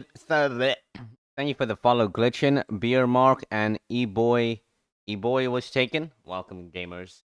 Thank you for the follow, Glitchin, Beer Mark, and E-Boy. E-Boy was taken. Welcome, gamers.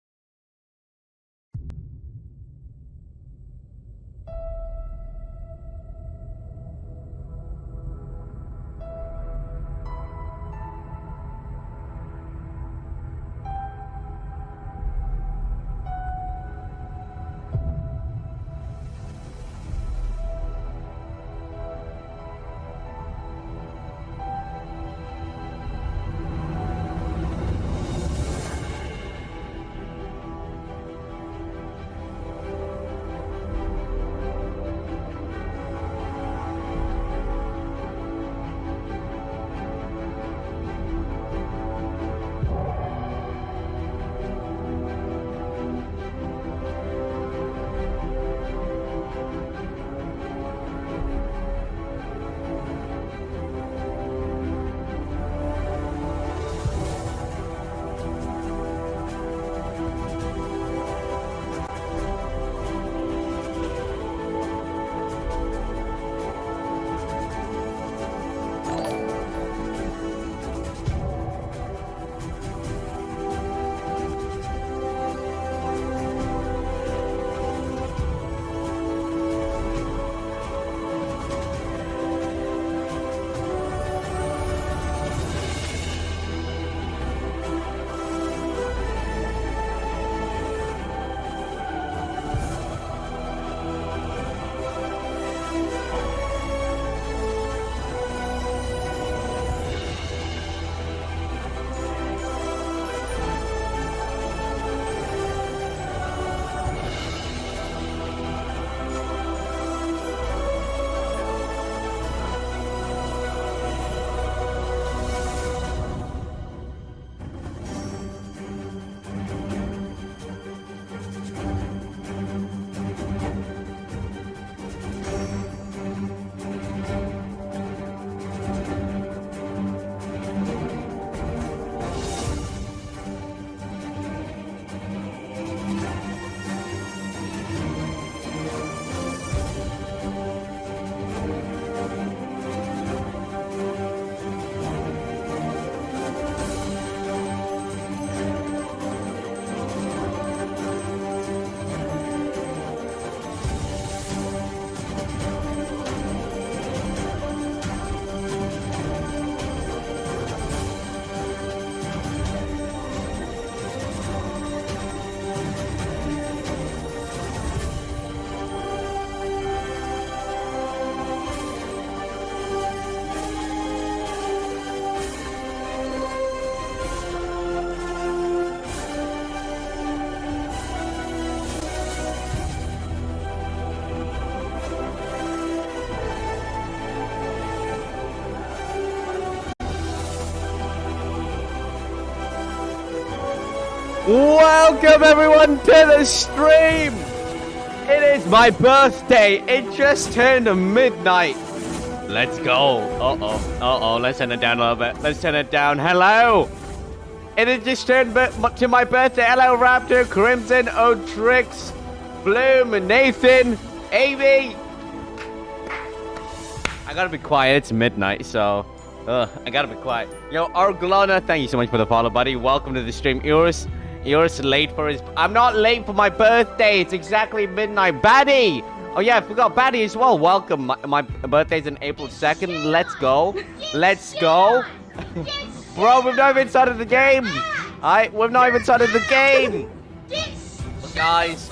Welcome everyone to the stream! It is my birthday! It just turned midnight! Let's go! Let's turn it down a little bit. Let's turn it down. Hello! It just turned to my birthday. Hello Raptor, Crimson, Otrix, Bloom, Nathan, Amy! I gotta be quiet, it's midnight, so... I gotta be quiet. Yo, Arglona, thank you so much for the follow, buddy. Welcome to the stream. Yours late for his... I'm not late for my birthday. It's exactly midnight. Batty! Oh, yeah, I forgot Batty as well. Welcome. My birthday's on April 2nd. Let's go. Let's go. Bro, we've not even started the game. We've not even started the game. Guys,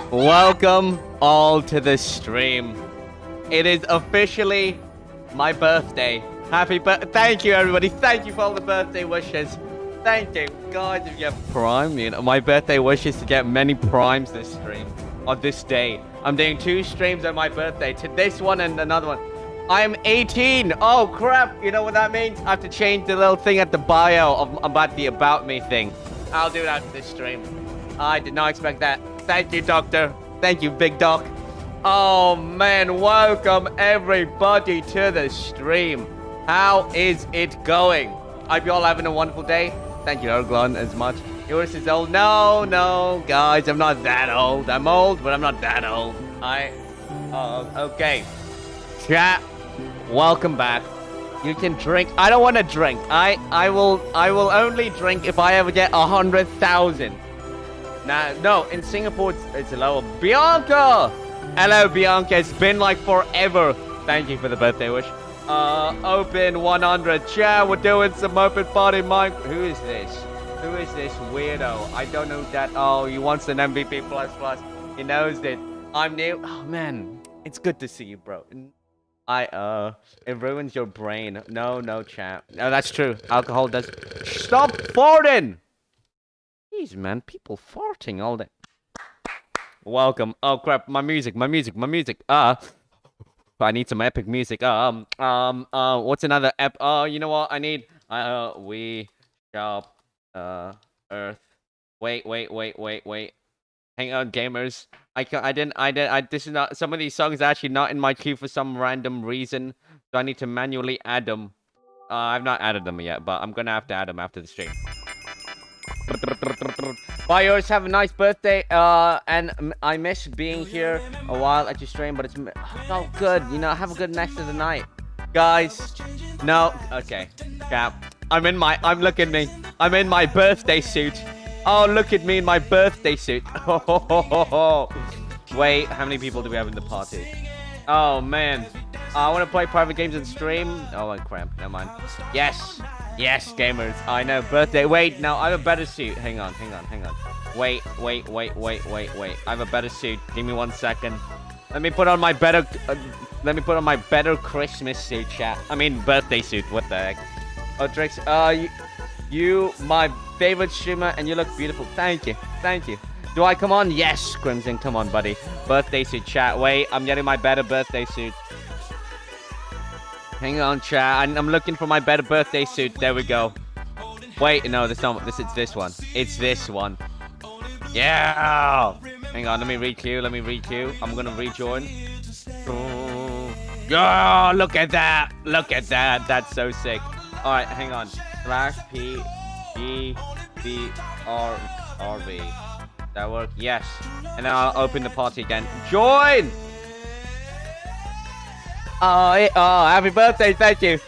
welcome all to the stream. It is officially my birthday. Happy birthday. Thank you, everybody. Thank you for all the birthday wishes. Thank you. Guys, if you have Prime, you know, my birthday wish is to get many Primes this stream. On this day. I'm doing 2 streams on my birthday. To this one and another one. I'm 18. Oh, crap. You know what that means? I have to change the little thing at the bio about the About Me thing. I'll do that after this stream. I did not expect that. Thank you, Doctor. Thank you, Big Doc. Oh, man. Welcome, everybody, to the stream. How is it going? I hope you all having a wonderful day. Thank you, Erglon, as much. Yours is old. No, guys, I'm not that old. I'm old, but I'm not that old. Okay. Chat, welcome back. You can drink. I don't want to drink. I will only drink if I ever get 100,000. Nah, no, in Singapore it's lower. Bianca! Hello, Bianca. It's been like forever. Thank you for the birthday wish. Open 100. Chat, we're doing some open party mic. Who is this? Who is this weirdo? I don't know that. Oh, he wants an MVP plus plus. He knows it. I'm new. Oh man, it's good to see you, bro. It ruins your brain. No, chat. No, that's true. Alcohol does. Stop farting! Jeez, man, people farting all day. Welcome. Oh crap, my music. I need some epic music. What's another you know what? I need. We shop. Earth. Wait. Hang on, gamers. This is not. Some of these songs are actually not in my queue for some random reason, so I need to manually add them. I've not added them yet, but I'm gonna have to add them after the stream. Bye, yours. Have a nice birthday. And I miss being here a while at your stream, but it's so good. You know, have a good next of the night, guys. No, okay, cap. Look at me. I'm in my birthday suit. Oh, look at me in my birthday suit. Wait, how many people do we have in the party? Oh, man. I want to play private games and stream. Oh, crap. Never mind. Yes, gamers. I know. Birthday. Wait, no, I have a better suit. Hang on. Wait. I have a better suit. Give me 1 second. Let me put on my better Christmas suit, chat. I mean, birthday suit. What the heck? Oh, Drix, you my favorite streamer, and you look beautiful. Thank you. Do I come on? Yes, Crimson, come on, buddy. Birthday suit, chat. Wait, I'm getting my better birthday suit. Hang on, chat. I'm looking for my better birthday suit. There we go. Wait, no, it's this one. It's this one. Yeah. Hang on, let me re-queue. I'm gonna rejoin. Oh, look at that. That's so sick. All right, hang on. /PGBRV. That work? Yes. And then I'll open the party again. Join! Oh, happy birthday. Thank you,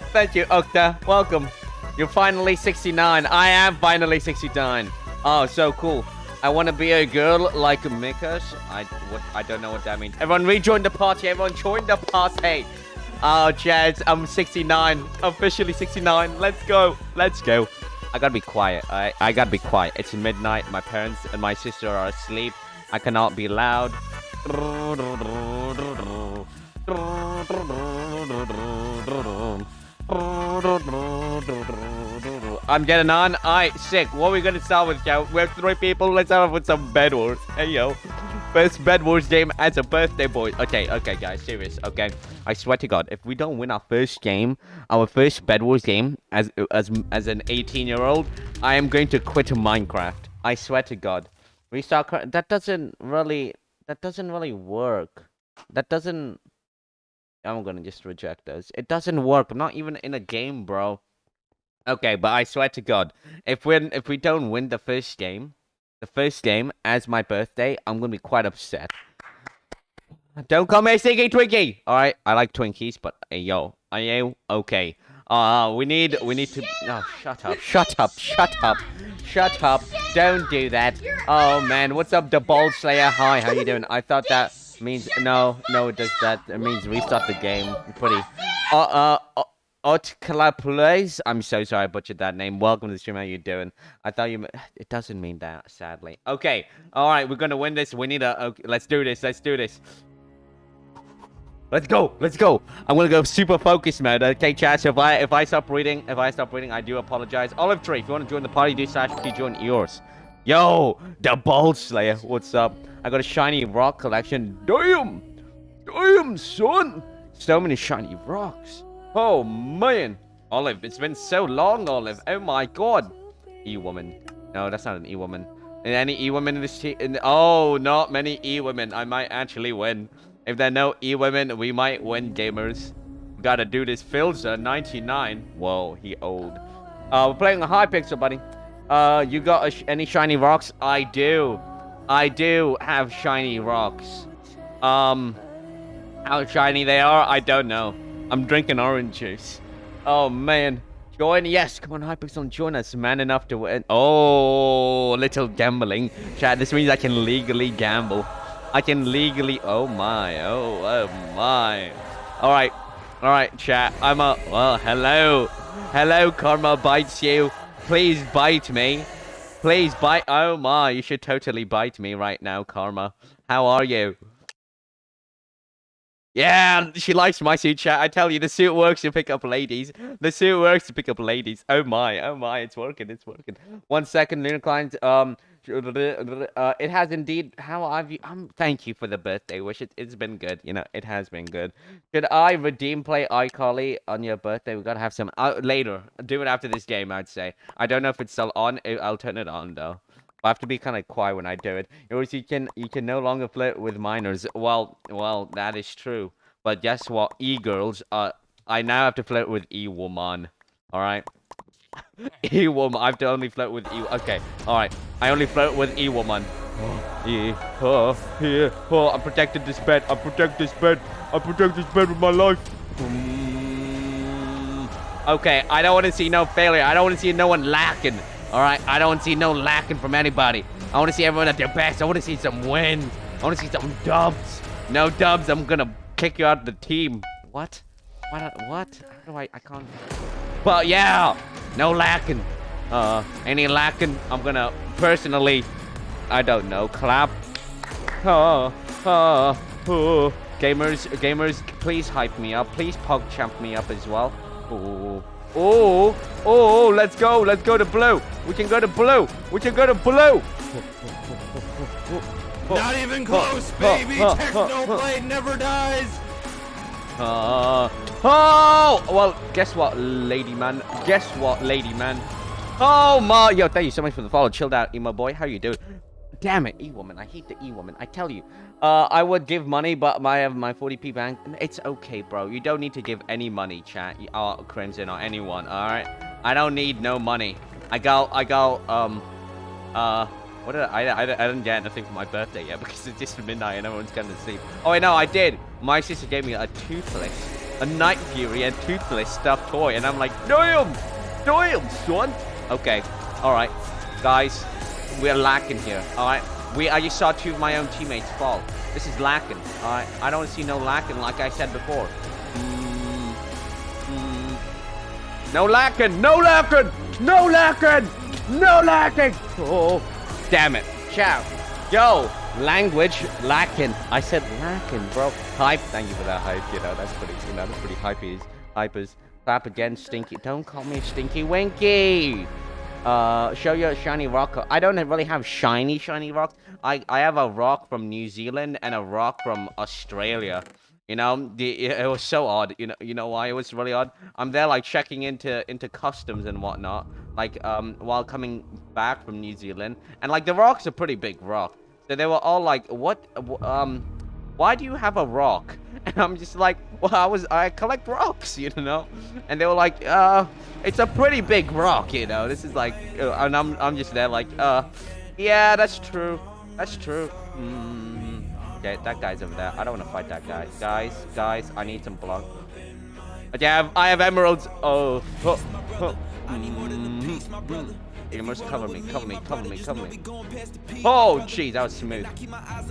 Okta. Welcome. You're finally 69. I am finally 69. Oh, so cool. I want to be a girl like Mikas. I don't know what that means. Everyone rejoin the party. Everyone join the party. Oh, Chad, I'm 69. Officially 69. Let's go. I gotta be quiet. I gotta be quiet. It's midnight. My parents and my sister are asleep. I cannot be loud. I'm getting on. Alright, sick. What are we gonna start with, Joe? We have 3 people. Let's start off with some Bed Wars. Hey, yo. First Bed Wars game as a birthday boy. Okay, guys, serious. Okay, I swear to God, if we don't win our first Bed Wars game as an 18-year-old, I am going to quit Minecraft. I swear to God. Restart. That doesn't really work. I'm gonna just reject those. It doesn't work. I'm not even in a game, bro. Okay, but I swear to God, if we don't win the first game as my birthday, I'm gonna be quite upset. Don't call me a Stinky Twinkie. All right, I like Twinkies, but hey, yo, are you okay? We need to. Oh, shut up! Don't do that. Oh man, what's up, the Bold Slayer? Hi, how you doing? I thought that means no, it does that. It means restart the game. Pretty. Otcalapules. I'm so sorry I butchered that name. Welcome to the stream. How you doing? I thought you. It doesn't mean that, sadly. Okay. All right. We're gonna win this. We need a. Okay, let's do this. Let's go. I'm gonna go super focus mode. Okay, chat. So if I stop reading, I do apologize. Olive Tree, if you want to join the party, do /P join yours. Yo, the Bold Slayer. What's up? I got a shiny rock collection. Damn, son. So many shiny rocks. Oh, man. Olive, it's been so long, Olive. Oh, my God. E-woman. No, that's not an E-woman. Any E-women in this team? Oh, not many E-women. I might actually win. If there are no E-women, we might win, gamers. We gotta do this. Philza, 99. Whoa, he old. We're playing a Hypixel, buddy. You got any shiny rocks? I do. I do have shiny rocks. How shiny they are, I don't know. I'm drinking orange juice. Oh, man. Join, yes. Come on, Hypixel, join us. Man enough to win. Oh, little gambling. Chat, this means I can legally gamble. I can legally... Oh, my. Oh, my. All right, chat. Well, hello. Hello, Karma bites you. Please bite me. Please bite... Oh, my. You should totally bite me right now, Karma. How are you? Yeah, she likes my suit, chat. I tell you, the suit works to pick up ladies. The suit works to pick up ladies. Oh my, it's working, it's working. 1 second, Lunar Client. It has indeed. How have you? Thank you for the birthday wish. It's been good. You know, it has been good. Should I redeem play iCarly on your birthday? We gotta have some later. Do it after this game, I'd say. I don't know if it's still on. I'll turn it on though. I have to be kind of quiet when I do it. You can no longer flirt with minors. Well, that is true. But guess what? E-girls, I now have to flirt with E-woman. All right? E-woman. I have to only flirt with E... Okay. All right. I only flirt with E-woman. I protected this bed. I protect this bed. I protect this bed with my life. Okay. I don't want to see no failure. I don't want to see no one lacking. All right, I don't want to see no lacking from anybody. I want to see everyone at their best. I want to see some wins. I want to see some dubs. No dubs, I'm gonna kick you out of the team. What? What? How do I can't. But yeah, no lacking. Any lacking, I'm gonna personally, I don't know, clap. Gamers, please hype me up. Please PogChamp me up as well. Oh, let's go to blue. We can go to blue. Not even close, baby. Technoblade never dies. Well, guess what, lady man? Oh my, yo, thank you so much for the follow. Chilled out, emo boy. How you doing? Damn it, E-woman. I hate the E-woman. I tell you. I would give money, but I have my 40p bank. It's okay, bro. You don't need to give any money, chat. Crimson or anyone, alright? I don't need no money. I didn't get anything for my birthday yet because it's just midnight and everyone's going to sleep. Oh, wait, no, I did. My sister gave me a Toothless, a Night Fury and Toothless stuffed toy. And I'm like, damn, son. Okay, alright. Guys, we're lacking here, alright? I just saw 2 of my own teammates fall. This is lacking, alright? I don't see no lacking like I said before. No lacking! Oh, damn it. Ciao. Yo, language lacking. I said lacking, bro. Hype. Thank you for that hype. You know, that's pretty hypers. Clap again, Stinky. Don't call me Stinky Winky. Show your shiny rock. I don't really have shiny rocks. I have a rock from New Zealand and a rock from Australia. You know, it was so odd. You know why it was really odd? I'm there like checking into customs and whatnot, like while coming back from New Zealand, and like the rock's a pretty big rock. So they were all like, "What? Why do you have a rock?" And I'm just like, "Well, I collect rocks, you know." And they were like, "It's a pretty big rock, you know. This is like," and I'm just there like, "Yeah, that's true. Okay, that guy's over there. I don't want to fight that guy. Guys, I need some block. Okay, I have emeralds. Oh. You must cover me. Oh, jeez, that was smooth.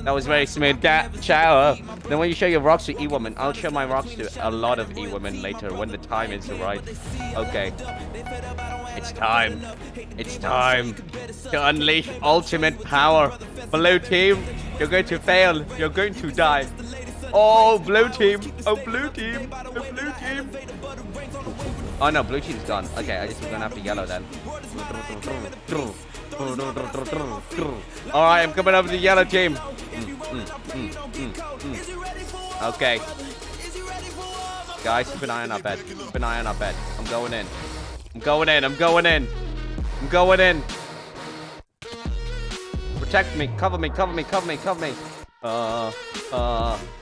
That was very smooth. Ciao. Then when you show your rocks to E-woman, I'll show my rocks to a lot of E-women later when the time is right. Okay. It's time to unleash ultimate power. Blue team, you're going to fail. You're going to die. Oh, blue team. Oh, blue team. Oh, no, blue team's gone. Okay, I guess we're going to have to yellow then. Alright, I'm coming over to the yellow team. Okay. Guys, keep an eye on our bed. I'm going in. Protect me. Cover me. I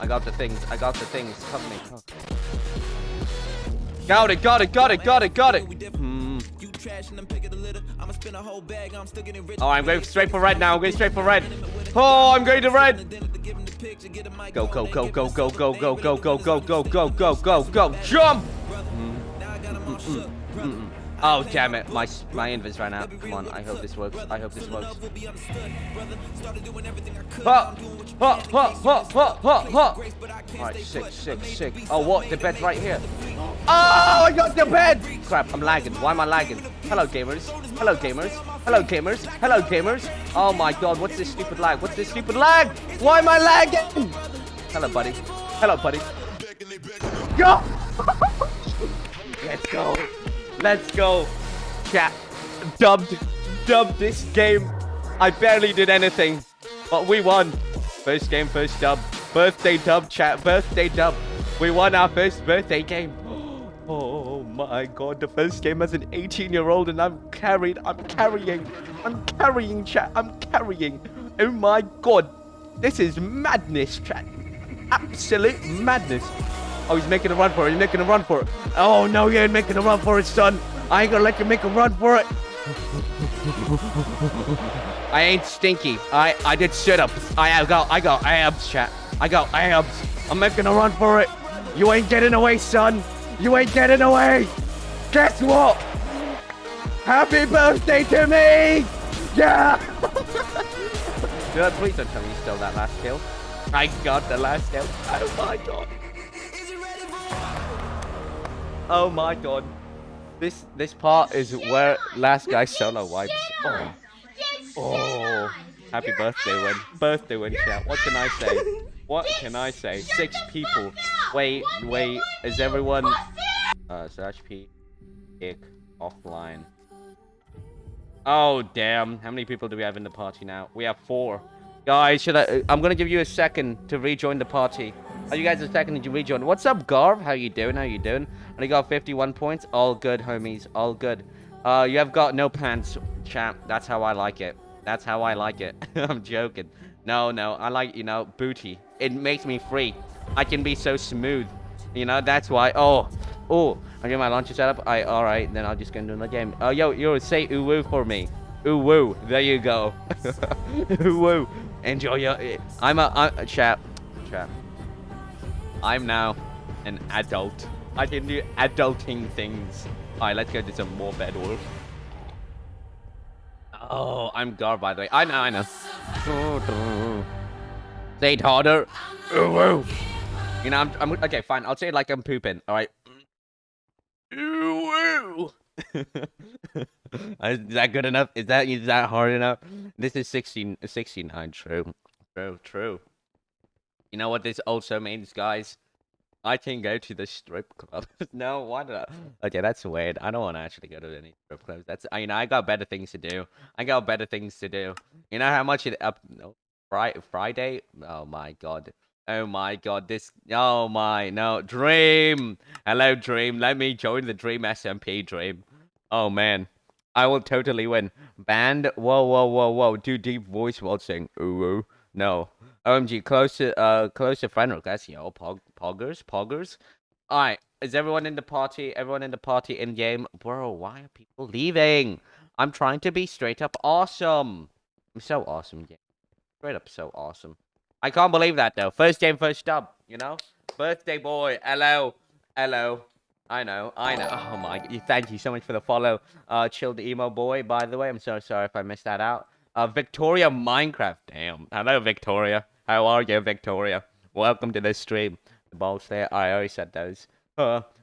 got the things. Cover me. Got it. Oh, I'm going straight for red now. Oh, I'm going to red. Go, go, go, go, go, go, go, go, go, go, go, go, go, go, go, jump! Oh, damn it. My invis ran out. Come on, I hope this works. I hope this works. Ha! Ha! Ha! Ha! Ha! Ha! Ha! Alright, sick. Oh, what? The bed's right here. Oh, I got the bed! Crap, I'm lagging. Why am I lagging? Hello, gamers. Hello, gamers. Hello, gamers. Hello, gamers. Oh my god, what's this stupid lag? What's this stupid lag? Why am I lagging? Hello, buddy. Hello, buddy. Go! Let's go. Let's go. Chat. Dubbed this game. I barely did anything, but we won. First game, first dub. Birthday dub, chat. Birthday dub. We won our first birthday game. Oh my god, the first game as an 18-year-old and I'm carrying, chat, I'm carrying. Oh my god, this is madness, chat. Absolute madness. Oh, he's making a run for it, Oh no, you ain't making a run for it, son. I ain't gonna let you make a run for it. I ain't stinky. I did sit-ups. I got abs, chat. I got abs. I'm making a run for it. You ain't getting away, son. You ain't getting away! Guess what? Happy birthday to me! Yeah! Please don't tell me you stole that last kill. I got the last kill. Oh my god. Oh my god. This part is where last guy solo wipes. Oh. Happy birthday win. Birthday win, chat. What can I say? What can I say? 6 people. Wait. Is everyone... Search P. Kick. Offline. Oh, damn. How many people do we have in the party now? We have 4. Guys, I'm gonna give you a second to rejoin the party. Are you guys a second to rejoin? What's up, Garv? How you doing? Only got 51 points. All good, homies. All good. You have got no pants, chat. That's how I like it. I'm joking. No, I like, booty. It makes me free. I can be so smooth. That's why. Oh, I get my launcher set up. Alright, then I'll just go into another game. Oh, yo, say ooh woo for me. Ooh woo. There you go. Ooh woo. Enjoy your... I'm chat. I'm now an adult. I can do adulting things. Alright, let's go do some more Bed Wars. Oh, I'm Gar, by the way. I know. Say it harder. Ooh, woo. I'm okay, fine. I'll say it like I'm pooping. All right. Ooh, woo. Is that good enough? Is that hard enough? This is 69. True. You know what this also means, guys? I can go to the strip club. No, why did I? Okay, that's weird. I don't want to actually go to any strip clubs. That's I got better things to do. You know how much it up? No, Friday. Oh my god. This. Oh my no. Dream. Hello, Dream. Let me join the Dream SMP. Dream. Oh man, I will totally win. Band. Whoa. Do deep voice while saying ooh. No. OMG, close to friend request, yo, poggers. Alright, is everyone in the party? In game? Bro, why are people leaving? I'm trying to be straight up awesome. I'm so awesome, yeah. Straight up so awesome. I can't believe that though. First game, first dub, Birthday boy, hello. I know. Oh my, thank you so much for the follow. Chill the emo boy, by the way. I'm so sorry if I missed that out. Victoria Minecraft. Damn. Hello, Victoria. How are you, Victoria? Welcome to the stream. The balls there. I already said those.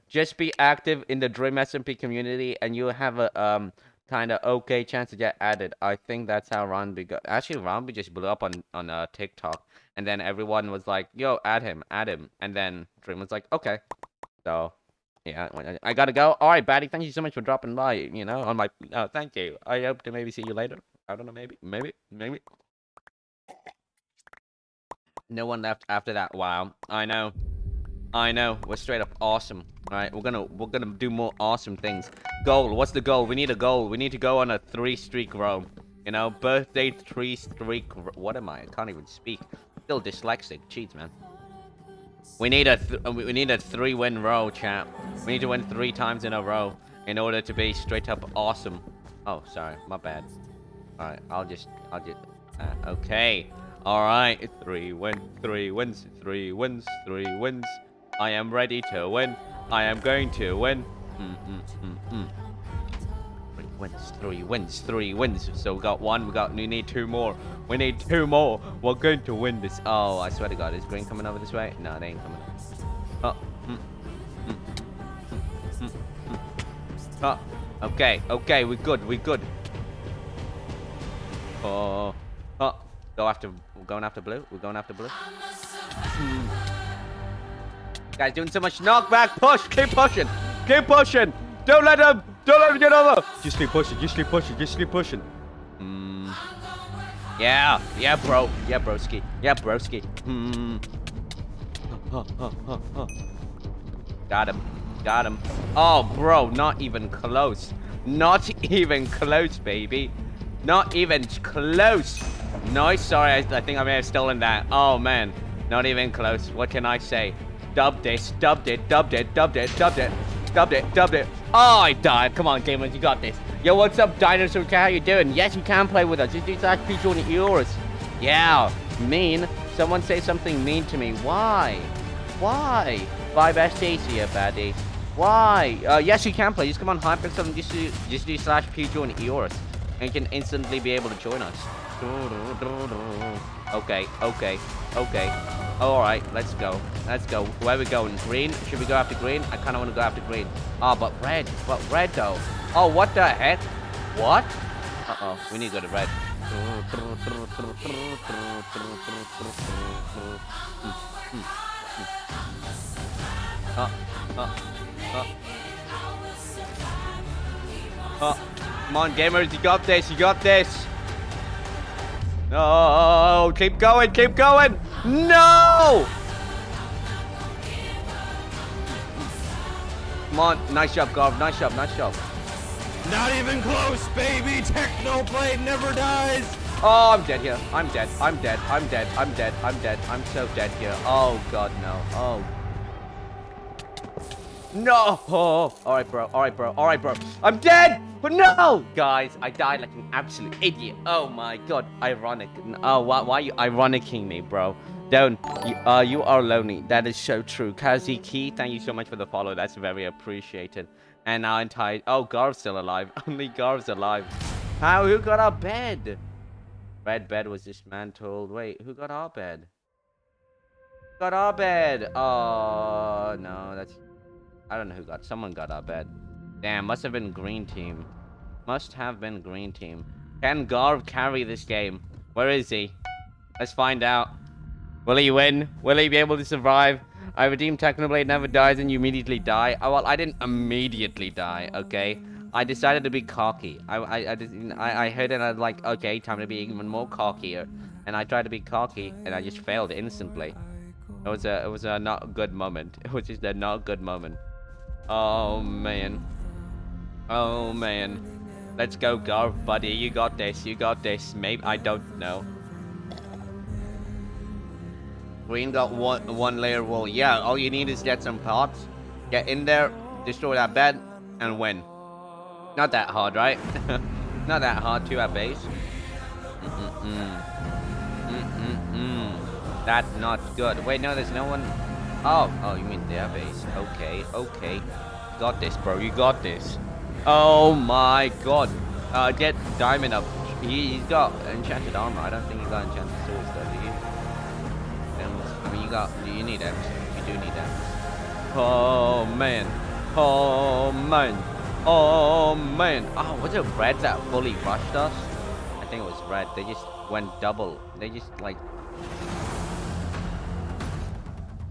Just be active in the Dream SMP community, and you'll have a kind of okay chance to get added. I think that's how Ranby got. Actually, Ranby just blew up on TikTok, and then everyone was like, "Yo, add him," and then Dream was like, "Okay." So. Yeah, I gotta go. All right, Batty, thank you so much for dropping by, on my... thank you. I hope to maybe see you later. I don't know, maybe. No one left after that. Wow. I know. We're straight up awesome. All right, we're gonna do more awesome things. Goal. What's the goal? We need a goal. We need to go on a 3-streak row. Birthday 3-streak... What am I? I can't even speak. Still dyslexic. Cheats, man. We need a 3-win row, chat. We need to win 3 times in a row in order to be straight up awesome. Oh, sorry, my bad. All right, I'll just. Okay. All right, 3 wins, 3 wins, 3 wins, 3 wins. I am ready to win. I am going to win. 3 wins, 3 wins, 3 wins. So we got 1. We need 2 more. We need 2 more. We're going to win this. Oh, I swear to God, is green coming over this way? No, they ain't coming. Oh. Okay, we're good. We're going after blue. We're going after blue. Guys, doing so much knockback. Push. Keep pushing. Don't let him get over. Just keep pushing. Yeah, bro. Yeah, broski. Got him. Oh, bro, not even close. Not even close, baby. Not even close. Nice. Sorry, I think I may have stolen that. Oh, man. Not even close. What can I say? Dubbed it. Oh, I died. Come on, gamers, you got this. Yo, what's up, Dinosaur Cat? How you doing? Yes, you can play with us. Just do /PJohnny yours. Yeah, mean. Someone say something mean to me. Why? 5STC here, baddie. Why? Yes, you can play. Just come on, Hypixel, and just do /PJohnny yours, and you can instantly be able to join us. Okay. Alright, let's go. Where are we going? Green? Should we go after green? I kind of want to go after green. Oh, but red. What red, though? Oh, what the heck? What? Uh-oh, we need to go to red. Come on, gamers, you got this. No, keep going. No! Come on, nice job, Garv. Nice job. Not even close, baby. Technoblade never dies. Oh, I'm dead here. I'm dead. I'm so dead here. Oh, God, no. Oh. No! Oh, alright, bro. I'm dead! But no! Guys, I died like an absolute idiot. Oh my God. Ironic. Oh, why are you ironicking me, bro? Don't. You are lonely. That is so true. Kaziki, thank you so much for the follow. That's very appreciated. And now I'm tired. Oh, Garv's still alive. Only Garv's alive. Who got our bed? Red bed was dismantled. Wait, who got our bed? Oh, no, that's... I don't know who got. Someone got our bed. Damn, must have been green team. Can Garv carry this game? Where is he? Let's find out. Will he win? Will he be able to survive? I redeemed Technoblade never dies and you immediately die. Oh, well, I didn't immediately die, okay? I decided to be cocky. I heard it and I was like, okay, time to be even more cockier. And I tried to be cocky and I just failed instantly. It was a not good moment. It was just a not good moment. Oh man. Let's go, Garv, buddy. You got this. Maybe I don't know. Green got one layer wall. Yeah, all you need is get some pots, get in there, destroy that bed, and win. Not that hard, right? Not that hard to our base. That's not good. Wait, no, there's no one. Oh, you mean their base? Okay. Got this, bro. You got this. Oh my God. Get Diamond up. He's got enchanted armor. I don't think he got enchanted swords though, do you? I mean, you need M's. You do need M's. Oh man. Oh, was it red that fully rushed us? I think it was red. They just went double. They just like...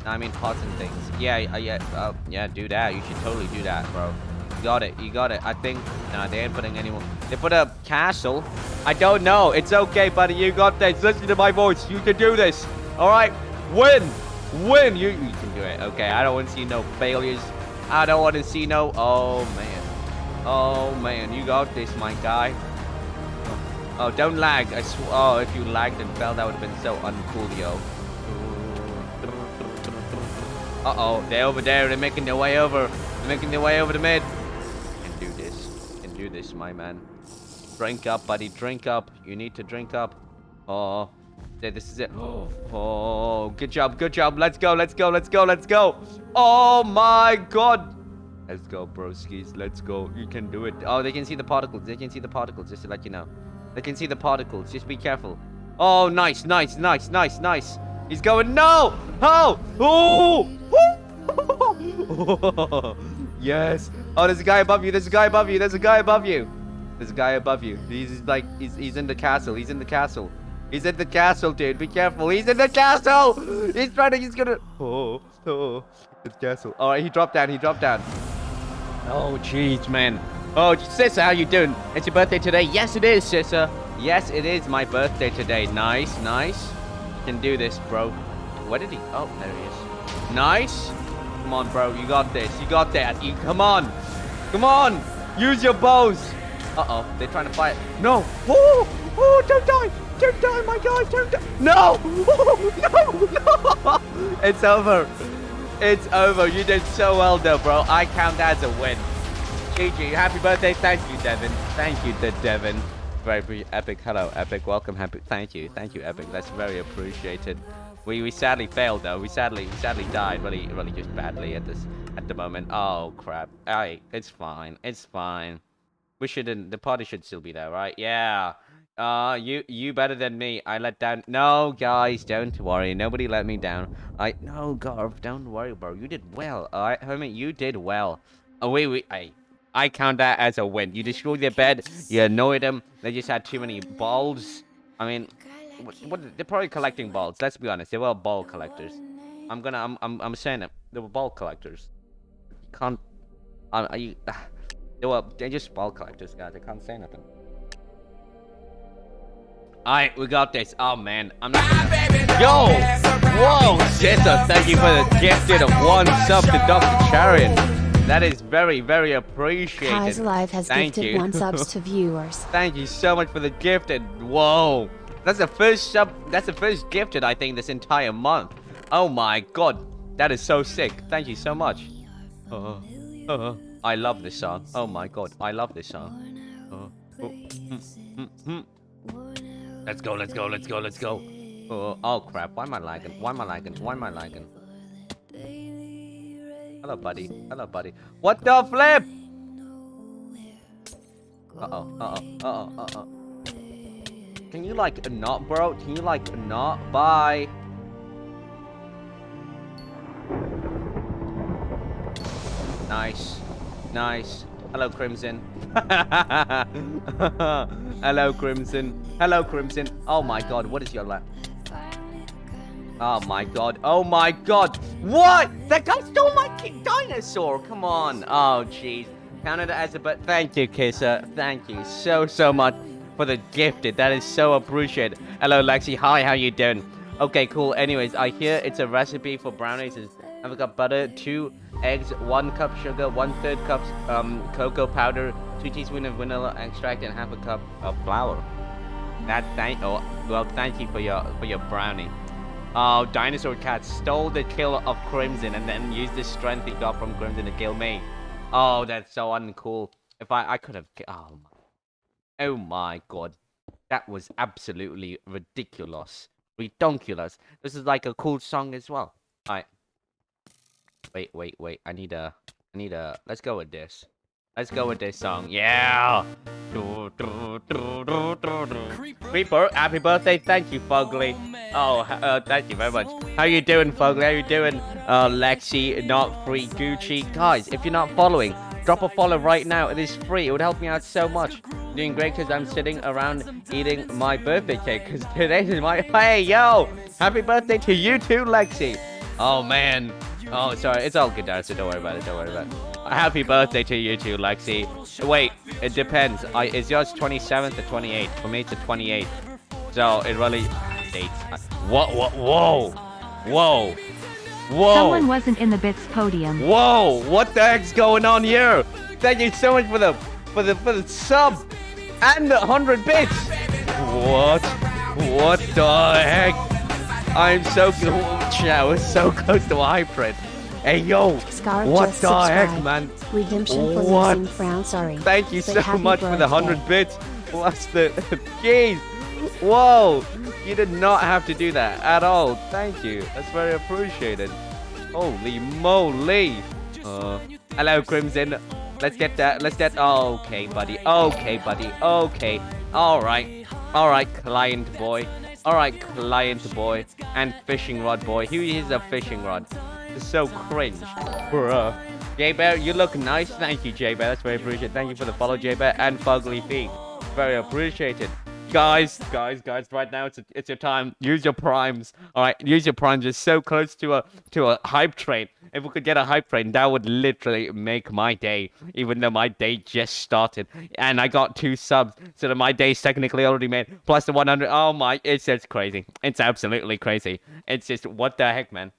I mean, pots and things. Yeah, do that. You should totally do that, bro. You got it. I think... Nah, they ain't putting any more. They put a castle. I don't know. It's okay, buddy. You got this. Listen to my voice. You can do this. All right? Win. You can do it. Okay, I don't want to see no failures. I don't want to see no... Oh, man. You got this, my guy. Oh, don't lag. Oh, if you lagged and fell, that would have been so uncool, yo. Uh-oh, they're over there. They're making their way over. The mid. Can do this, my man. Drink up, buddy. Drink up. You need to drink up. Oh, This is it. Oh, good job, good job. Let's go, let's go, let's go, let's go. Oh my god. Let's go, broskies. Let's go. You can do it. Oh, they can see the particles. They can see the particles, just to let you know. They can see the particles. Just be careful. Oh, nice, nice, nice, nice, nice. He's going, no! Oh! Oh! Yes. Oh, there's a guy above you. There's a guy above you. There's a guy above you. There's a guy above you. He's like, he's in the castle. He's in the castle. He's in the castle, dude. Be careful. He's in the castle. He's trying to, he's gonna. Oh, the castle. All right, he dropped down. He dropped down. Oh, jeez, man. Oh, Sissa, how you doing? It's your birthday today? Yes, it is, Sissa. Yes, it is my birthday today. Nice, nice. You can do this, bro. Where did he? Oh, there he is. Nice. Come on, bro. You got this. You got that. You, come on. Come on. Use your bows. Uh-oh. They're trying to fight. No. Oh, oh, don't die. Don't die, my guy. Don't die. No. Oh, no. No. It's over. It's over. You did so well, though, bro. I count that as a win. GG. Happy birthday. Thank you, Devin. Thank you, Devin. Very epic. Hello, epic. Welcome, happy. Thank you, epic. That's very appreciated. We sadly failed though. We sadly died really just badly at the moment. Oh crap. Alright, it's fine. It's fine. We shouldn't. The party should still be there, right? Yeah. You better than me. I let down. No, guys, don't worry. Nobody let me down. No, Garv, don't worry, bro. You did well. Alright, homie, you did well. Oh wait. I count that as a win. You destroyed their bed. You annoyed them. They just had too many balls. I mean, they're probably collecting balls. Let's be honest. They were ball collectors. I'm saying it. They were ball collectors. You can't. They're just ball collectors, guys. I can't say nothing. Alright, we got this. Oh man, I'm not. Yo, whoa, Sissa, thank you for the gifted of 1 sub to Dr. Chariot. That is very appreciated. Kai's Live has gifted 1 subs to viewers. Thank you so much for the gifted. Whoa. That's the first sub. That's the first gifted, I think, this entire month. Oh my god. That is so sick. Thank you so much. I love this song. Oh my god. I love this song. Let's go, let's go, let's go, let's go. Oh crap. Why am I lagging? Why am I lagging? Why am I lagging? Hello, buddy. Hello, buddy. What the flip? Uh-oh. Can you, like, not, bro? Can you, like, not? Bye. Nice. Nice. Hello, Crimson. Hello, Crimson. Hello, Crimson. Oh, my God. What is your lap? Oh my god. Oh my god. What? That guy stole my dinosaur. Come on. Oh jeez. Counted it as a but. Thank you, Kisser. Thank you so much for the gifted. That is so appreciated. Hello, Lexi. Hi, how you doing? Okay, cool. Anyways, I hear it's a recipe for brownies. It's have a cup butter, 2 eggs, 1 cup sugar, 1/3 cup cocoa powder, 2 teaspoons of vanilla extract, and half a cup of flour. Thank you for your brownie. Oh, Dinosaur Cat stole the kill of Crimson and then used the strength he got from Crimson to kill me. Oh, that's so uncool. If I could have... Oh my god. That was absolutely ridiculous. Redonkulous. This is like a cool song as well. Alright. Wait. I need a... Let's go with this. Let's go with this song. Yeah! Creeper, happy birthday. Thank you, Fugly. Oh, thank you very much. How you doing, Fugly? How you doing? Lexi, not free, Gucci. Guys, if you're not following, drop a follow right now. It is free. It would help me out so much. Doing great because I'm sitting around eating my birthday cake because today is my... Hey, yo! Happy birthday to you too, Lexi. Oh, man. Oh, sorry. It's all good now, so don't worry about it. Don't worry about it. Happy birthday to you too, Lexi. Wait, it depends. Is yours 27th or 28th? For me, it's the 28th. So, it really... dates. Whoa. Someone wasn't in the bits podium. Whoa, what the heck's going on here? Thank you so much for the sub and the 100 bits. What the heck? I'm so so close to a hybrid. Hey yo, Scarf what just the subscribed. heck, man? Redemption for What? losing frown, sorry. Thank you But so happy much for the 100 birthday. bits plus the jeez. Whoa, You did not have to do that at all. Thank you. That's very appreciated. Holy moly. Hello, Crimson. Let's get that. Let's get. Okay, buddy. Okay, buddy. Okay. All right. All right, client boy. All right, client boy. And fishing rod boy. Who is a fishing rod? It's so cringe. Bruh. J-Bear, you look nice. Thank you, J-Bear. That's very appreciated. Thank you for the follow, J-Bear. And Fugly Feet. Very appreciated. Guys, right now it's your time. Use your primes. All right, use your primes. You're so close to a hype train. If we could get a hype train, that would literally make my day. Even though my day just started, and I got 2 subs, so that my day's technically already made. Plus the 100. Oh my, it's just crazy. It's absolutely crazy. It's just what the heck, man.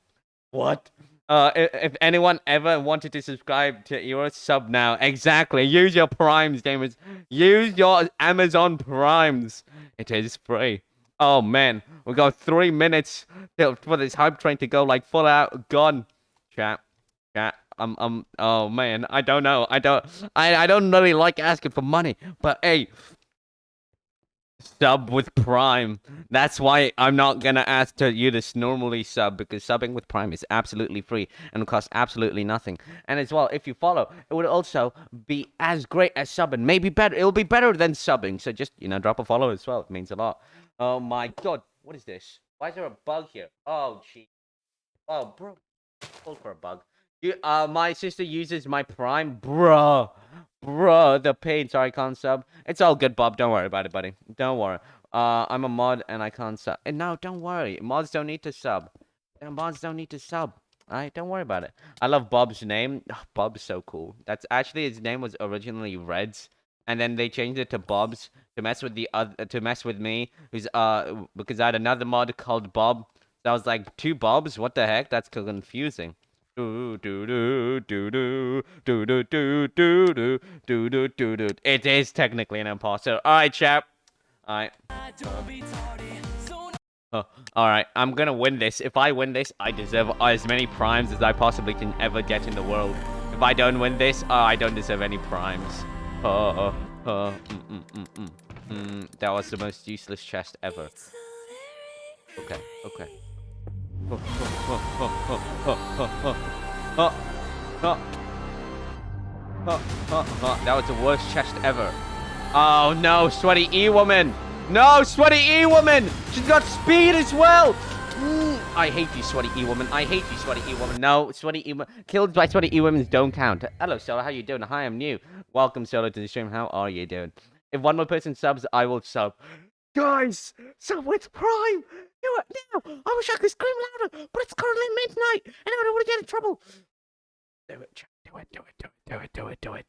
What? If anyone ever wanted to subscribe to your sub now, exactly. Use your primes, gamers. Use your Amazon primes. It is free. Oh man, we got 3 minutes for this hype train to go like full out gone. Chat. Oh man, I don't know. I don't really like asking for money, but hey. Sub with Prime. That's why I'm not gonna ask you to normally sub, because subbing with Prime is absolutely free and costs absolutely nothing. And as well, if you follow, it would also be as great as subbing. Maybe better. It'll be better than subbing. So just, drop a follow as well. It means a lot. Oh my god. What is this? Why is there a bug here? Oh, gee. Oh, bro. Hold for a bug. My sister uses my Prime. Bruh, the pain. Sorry, I can't sub. It's all good, Bob. Don't worry about it, buddy. Don't worry. I'm a mod and I can't sub. And no, don't worry. Mods don't need to sub. Mods don't need to sub. Alright, don't worry about it. I love Bob's name. Oh, Bob's so cool. That's actually, his name was originally Reds, and then they changed it to Bob's to mess with me, who's because I had another mod called Bob. So I was like, 2 Bobs? What the heck? That's confusing. It is technically an imposter. Alright, chap. Alright. Alright, I'm gonna win this. If I win this, I deserve as many primes as I possibly can ever get in the world. If I don't win this, I don't deserve any primes. That was the most useless chest ever. Okay. That was the worst chest ever. Oh no, Sweaty E-Woman! No, Sweaty E-Woman! She's got speed as well! I hate you, Sweaty E-Woman. I hate you, Sweaty E-Woman. No, Sweaty E-Woman. Killed by Sweaty E-Womans don't count. Hello, Solo. How you doing? Hi, I'm new. Welcome, Solo, to the stream. How are you doing? If one more person subs, I will sub. Guys, sub with Prime! Do it now! I wish I could scream louder, but it's currently midnight, and I don't want to get in trouble. Do it.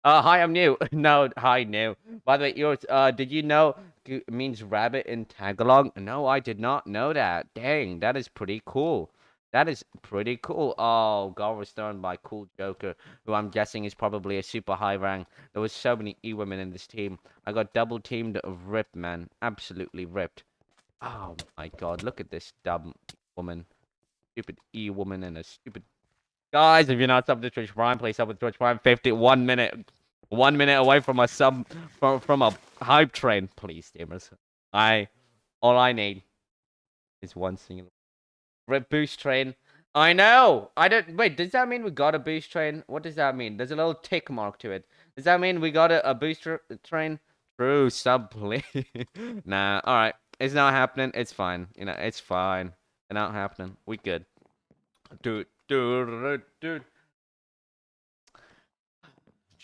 Hi, I'm new. No, hi, new. By the way, yours, did you know it means rabbit in Tagalog? No, I did not know that. Dang, that is pretty cool. That is pretty cool. Oh, goal restored by Cool Joker, who I'm guessing is probably a super high rank. There was so many E-women in this team. I got double teamed ripped, man. Absolutely ripped. Oh my god, look at this dumb woman. Stupid E-woman and a stupid... Guys, if you're not subbed to Twitch Prime, please sub with Twitch Prime. 1 minute. 1 minute away from a sub from a hype train. Please, gamers. All I need is one single rip boost train. I know. Wait, does that mean we got a boost train? What does that mean? There's a little tick mark to it. Does that mean we got a booster train? True sub, please. Nah, alright. It's not happening. It's fine. It's fine. It's not happening. We good. Dude.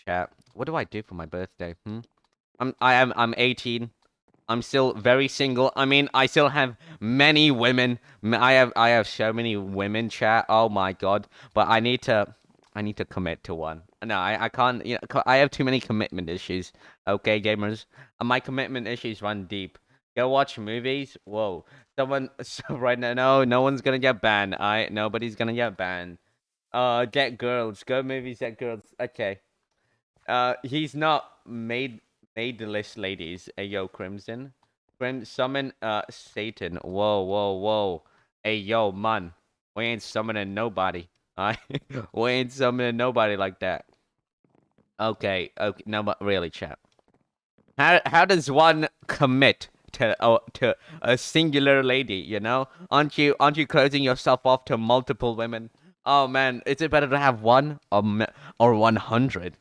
Chat. What do I do for my birthday? I'm 18. I'm still very single. I mean, I still have many women. I have so many women, chat. Oh my god. But I need to commit to one. No, I can't. I have too many commitment issues. Okay, gamers. My commitment issues run deep. Go watch movies. Whoa. Right now, no one's gonna get banned. Nobody's gonna get banned. Get girls. Go movies, get girls. Okay. He's not made the list, ladies. Hey, yo, Crimson. Summon, Satan. Whoa. Hey, yo, man. We ain't summoning nobody. We ain't summoning nobody like that. Okay. No, but really, chat. How does one commit to a singular lady, you know? Aren't you closing yourself off to multiple women? Oh man, is it better to have one or 100?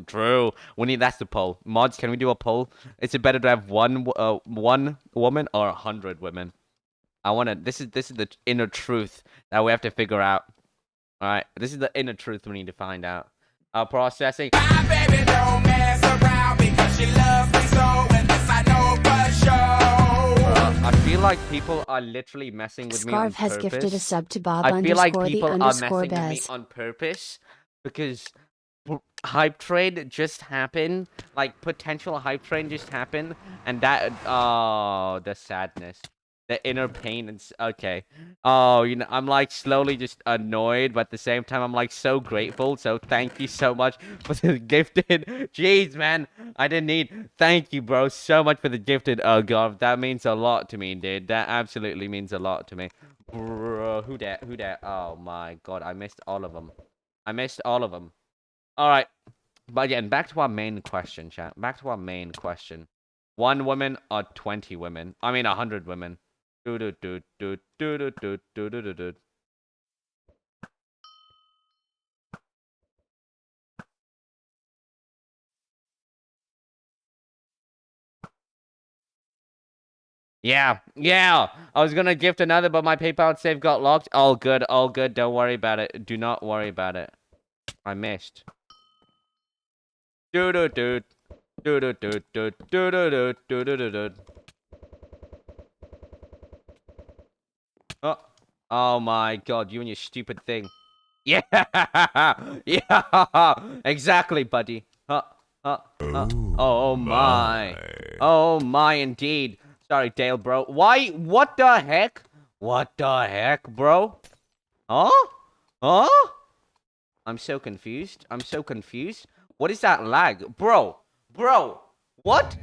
True. That's the poll. Mods, can we do a poll? Is it better to have one woman or 100 women? This is the inner truth that we have to figure out. All right, this is the inner truth we need to find out. Processing. My baby don't mess around because she loves me so, and this I know for sure. I feel like people are literally messing with me on purpose. Scarf has gifted a sub to Bob I feel like _ people the are messing _ with me Bez. on purpose because hype train just happened. Like potential hype train just happened, and that the sadness. The inner pain and okay. Oh, you know, I'm like slowly just annoyed, but at the same time, I'm like so grateful. So thank you so much for the gifted. Jeez, man, I didn't need. Thank you, bro, so much for the gifted. Oh god, that means a lot to me, dude. That absolutely means a lot to me. Bro, who dat? Oh my god, I missed all of them. All right, but again, back to our main question, chat. Back to our main question. 1 woman or 20 women? I mean, 100 women. Yeah. I was gonna gift another, but my PayPal save got locked. All good. Don't worry about it. Do not worry about it. I missed. Oh my god, you and your stupid thing. Yeah, yeah, exactly, buddy. Oh my. Oh my, indeed. Sorry, Dale, bro. Why? What the heck? What the heck, bro? Huh? I'm so confused. What is that lag? Bro, what?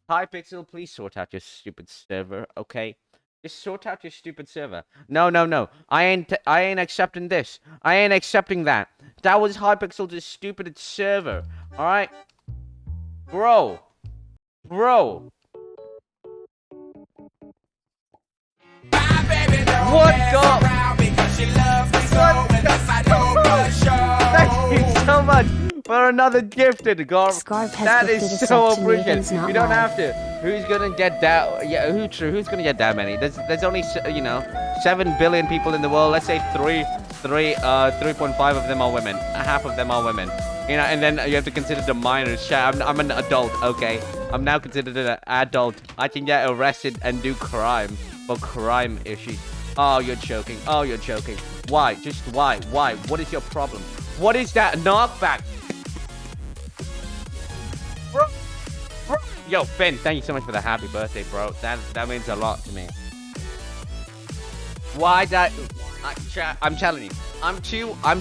Hypixel, please sort out your stupid server, okay? Just sort out your stupid server. No. I ain't accepting this. I ain't accepting that. That was Hypixel's stupid server. Alright? Bro. What Thank you so much for another gifted, Garb. That is so appreciated. You don't have to. Who's gonna get that? Yeah, who's gonna get that many? There's only 7 billion people in the world. Let's say 3.5 of them are women. Half of them are women. You know, and then you have to consider the minors. I'm an adult, okay? I'm now considered an adult. I can get arrested and do crime for crime issues. Oh, you're joking. Why? Just why? What is your problem? What is that knockback? Bro. Yo, Finn, thank you so much for the happy birthday, bro. That means a lot to me. Why that? I'm telling you, I'm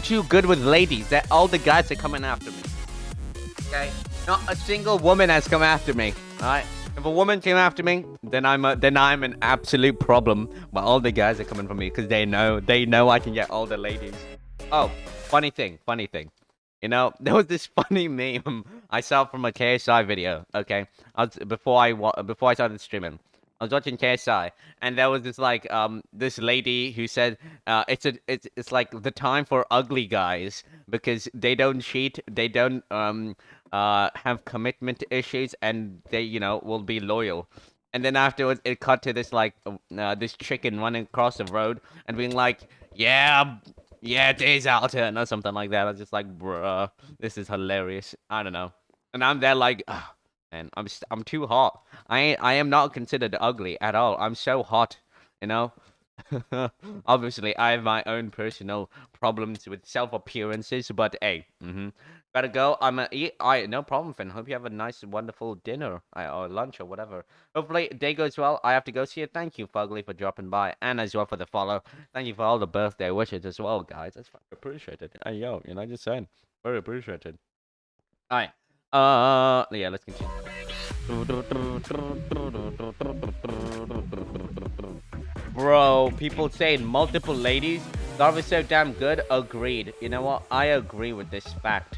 too good with ladies. That all the guys are coming after me. Okay, not a single woman has come after me. All right. If a woman came after me, then I'm an absolute problem. But all the guys are coming for me because they know I can get all the ladies. Oh, funny thing. You know, there was this funny meme I saw from a KSI video. Okay, before I started streaming, I was watching KSI, and there was this this lady who said it's like the time for ugly guys because they don't cheat, they don't have commitment issues, and they will be loyal. And then afterwards, it cut to this this chicken running across the road and being like, yeah, days out or something like that. I was just like, bruh, this is hilarious. I don't know. And I'm there like, man, I'm too hot. I am not considered ugly at all. I'm so hot, you know. Obviously, I have my own personal problems with self-appearances, but hey, gotta go. I'm gonna eat. No problem, Finn. Hope you have a nice, wonderful dinner or lunch or whatever. Hopefully, day goes well. I have to go see you. Thank you, Fugly, for dropping by, and as well for the follow. Thank you for all the birthday wishes as well, guys. That's fucking appreciated. Hey, yo, just saying, very appreciated. All right. Yeah, let's continue. Bro, people saying multiple ladies. That was so damn good. Agreed. You know what? I agree with this fact.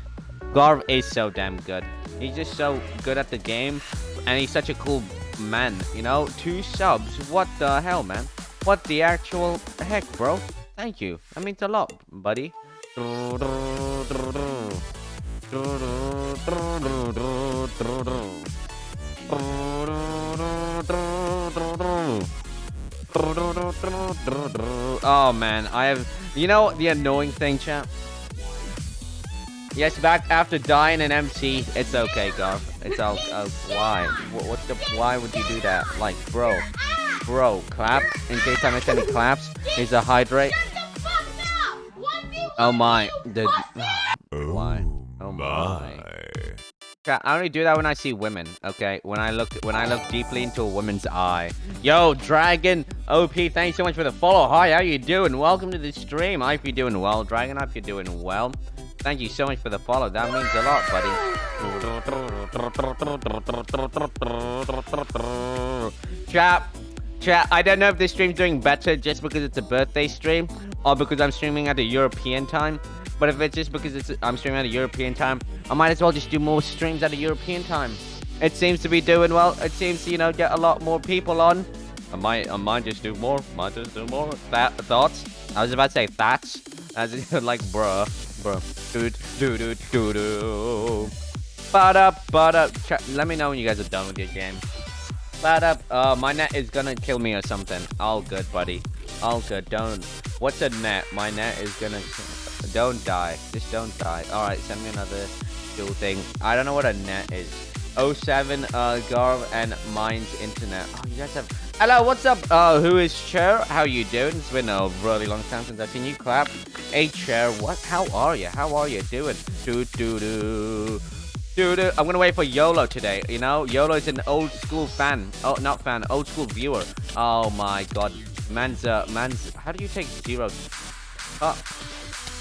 Garv is so damn good. He's just so good at the game, and he's such a cool man, you know? 2 subs. What the hell, man? What the actual heck, bro? Thank you. That means a lot, buddy. Oh man, I have, you know the annoying thing, chat? Yes, back after dying in MC. It's okay, Garth. It's all why? What's the, why would you do that? Like, bro, clap in case I miss any claps. Here's a hydrate. Oh my, why? Oh my. I only do that when I see women, okay? When I look deeply into a woman's eye. Yo, Dragon OP, thanks so much for the follow. Hi, how you doing? Welcome to the stream. I hope you're doing well, Dragon. I hope you're doing well. Thank you so much for the follow. That means a lot, buddy. Chat, I don't know if this stream's doing better just because it's a birthday stream or because I'm streaming at a European time. But if it's just because I'm streaming at a European time, I might as well just do more streams at a European time. It seems to be doing well. It seems to, you know, get a lot more people on. I might just do more. Thoughts? I was about to say thats. As in, like, bruh. Let me know when you guys are done with your game. My net is gonna kill me or something. All good, buddy. All good. What's a net? My net is gonna... Don't die. Just don't die. Alright, send me another dual thing. I don't know what a net is. 07, Garv and Mine's internet. Oh, you guys have... Hello, what's up? Who is Cher? How you doing? It's been a really long time since I've seen you clap. Hey, Cher, what? How are you? How are you doing? I'm gonna wait for YOLO today, you know? YOLO is an old school fan. Oh, not fan. Old school viewer. Oh, my God. Man's... How do you take zeros?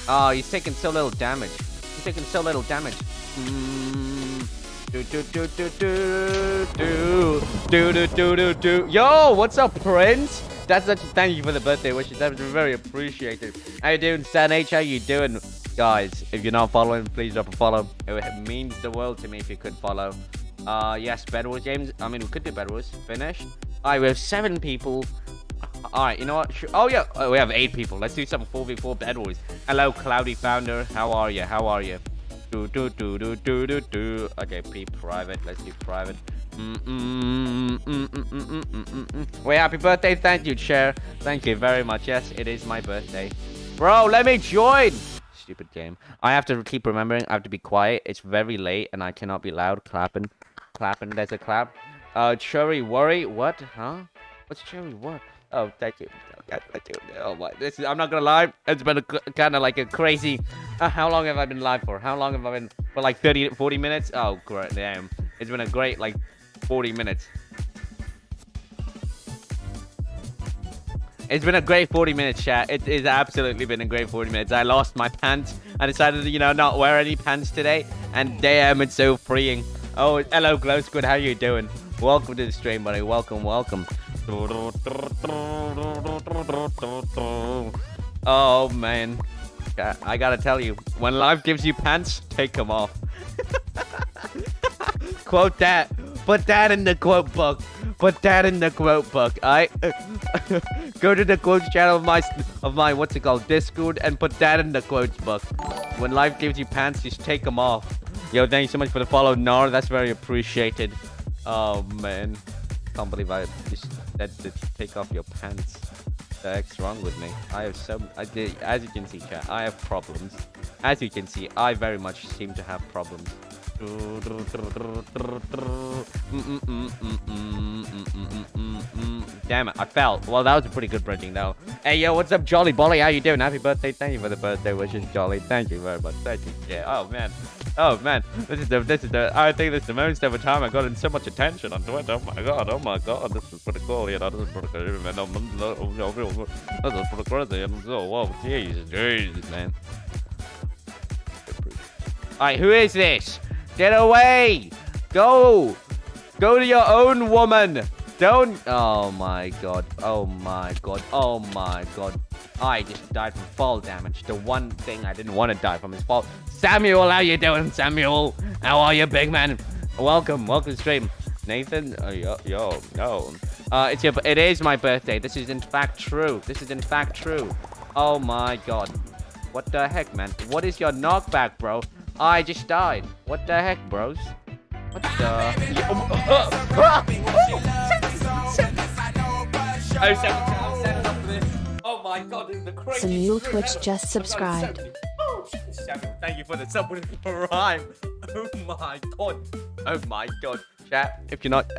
Oh, he's taking so little damage. Yo, what's up, Prince? Thank you for the birthday wishes. That was very appreciated. How you doing, Stan H? How you doing, guys? If you're not following, please drop a follow. It means the world to me if you could follow. Yes, Bed Wars games. I mean, we could do Bed Wars. Finished. Alright, we have 7 people. Alright, you know what? Oh, yeah. Oh, we have 8 people. Let's do some 4v4 Bed Wars. Hello, Cloudy Founder. How are you? Okay, private. Let's do private. Wait, happy birthday. Thank you, Cher. Thank you very much. Yes, it is my birthday. Bro, let me join. Stupid game. I have to keep remembering. I have to be quiet. It's very late and I cannot be loud. Clapping. There's a clap. Cherry Worry. What? Huh? What's Cherry What? Oh, thank you. Oh my, I'm not gonna lie. It's been kind of like a crazy. How long have I been live for? How long have I been for? Like 40 minutes? Oh, great, damn. It's been a great like 40 minutes. It's been a great 40 minutes, chat. It has absolutely been a great 40 minutes. I lost my pants. I decided to, you know, not wear any pants today. And damn, it's so freeing. Oh, hello, Glow Squid. How you doing? Welcome to the stream, buddy. Welcome. Oh, man. I gotta tell you, when life gives you pants, take them off. Quote that. Put that in the quote book. Alright? Go to the quotes channel of my what's it called, Discord, and put that in the quotes book. When life gives you pants, just take them off. Yo, thank you so much for the follow, Nar. That's very appreciated. Oh, man. Can't believe I just said to take off your pants. The heck's wrong with me? As you can see, chat, I have problems. As you can see, I very much seem to have problems. Damn it, I fell. Well, that was a pretty good bridging, though. Hey, yo, what's up, Jolly Bolly? How you doing? Happy birthday. Thank you for the birthday wishes, Jolly. Thank you very much. Thank you. Yeah, oh, man. This is the, I think this is the most ever time I got in so much attention on Twitter. Oh my god, this is pretty cool, you know, this is pretty cool, man. This is pretty crazy, and so, whoa, Jesus, man. Alright, who is this? Get away! Go to your own woman! Don't, oh my god. I just died from fall damage. The one thing I didn't want to die from is fall. Samuel, how you doing, Samuel? How are you, big man? Welcome to stream. Nathan? Yo, no. It is my birthday. This is in fact true. Oh my god. What the heck, man? What is your knockback, bro? I just died. What the heck, bros? What the... Oh my god, this is the crazy... Samuel Twitch just subscribed. Samuel, thank you for the sub with Prime. Oh my god. Oh my god. Chat, if you're not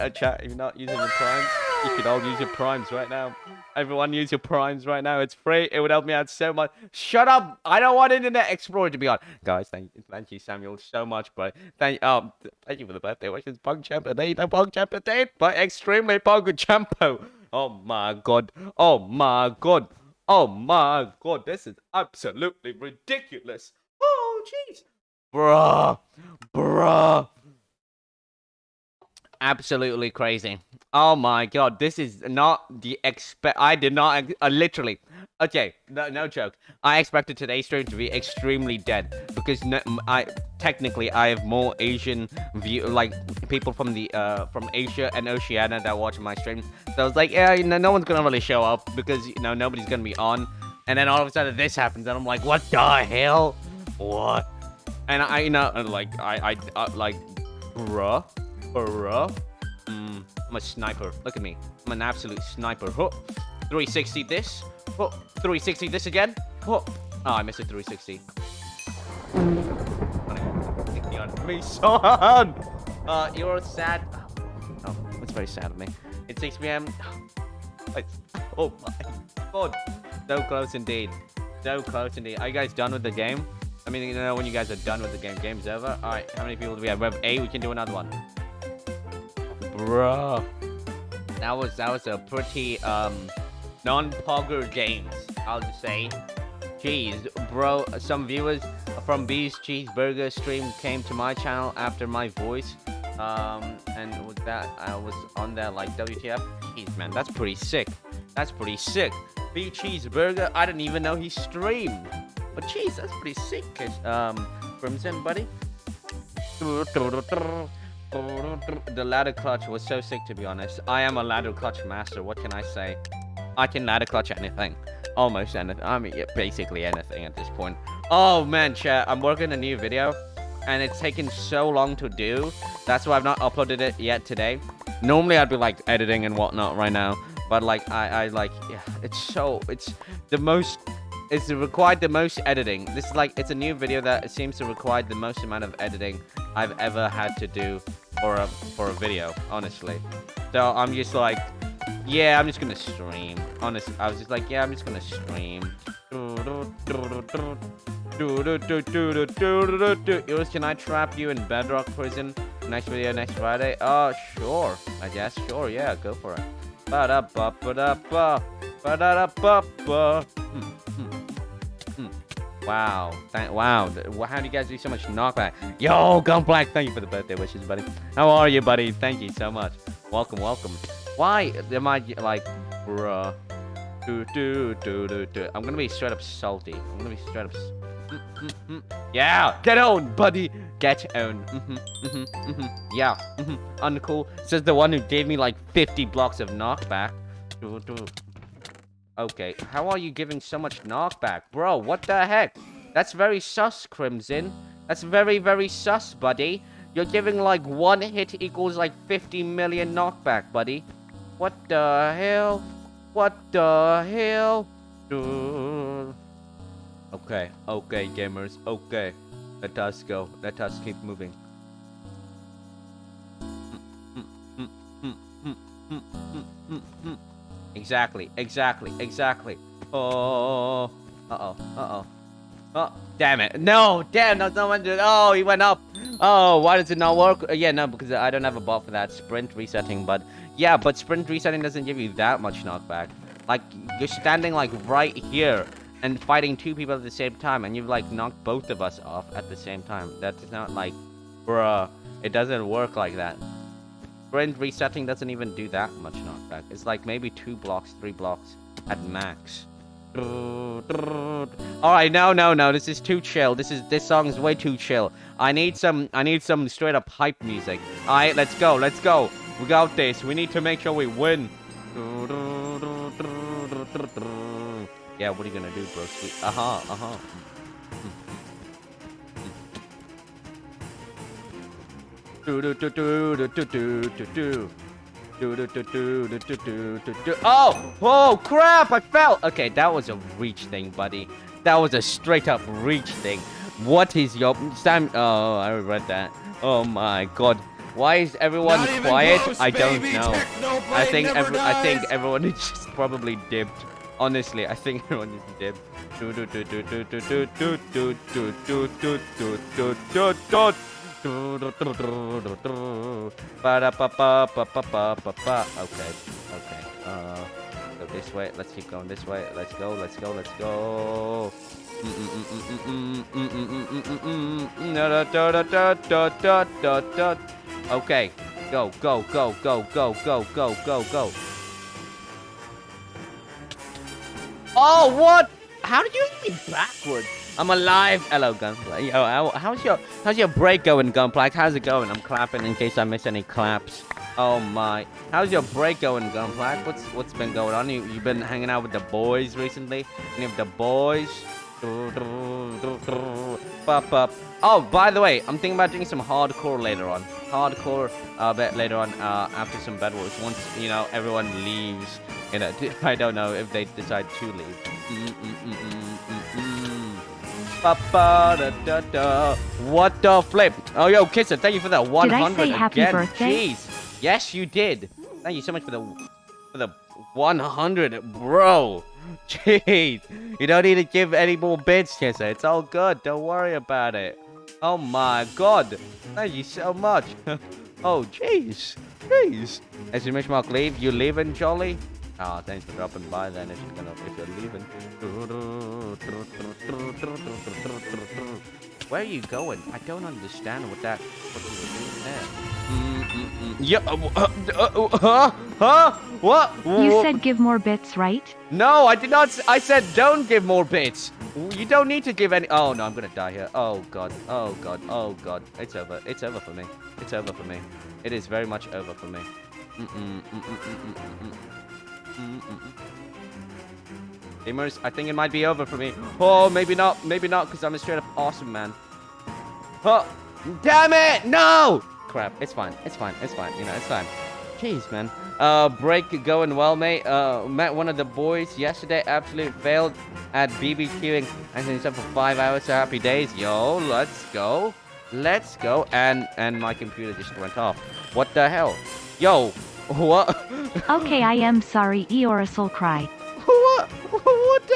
using your primes, you could all use your primes right now. Everyone use your primes right now. It's free. It would help me out so much. Shut up. I don't want Internet Explorer to be on. Guys, thank you, Samuel, so much, bro. Thank you for the birthday wishes. PogChamp date, PogChamp date, but extremely PogChampo. Oh my god. Oh my god. Oh my god. This is absolutely ridiculous. Oh jeez. Bruh. Absolutely crazy. Oh my god, this is not the I did not literally. Okay, no joke. I expected today's stream to be extremely dead because technically I have more Asian people from from Asia and Oceania that watch my streams. So I was like, yeah, no one's gonna really show up because nobody's gonna be on. And then all of a sudden this happens, and I'm like, what the hell? What? And bruh. I'm a sniper. Look at me. I'm an absolute sniper. 360 this. 360 this again. Oh, I missed a 360. Me, son. You're sad. Oh, it's very sad of me. It's 6 p.m. Oh my god. So close indeed. So close indeed. Are you guys done with the game? I mean, when you guys are done with the game, game's over. All right, how many people do we have? We have 8. We can do another one. Bruh, that was a pretty non-pogger games, I'll just say. Jeez, bro, some viewers from B's Cheeseburger stream came to my channel after my voice, and with that I was on there like WTF. Jeez, man, that's pretty sick. B Cheeseburger, I didn't even know he streamed, but jeez, that's pretty sick. Crimson, buddy. The ladder clutch was so sick, to be honest. I am a ladder clutch master. What can I say? I can ladder clutch anything. Almost anything. I mean, yeah, basically anything at this point. Oh, man, chat. I'm working a new video, and it's taken so long to do. That's why I've not uploaded it yet today. Normally, I'd be, like, editing and whatnot right now. But, like, yeah, it's required the most editing. This is, like, it's a new video that seems to require the most amount of editing I've ever had to do for a video, honestly. So I'm just like, yeah, I'm just gonna stream. Honestly, I was just like, yeah, I'm just gonna stream. Yours, can I trap you in Bedrock Prison? Next video, next Friday? Oh, sure. I guess, sure, yeah, go for it. Wow. Wow. How do you guys do so much knockback? Yo, Gunblack, thank you for the birthday wishes, buddy. How are you, buddy? Thank you so much. Welcome. Why am I like, bruh? I'm gonna be straight up salty. I'm gonna be straight up. Yeah, get on, buddy. Get on. Yeah. Uncool. Says the one who gave me like 50 blocks of knockback. Okay, how are you giving so much knockback? Bro, what the heck? That's very sus, Crimson. That's very, very sus, buddy. You're giving like 1 hit equals like 50 million knockback, buddy. What the hell? What the hell? Okay, gamers. Okay. Let us go. Let us keep moving. Exactly. Oh. Uh-oh. Oh, damn it. No, oh, he went up. Oh, why does it not work? Yeah, no, because I don't have a bot for that sprint resetting, but yeah, but sprint resetting doesn't give you that much knockback. Like, you're standing like right here and fighting 2 people at the same time, and you've like knocked both of us off at the same time. That's not like, bruh, it doesn't work like that. Sprint resetting doesn't even do that much knockback. It's like maybe 2 blocks, 3 blocks at max. All right, no. This is too chill. This song is way too chill. I need some straight up hype music. All right, let's go. We got this. We need to make sure we win. Yeah, what are you gonna do, broski? Oh, crap! I fell. Okay, that was a reach thing, buddy. That was a straight up reach thing. What is your Sam? Oh, I read that. Oh my God. Why is everyone Not even quiet? close, I don't baby. know. Technoblade I think never I think dies. everyone is just probably dipped. Honestly, I think everyone is dipped. Okay. Go this way. Let's keep going this way. Let's go. Okay. Go. Oh, what? How did you hit me backwards? I'm alive. Hello, Gunplay. Yo, how's your break going, Gunplay? How's it going? I'm clapping in case I miss any claps. Oh my. How's your break going, Gunplay? What's been going on? You been hanging out with the boys recently? Any of the boys? Up. Oh, by the way, I'm thinking about doing some hardcore later on. Bit later on after some Bed Wars. Once, everyone leaves. I don't know if they decide to leave. What the flip? Oh, yo, Kisser, thank you for that 100 Did I say happy again. birthday? Jeez. Yes, you did. Thank you so much for the 100, bro. Jeez. You don't need to give any more bits, Kisser. It's all good. Don't worry about it. Oh my God. Thank you so much. Oh, jeez. As you Mish Mark leave, you leaving, Jolly? Oh, thanks for dropping by then if you're leaving. Where are you going? I don't understand what you were doing there. What? You said give more bits, right? No, I did not. I said don't give more bits. You don't need to give any. Oh no, I'm gonna die here. Oh God. It's over. It's over for me. It is very much over for me. Gamers, I think it might be over for me. Oh, maybe not, because I'm a straight up awesome man. Oh, damn it! No! Crap, it's fine. It's fine. It's fine. Jeez, man. Break going well, mate. Met one of the boys yesterday. Absolutely failed at BBQing. And he's up for 5 hours. So happy days. Yo, let's go. And my computer just went off. What the hell? Yo, what? Okay, I am sorry, Eorasul cry. What the?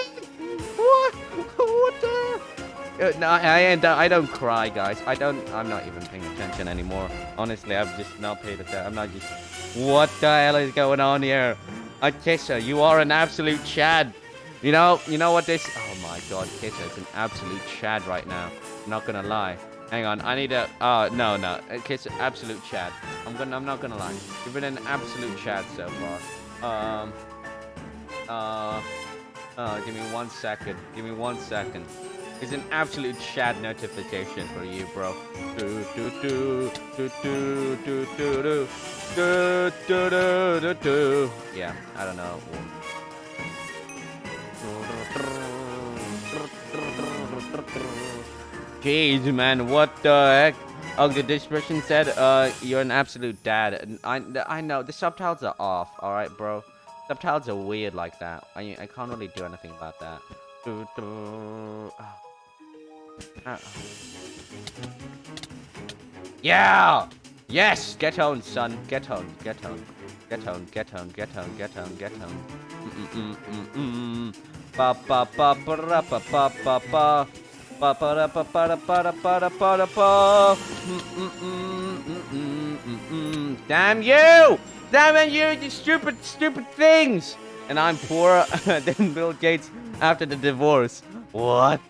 No, I don't cry, guys. I'm not even paying attention anymore. Honestly, I've just not paid attention. I'm not just. What the hell is going on here? Kisser, you are an absolute Chad. You know what this? Oh my God, Kisser is an absolute Chad right now. I'm not gonna lie. Hang on, I need a. No. Kisser, absolute Chad. I'm not gonna lie. You've been an absolute Chad so far. Give me 1 second. It's an absolute Chad notification for you, bro. Yeah, I don't know. Jeez, man, what the heck? Oh, the description said, you're an absolute dad. And I know, the subtitles are off, alright, bro? Subtitles are weird like that. I can't really do anything about that. Yeah! Yes! Get on, son. Get on. Ba ba ba ba ra ba ba ba ba. Ba ba ra ba ba ra ba ra ba ra ba ra ba. Damn you! Damn you stupid things! And I'm poorer than Bill Gates after the divorce. What?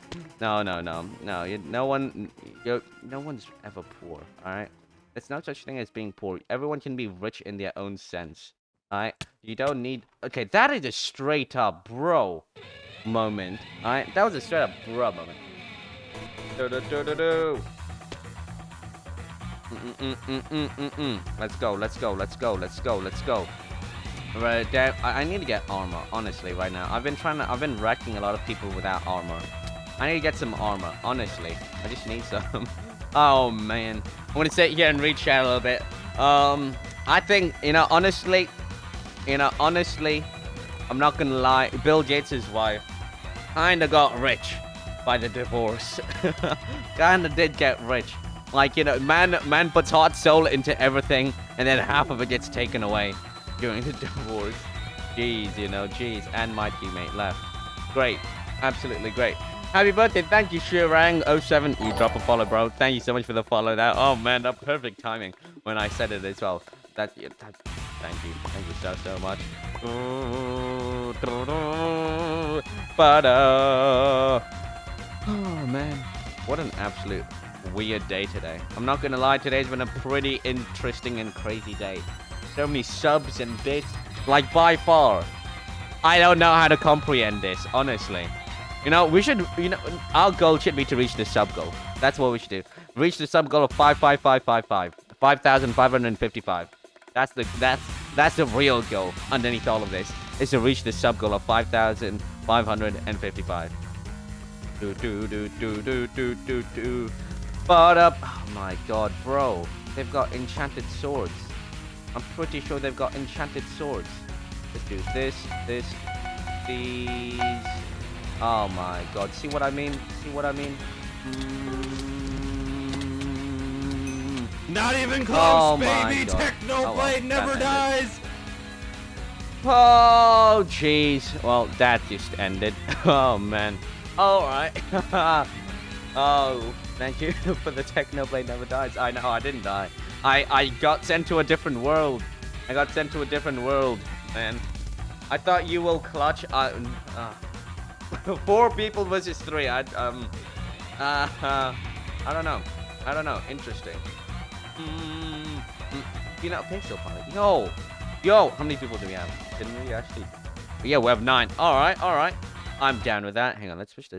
No. No one's ever poor. All right. There's no such thing as being poor. Everyone can be rich in their own sense. All right. You don't need. Okay, that is a straight up, bro. moment. Alright, that was a straight up bruh moment. Do-do-do-do-do. Let's go, let's go, let's go, let's go, let's go. Right there, I need to get armor, honestly, right now. I've been wrecking a lot of people without armor. I need to get some armor, honestly. I just need some. Oh, man. I'm gonna sit here and read chat a little bit. I think, honestly, I'm not gonna lie, Bill Gates' wife kinda got rich by the divorce. Kinda did get rich. Like, man puts heart, soul into everything, and then half of it gets taken away during the divorce. Jeez, jeez. And my teammate left. Great. Absolutely great. Happy birthday. Thank you, Shirang07. You drop a follow, bro. Thank you so much for the follow. Oh, man, that perfect timing when I said it as well. Thank you. Thank you so much. Oh, man. What an absolute weird day today. I'm not gonna lie, today's been a pretty interesting and crazy day. So many subs and bits, like by far. I don't know how to comprehend this, honestly. We should, our goal should be to reach the sub goal. That's what we should do. Reach the sub goal of 55555. 5,555. That's the real goal underneath all of this. Is to reach the sub goal of 5,555. But oh my god, bro. They've got enchanted swords. I'm pretty sure they've got enchanted swords. Let's do this, these. Oh my god. See what I mean? Not even close, Oh baby! my God. Technoblade never that dies! Oh, jeez. Well, that just ended. Oh, man. Alright. Oh, thank you for the Technoblade never dies. I know, I didn't die. I got sent to a different world. Man. I thought you will clutch. 4 people versus 3. I don't know. Interesting. Pixel Pilot. Yo, how many people do we have? Didn't we actually? Yeah, we have 9. All right. I'm down with that. Hang on, let's switch.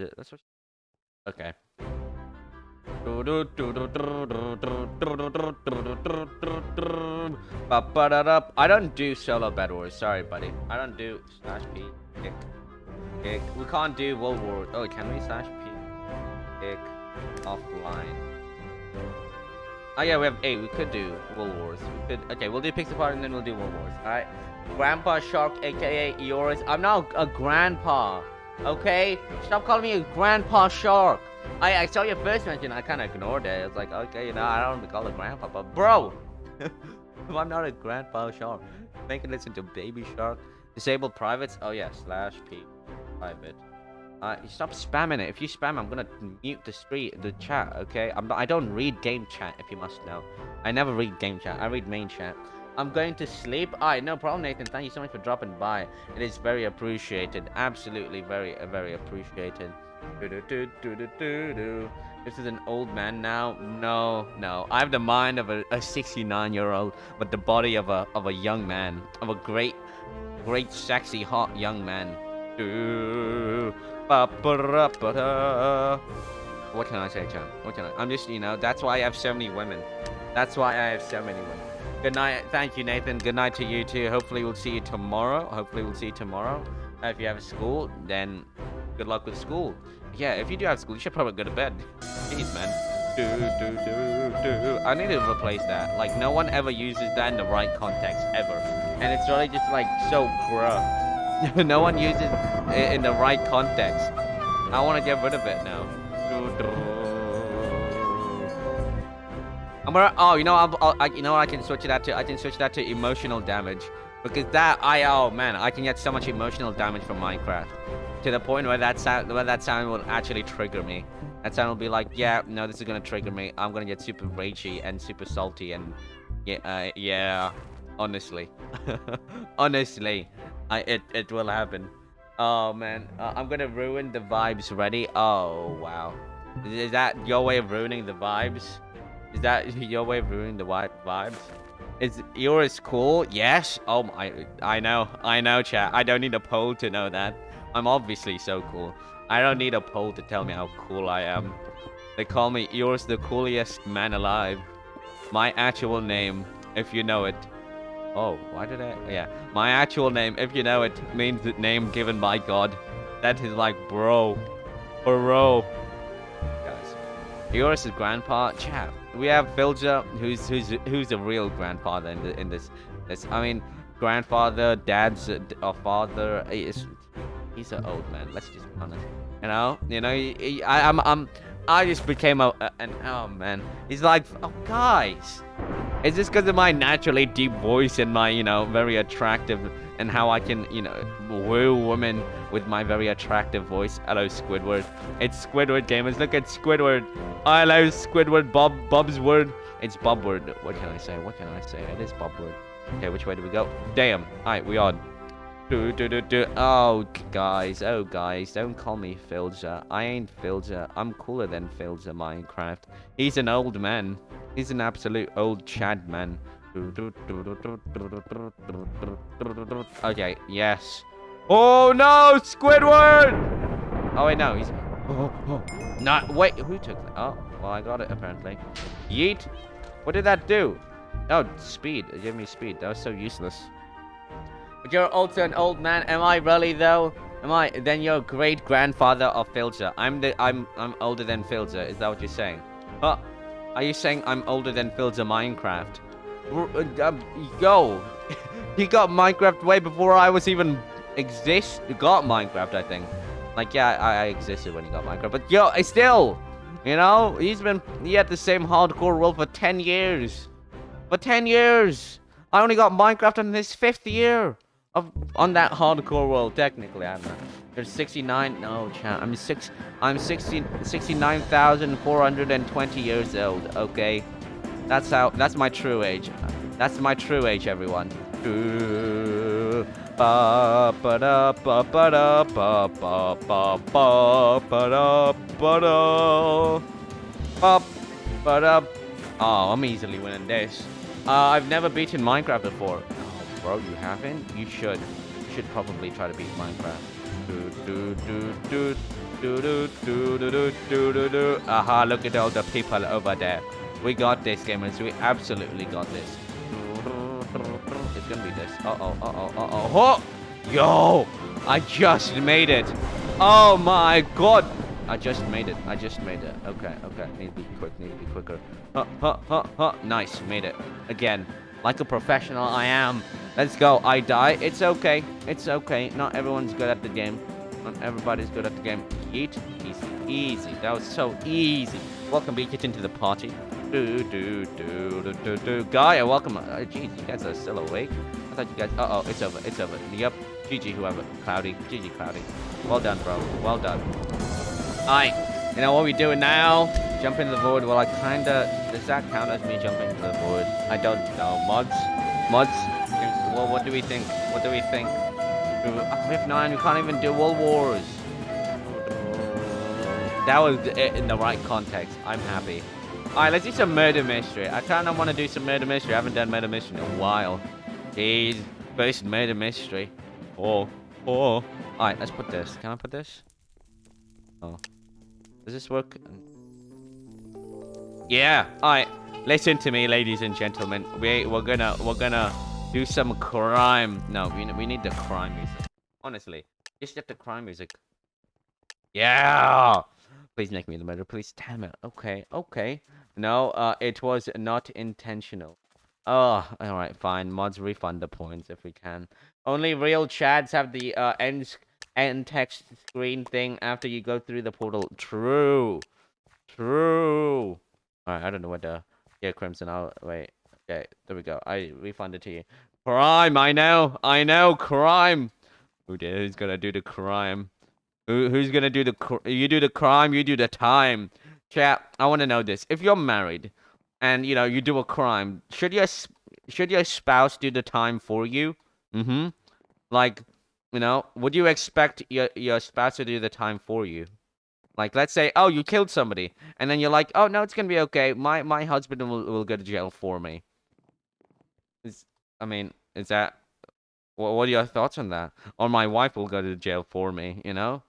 Okay. I don't do solo Bed Wars. Sorry, buddy. I don't do /p kick. We can't do World War. Oh, can we /p kick offline? Oh yeah, we have 8. We could do World Wars. Okay, we'll do Pixel Party and then we'll do World Wars. Alright. Grandpa Shark, aka Eoris. I'm not a grandpa. Okay? Stop calling me a Grandpa Shark. I saw your first mention, I kinda ignored it. It's like, okay, I don't want to be called a grandpa, but bro! I'm not a Grandpa Shark. Making this into Baby Shark. Disabled privates? Oh yeah, /p private. Stop spamming it. If you spam, I'm gonna mute the chat, okay? I don't read game chat, if you must know. I never read game chat. I read main chat. I'm going to sleep. Alright, no problem, Nathan. Thank you so much for dropping by. It is very appreciated. Absolutely very, very appreciated. This is an old man now. No. I have the mind of a 69-year-old, but the body of a young man, of a great, sexy, hot young man. What can I say, Chan? I'm just, that's why I have so many women. Good night. Thank you, Nathan. Good night to you too. Hopefully we'll see you tomorrow. If you have school, then good luck with school. Yeah, if you do have school, you should probably go to bed. Jeez, man. I need to replace that. Like, no one ever uses that in the right context, ever. And it's really just like, so bruh. No one uses it in the right context. I want to get rid of it now. You know what I can switch that to? I can switch that to emotional damage. Because oh man, I can get so much emotional damage from Minecraft. To the point where that sound will actually trigger me. That sound will be like, yeah, no, this is gonna trigger me. I'm gonna get super ragey and super salty and yeah, honestly. It will happen. Oh man, I'm gonna ruin the vibes. Ready? Oh wow, is that your way of ruining the vibes? Is that your way of ruining the vibes? Is yours cool? Yes. Oh my, I know, chat. I don't need a poll to know that. I'm obviously so cool. I don't need a poll to tell me how cool I am. They call me Eeyores the coolest man alive. My actual name, if you know it. Oh, why did I? Yeah. My actual name, if you know it, means the name given by God. That is like bro. Guys. Eeyores' grandpa, chap. We have Filja, who's a real grandfather in this. I mean, grandfather, dad's father. He's an old man. Let's just be honest. I just became an oh man. He's like, oh guys, is this because of my naturally deep voice and my very attractive and how I can woo women with my very attractive voice? Hello Squidward. It's Squidward gamers. Look at Squidward. I love Squidward. Bob's word. It's Bobward. What can I say? It is Bobward. Okay, which way do we go? Damn. Alright, we on. Oh guys, don't call me Filja. I ain't Filja. I'm cooler than Filja Minecraft. He's an old man. He's an absolute old Chad man. Okay, yes. Oh no, Squidward! Oh wait, no, he's not. Wait, who took that? Oh, well, I got it apparently. Yeet. What did that do? Oh, speed. It gave me speed. That was so useless. But you're also an old man, am I really though? Am I? Then you're great grandfather of Filja. I'm older than Filja. Is that what you're saying? Huh? Are you saying I'm older than Filja Minecraft? Yo, he got Minecraft way before I was even got Minecraft, I think. Like yeah, I existed when he got Minecraft. But yo, I still, he had the same hardcore world for 10 years. For 10 years. I only got Minecraft in this 5th year on that hardcore world. Technically, I don't know. There's 69. No, chat. I'm 69,420 years old. Okay, that's my true age. That's my true age, everyone. Oh, I'm easily winning this. I've never beaten Minecraft before. Oh, bro, you haven't? You should. You should probably try to beat Minecraft. Aha, look at all the people over there. We got this, gamers. We absolutely got this. It's gonna be this. Oh! Yo! I just made it. Oh my god! I just made it. Okay. Need to be quicker. Nice, made it. Again, like a professional I am. Let's go. I die. It's okay. Not everyone's good at the game. Not everybody's good at the game. Yeet. Easy. That was so easy. Welcome, Beakit, into the party. Gaia, welcome. Jeez, you guys are still awake? I thought you guys... Uh-oh, it's over. Yep. GG, whoever. Cloudy. GG, Cloudy. Well done, bro. Well done. Alright, you know what we doing now? Jump into the void. Well, I kinda... Does that count as me jumping into the void? I don't know. Mods? Well, what do we think? We have 9. We can't even do World Wars. That was in the right context. I'm happy. Alright, let's do some murder mystery. I kinda want to do some murder mystery. I haven't done murder mystery in a while. Jeez. First murder mystery. Oh. Alright, let's put this. Can I put this? Oh. Does this work? Yeah. Alright. Listen to me, ladies and gentlemen. We're gonna do some crime. No, we need the crime music. Honestly. Just get the crime music. Yeah. Please make me the murderer. Please. Damn it. Okay. No, it was not intentional. Oh, alright, fine. Mods, refund the points if we can. Only real chads have the end text screen thing after you go through the portal. True. Alright, I don't know what the... Yeah, Crimson, wait. Okay, there we go. I refunded to you. Crime, I know, crime. Who's gonna do the crime? Who's gonna do the... You do the crime, you do the time. Chat, I want to know this. If you're married and, you do a crime, should your spouse do the time for you? Like, would you expect your spouse to do the time for you? Like, let's say, oh, you killed somebody, and then you're like, oh, no, it's gonna be okay. My husband will go to jail for me. Is that... What are your thoughts on that? Or my wife will go to jail for me, you know?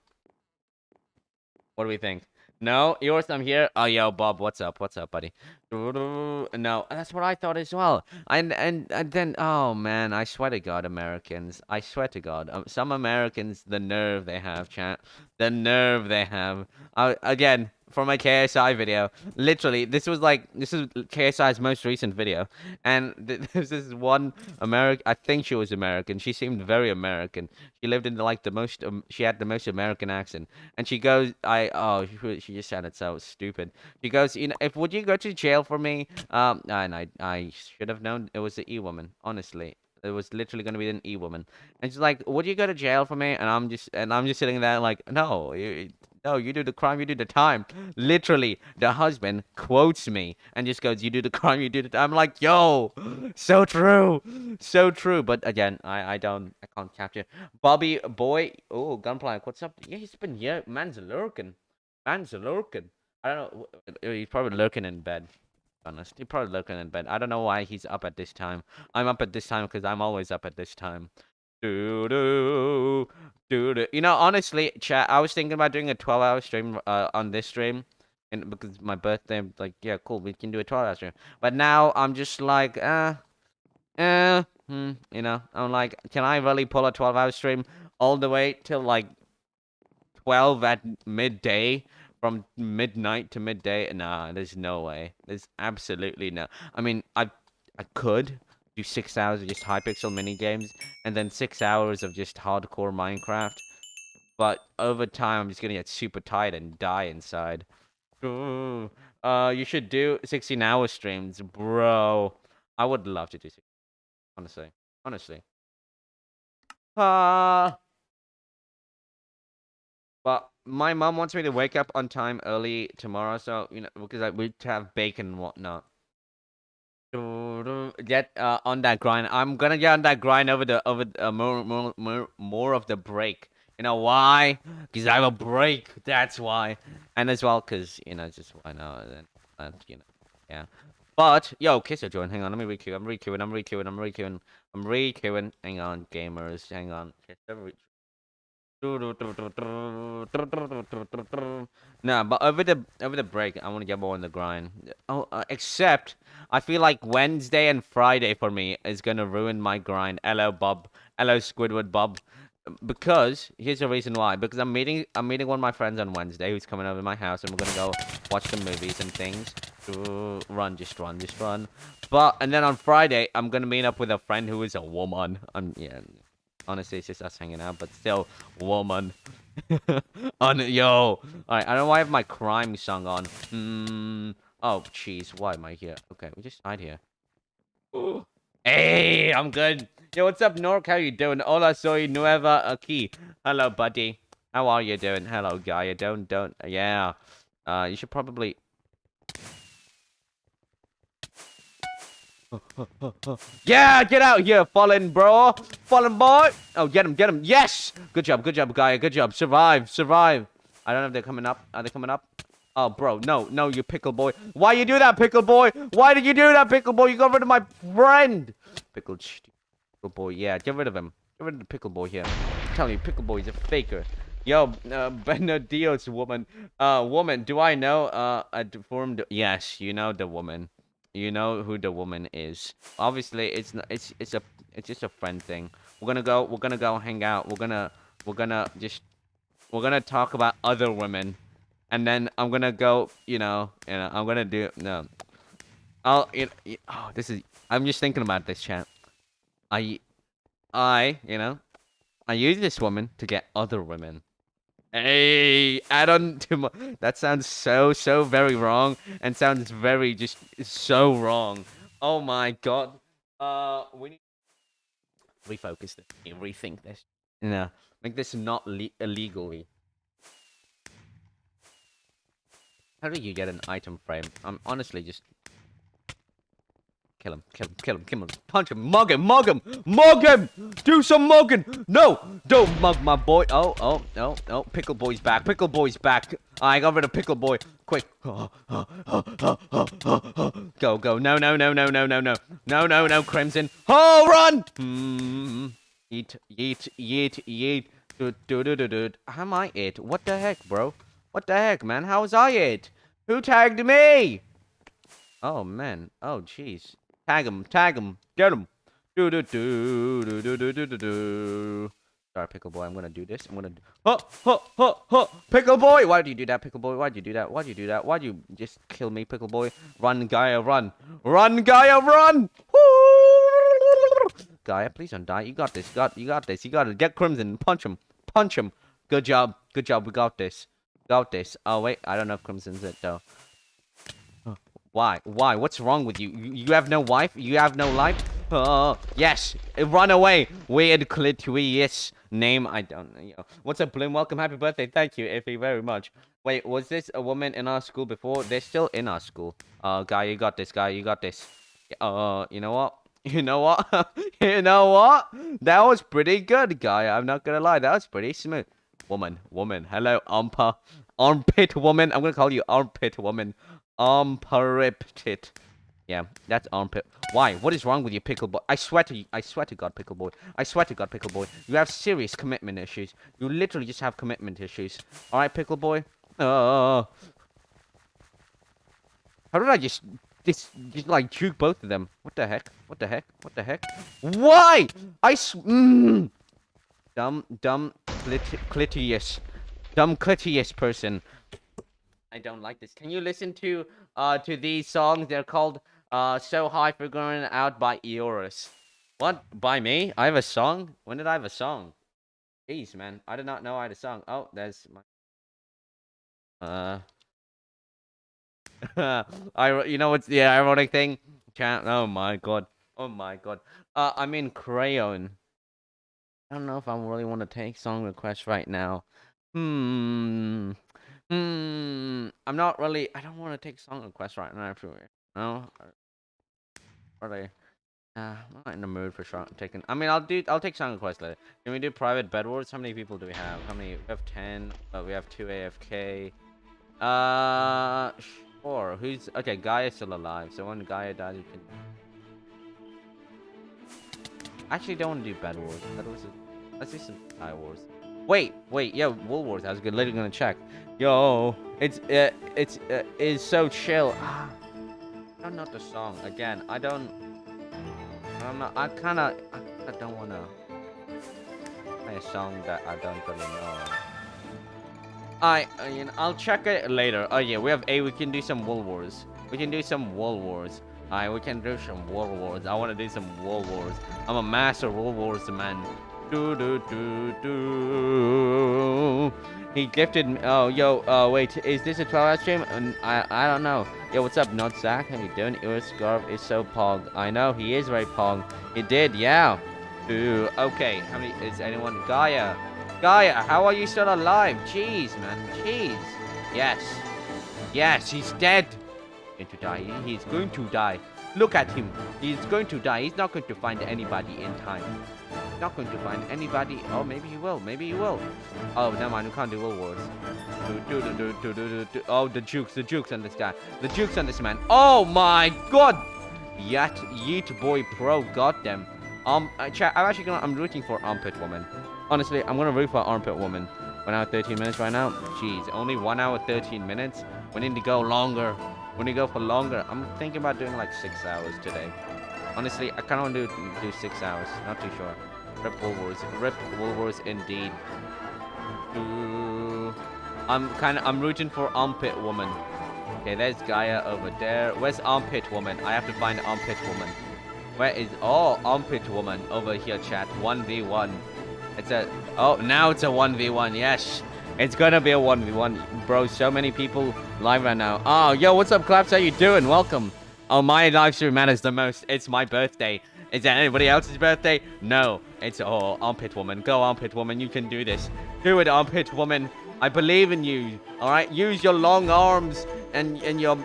What do we think? No, yours. I'm here. Oh, yo, Bob, what's up? What's up, buddy? No, that's what I thought as well. And then, oh man, I swear to God, Americans. I swear to God, some Americans, the nerve they have, chat, the nerve they have. Again, for my KSI video, literally, this is KSI's most recent video, and there's this one American. I think she was American. She seemed very American. She lived in the most. She had the most American accent. And she goes, she just sounded so stupid. She goes, you know, if would you go to jail for me? And I should have known it was the E woman. Honestly, it was literally gonna be an E woman. And she's like, would you go to jail for me? And I'm just sitting there like, no, no, you do the crime, you do the time. Literally, the husband quotes me and just goes, you do the crime, you do the time. I'm like, yo, so true, so true. But again, I can't capture. Bobby boy, oh, Gunplank, what's up? Yeah, he's been here. Man's lurking. Man's lurking. I don't know. He's probably lurking in bed. Honest, he's probably lurking in bed. I don't know why he's up at this time. I'm up at this time because I'm always up at this time. Do do do do. You know, honestly, chat. I was thinking about doing a 12-hour stream on this stream, and because my birthday, I'm like, yeah, cool, we can do a 12-hour stream. But now I'm just like, you know, I'm like, can I really pull a 12-hour stream all the way till like 12 at midday? From midnight to midday? Nah, there's no way. There's absolutely no. I mean, I could do 6 hours of just Hypixel mini games, and then 6 hours of just hardcore Minecraft. But over time, I'm just gonna get super tired and die inside. Ooh. You should do 16-hour streams, bro. I would love to do 16, honestly. Honestly. But my mom wants me to wake up on time early tomorrow, so you know, because we have bacon and whatnot. Get on that grind. I'm gonna get on that grind over more of the break. You know why? Because I have a break. That's why. And as well, because you know, just why not? And you know, yeah. But yo, Kisser join. Hang on, let me requeue. I'm requeuing. Hang on, gamers. Hang on. No, but over the break, I want to get more on the grind. Oh, except I feel like Wednesday and Friday for me is gonna ruin my grind. Hello, Bob. Hello, Squidward Bob. Because here's the reason why. Because I'm meeting one of my friends on Wednesday who's coming over to my house, and we're gonna go watch some movies and things. Just run. But and then on Friday, I'm gonna meet up with a friend who is a woman. Yeah. Honestly, it's just us hanging out, but still, woman. Yo. Alright, I don't know why I have my crime song on. Oh, jeez. Why am I here? Okay, we just hide here. Ooh. Hey, I'm good. Yo, what's up, Nork? How you doing? Hola, soy nueva aquí. Hello, buddy. How are you doing? Hello, guy. Don't. Yeah. You should probably... Yeah, get out here, fallen bro. Fallen boy. Oh, get him. Yes. Good job, guy. Good job. Survive. I don't know if they're coming up. Are they coming up? Oh, bro. No, you pickle boy. Why you do that, pickle boy? Why did you do that, pickle boy? You got rid of my friend. Pickle boy. Yeah, get rid of him. Get rid of the pickle boy here. I'm telling you, pickle boy is a faker. Yo, Benedios woman. Woman, do I know a deformed... Yes, you know the woman. You know who the woman is. Obviously, it's just a friend thing. We're gonna go hang out. We're gonna talk about other women, and then I'm gonna go. I'm gonna do no. I'm just thinking about this, chat. I use this woman to get other women. Hey, add on to that sounds so very wrong and sounds very just so wrong. Oh my god. We need to refocus this, rethink this. Make this not illegally. How do you get an item frame? I'm honestly just kill him. Punch him, mug him! Do some mugging! No! Don't mug my boy! Oh, no. Pickle boy's back. I got rid of pickle boy. Quick. Go. No, Crimson. Oh, run! Yeet, yeet, yeet, yeet. Do. Am I it? What the heck, bro? What the heck, man? How was I it? Who tagged me? Oh, man. Oh, jeez. Tag him, get him. Do. Sorry, Pickle Boy, I'm gonna do this. I'm gonna do... Pickle Boy! Why'd you do that, Pickle Boy? Why'd you do that? Why'd you do that? Why'd you just kill me, Pickle Boy? Run, Gaia, run! Run, Gaia, run! Gaia, please don't die. You got this. You got this. You gotta get Crimson. Punch him. Punch him. Good job. Good job. We got this. Got this. Oh, wait. I don't know if Crimson's it, though. Why? Why? What's wrong with you? You have no wife? You have no life? Yes. Run away. Weird clitoris name. I don't know. What's up, Bloom? Welcome. Happy birthday. Thank you, Iffy, very much. Wait, was this a woman in our school before? They're still in our school. Guy, you got this. Guy, you got this. You know what? You know what? You know what? That was pretty good, Guy. I'm not gonna lie. That was pretty smooth. Woman. Hello, armpit woman. I'm gonna call you armpit woman. Armpit. Yeah, that's armpit. Why? What is wrong with you, Pickle Boy? I swear to God, Pickle Boy. I swear to God, Pickle Boy. You have serious commitment issues. You literally just have commitment issues. Alright, Pickle Boy? How did I just like juke both of them? What the heck? What the heck? What the heck? Why? Dumb clitoris. Dumb clitoris person. I don't like this. Can you listen to these songs? They're called So High Figuring Out by Eorus. What? By me? I have a song? When did I have a song? Jeez, man. I did not know I had a song. Oh, there's my you know what's the ironic thing? Chat. Oh my god. I'm in Crayon. I don't know if I really want to take song requests right now. I'm not really. I don't want to take song requests right now. No. Really. I'm not in the mood for taking. I mean, I'll take song requests later. Can we do private bed wars? How many people do we have? We have 10. We have 2 AFK. Sure. Who's okay? Gaia is still alive. So when Gaia dies, you can. Actually, don't want to do bed wars. Let's do some Sky Wars. Wait, yeah, Wool Wars. I was literally gonna check. Yo, it's so chill. I don't know the song again. I kind of don't wanna play a song that I don't really know. I'll check it later. Oh yeah, we can do some Wool Wars. We can do some Wool Wars. We can do some Wool Wars. I want to do some Wool Wars. I'm a master Wool Wars man. He gifted me. Oh, yo, wait, is this a 12-hour stream? I don't know. Yo, what's up, Not Zach? How you doing? Your scarf is so pog. I know, he is very pog. He did, yeah. Ooh, okay. How many, is anyone? Gaia, how are you still alive? Jeez, man, jeez. Yes, he's dead. To die. He's going to die. Look at him. He's going to die. He's not going to find anybody in time. He's not going to find anybody. Oh, maybe he will. Oh, never mind. We can't do Wool Wars. Oh, the jukes on this guy. The jukes on this man. Oh my god. Yeet boy pro. Goddamn. Chat, I'm rooting for Armpit Woman. Honestly, I'm gonna root for Armpit Woman. 1 hour 13 minutes right now. Jeez, only 1 hour 13 minutes. We need to go longer. When you go for longer, I'm thinking about doing like 6 hours today. Honestly, I kind of want to do 6 hours. Not too sure. Rip Wool Wars indeed. I'm rooting for Armpit Woman. Okay, there's Gaia over there. Where's Armpit Woman? I have to find Armpit Woman. Where is Armpit Woman over here, chat? 1v1. Now it's a 1v1. Yes. It's gonna be a 1v1, bro. So many people live right now. Oh, yo, what's up, Claps? How you doing? Welcome. Oh, my live stream matters the most. It's my birthday. Is that anybody else's birthday? No. It's Armpit Woman. Go, Armpit Woman. You can do this. Do it, Armpit Woman. I believe in you. All right. Use your long arms and your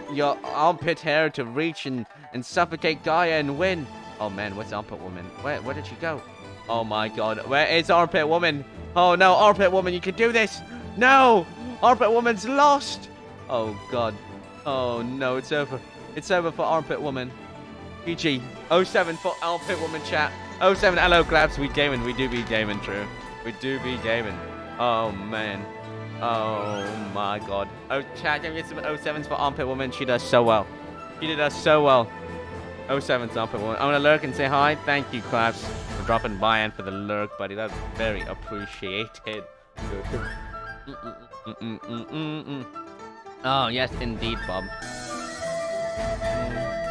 armpit hair to reach and suffocate Gaia and win. Oh man, where's Armpit Woman? Where did she go? Oh my God. Where is Armpit Woman? Oh no, Armpit Woman, you can do this. No! Armpit Woman's lost! Oh god. Oh no, it's over. It's over for Armpit Woman. GG. 07 for Armpit Woman, chat. Oh 07, hello, claps. We gaming. We do be gaming, true. We do be gaming. Oh, man. Oh, my God. Oh, chat, don't get some 07s for Armpit Woman. She does so well. She did us so well. 07's Armpit Woman. I'm going to lurk and say hi. Thank you, claps, for dropping by and for the lurk, buddy. That's very appreciated. Oh, yes, indeed, Bob.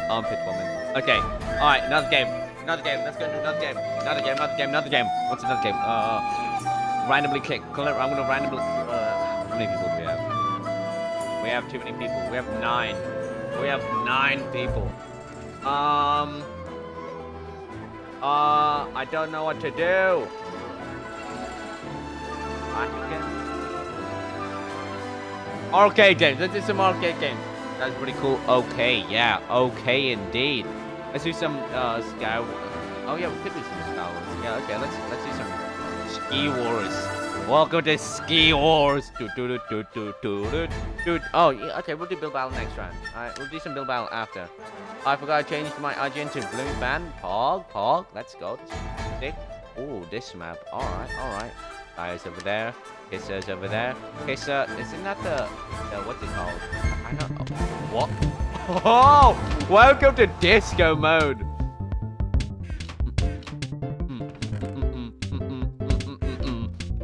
Armpit Woman. Okay. Alright, another game. Another game. Let's go to another game. Another game, another game, another game. What's another game? Randomly click. I'm gonna randomly... how many people do we have? We have too many people. We have 9. We have 9 people. I don't know what to do. Arcade games. Let's do some arcade games. That's pretty cool. Okay, yeah. Okay, indeed. Let's do some Sky. Oh yeah, we could do some Sky Wars. Yeah, okay. Let's do some Ski Wars. Welcome to Ski Wars. Oh yeah, okay. We'll do Bill Battle next round. All right, we'll do some Bill Battle after. I forgot to change my IGN to Blue Band. Pog. Let's go. Oh, this map. All right. Guys over there. Kisser's over there. Kisser, isn't that the what's it called? I don't know. What? Oh! Welcome to disco mode.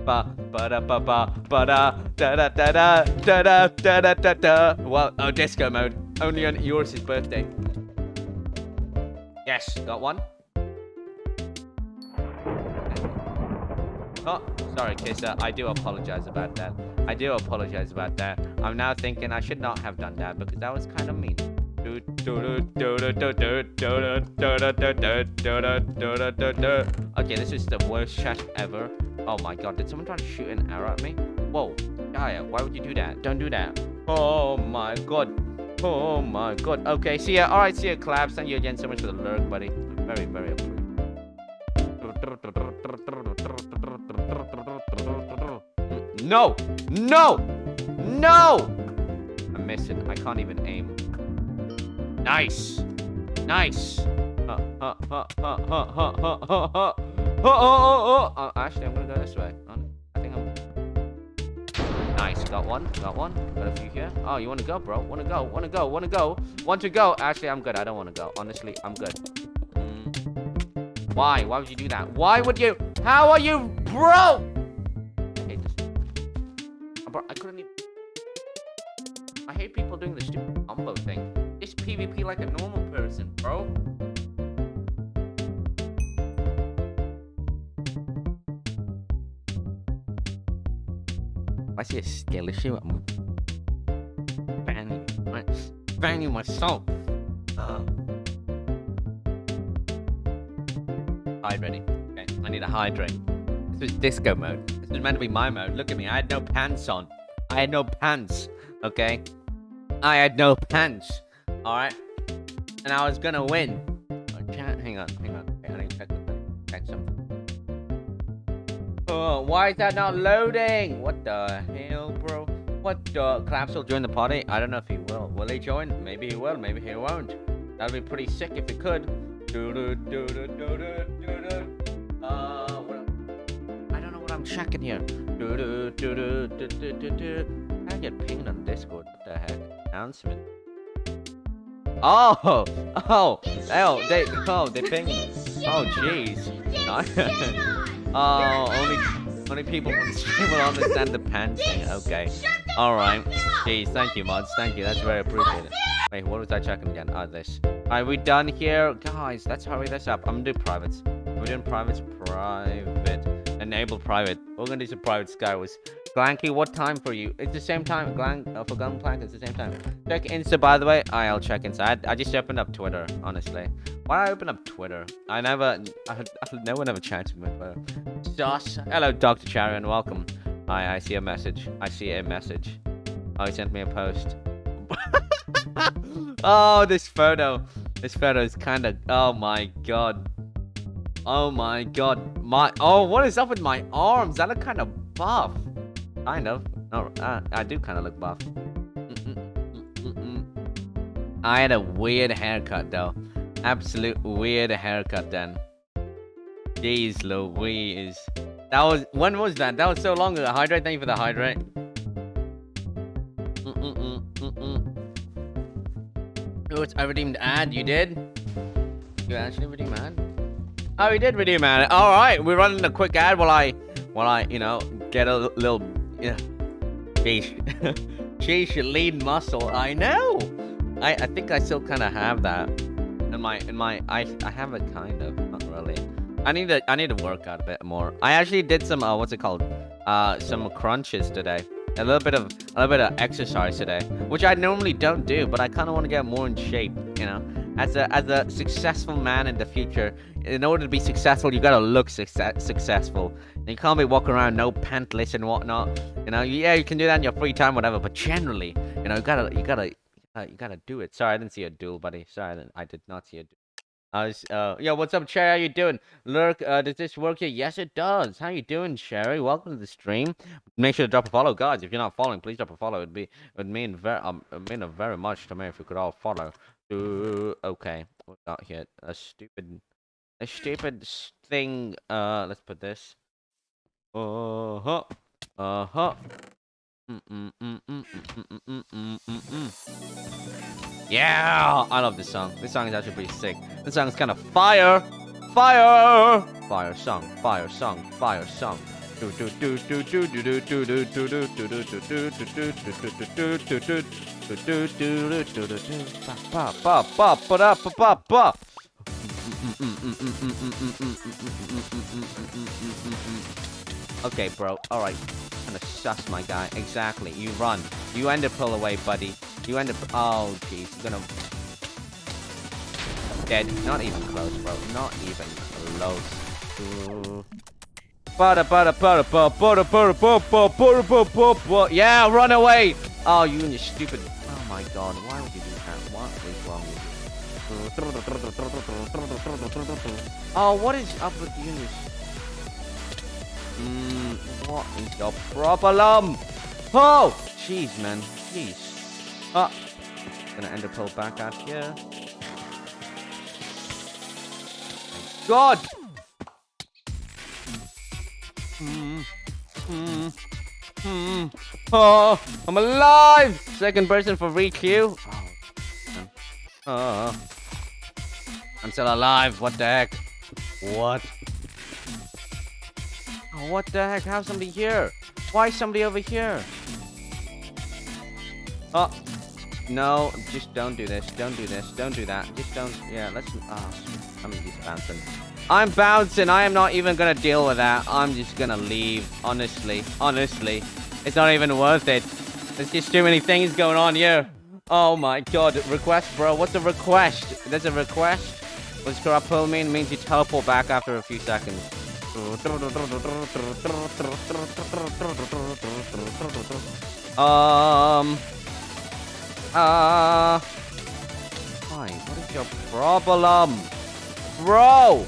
Well, oh, disco mode. Only on yours' birthday. Yes, got one. Oh, sorry, Kisser. I do apologize about that. I'm now thinking I should not have done that because that was kind of mean. Okay, this is the worst chat ever. Oh my god, did someone try to shoot an arrow at me? Whoa, Gaia, why would you do that? Don't do that. Oh my god. Okay, see ya. Alright, see ya, Claps. Thank you again so much for the lurk, buddy. Very, very appreciated. No! I'm missing. I can't even aim. Nice. Actually, I'm gonna go this way. I think I'm... Nice. Got one. Got a few here. Oh, you wanna go, bro? Wanna go? Want to go? Actually, I'm good. I don't wanna go. Honestly, I'm good. Why? Why would you do that? Why would you? How are you, bro? I hate this. Bro, I couldn't even... I hate people doing the stupid combo thing. Just PvP like a normal person, bro. I see a skill issue. I'm banning myself. Hide ready. Okay, I need to hydrate. This was disco mode. This was meant to be my mode. Look at me. I had no pants on. Okay? I had no pants. Alright? And I was gonna win. Hang on. I need to check something. Oh, why is that not loading? What the hell, bro? What the? Claps will join the party? I don't know if he will. Will he join? Maybe he will. Maybe he won't. That'd be pretty sick if he could. I don't know what I'm checking here. I get pinged on Discord. What the heck? Announcement. They pinged me. Oh, jeez. Only people on the stream will understand the pants thing. Okay. Alright. Jeez, thank you, mods. Thank you. That's very appreciated. Wait, what was I checking again? Oh, this. Alright, we done here. Guys, let's hurry this up. I'm gonna do privates. We're doing privates. Private. Enable private. We're gonna do some private Skywars. Glanky, what time for you? It's the same time. For Gunplank, it's the same time. Check Insta, by the way. I'll check Insta. I just opened up Twitter, honestly. Why did I open up Twitter? No one ever chats with me on Twitter. Josh. Hello, Dr. Charian. Welcome. I see a message. Oh, he sent me a post. Oh, this photo. This photo is kind of... Oh, my God. What is up with my arms? I look kind of buff. Kind of. No, I do kind of look buff. I had a weird haircut, though. Absolute weird haircut, then. Jeez Louise. That was, when was that? That was so long ago. Hydrate, thank you for the hydrate. Oh, I redeemed ad. You did? You actually redeemed ad? Oh, you did redeem ad. All right, we're running a quick ad while I, you know, get a little, yeah. Sheesh. Sheesh, lean muscle. I know. I think I still kind of have that. I have it kind of, not really. I need to work out a bit more. I actually did some what's it called? Some crunches today. A little bit of exercise today, which I normally don't do, but I kind of want to get more in shape, you know. As a successful man in the future, in order to be successful, you gotta look successful. And you can't be walking around no pantless and whatnot. You know, yeah, you can do that in your free time, whatever. But generally, you know, you gotta do it. Sorry, I didn't see a duel, buddy. Sorry, I did not see a duel. Yo, what's up, Cherry? How you doing? Lurk, does this work here? Yes, it does. How you doing, Cherry? Welcome to the stream. Make sure to drop a follow, guys. If you're not following, please drop a follow. It would mean very much to me if you could all follow. Okay, we got here a stupid thing. Let's put this. Yeah, I love this song. This song is actually pretty sick. This song is kind of fire song. Okay, bro. All right. I'm gonna sus my guy. Exactly. You run. You end up pull away, buddy. You end up. Oh, jeez. You're gonna. Dead. Not even close, bro. Not even close. Yeah, run away. Oh, you and your stupid. Oh my God. Why would you do that? What is wrong with you? Oh, what is up with you? What is your problem? Oh, jeez, man. Jeez. Gonna end up pull back out here. Thank God. Oh, I'm alive. Second person for ReQ. Oh, I'm still alive. What the heck? What? Oh, what the heck? How's somebody here? Why is somebody over here? Oh, no, just don't do this. Don't do this. Don't do that. Just don't. Yeah, let's. I'm just bouncing. I'm bouncing. I am not even gonna deal with that. I'm just gonna leave. Honestly. It's not even worth it. There's just too many things going on here. Oh my God. Request, bro. What's a request? There's a request? What's corrupt pull mean? It means you teleport back after a few seconds. Fine. What is your problem? Bro!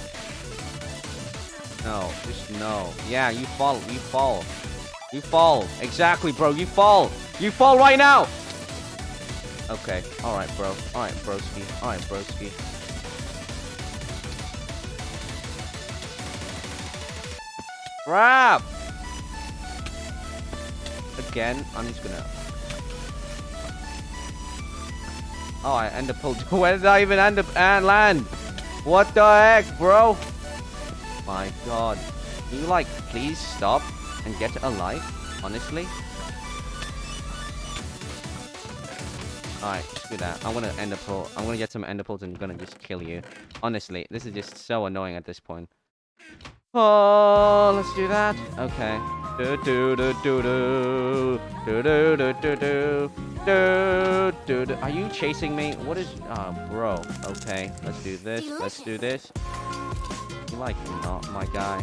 No, just no. Yeah, you fall. You fall. Exactly, bro. You fall. You fall right now! Okay. Alright, bro. Alright, broski. Crap! Again, I'm just gonna... Oh, I end up pulled... Where did I even end up and land? What the heck, bro? My God. Can you, like, please stop and get a life? Honestly? Alright, screw that. I'm gonna end up pull. I'm gonna get some ender pulls and I'm gonna just kill you. Honestly, this is just so annoying at this point. Oh, let's do that. Okay. Are you chasing me? What is... bro. Okay. Let's do this. Let's do this. You like me not, my guy?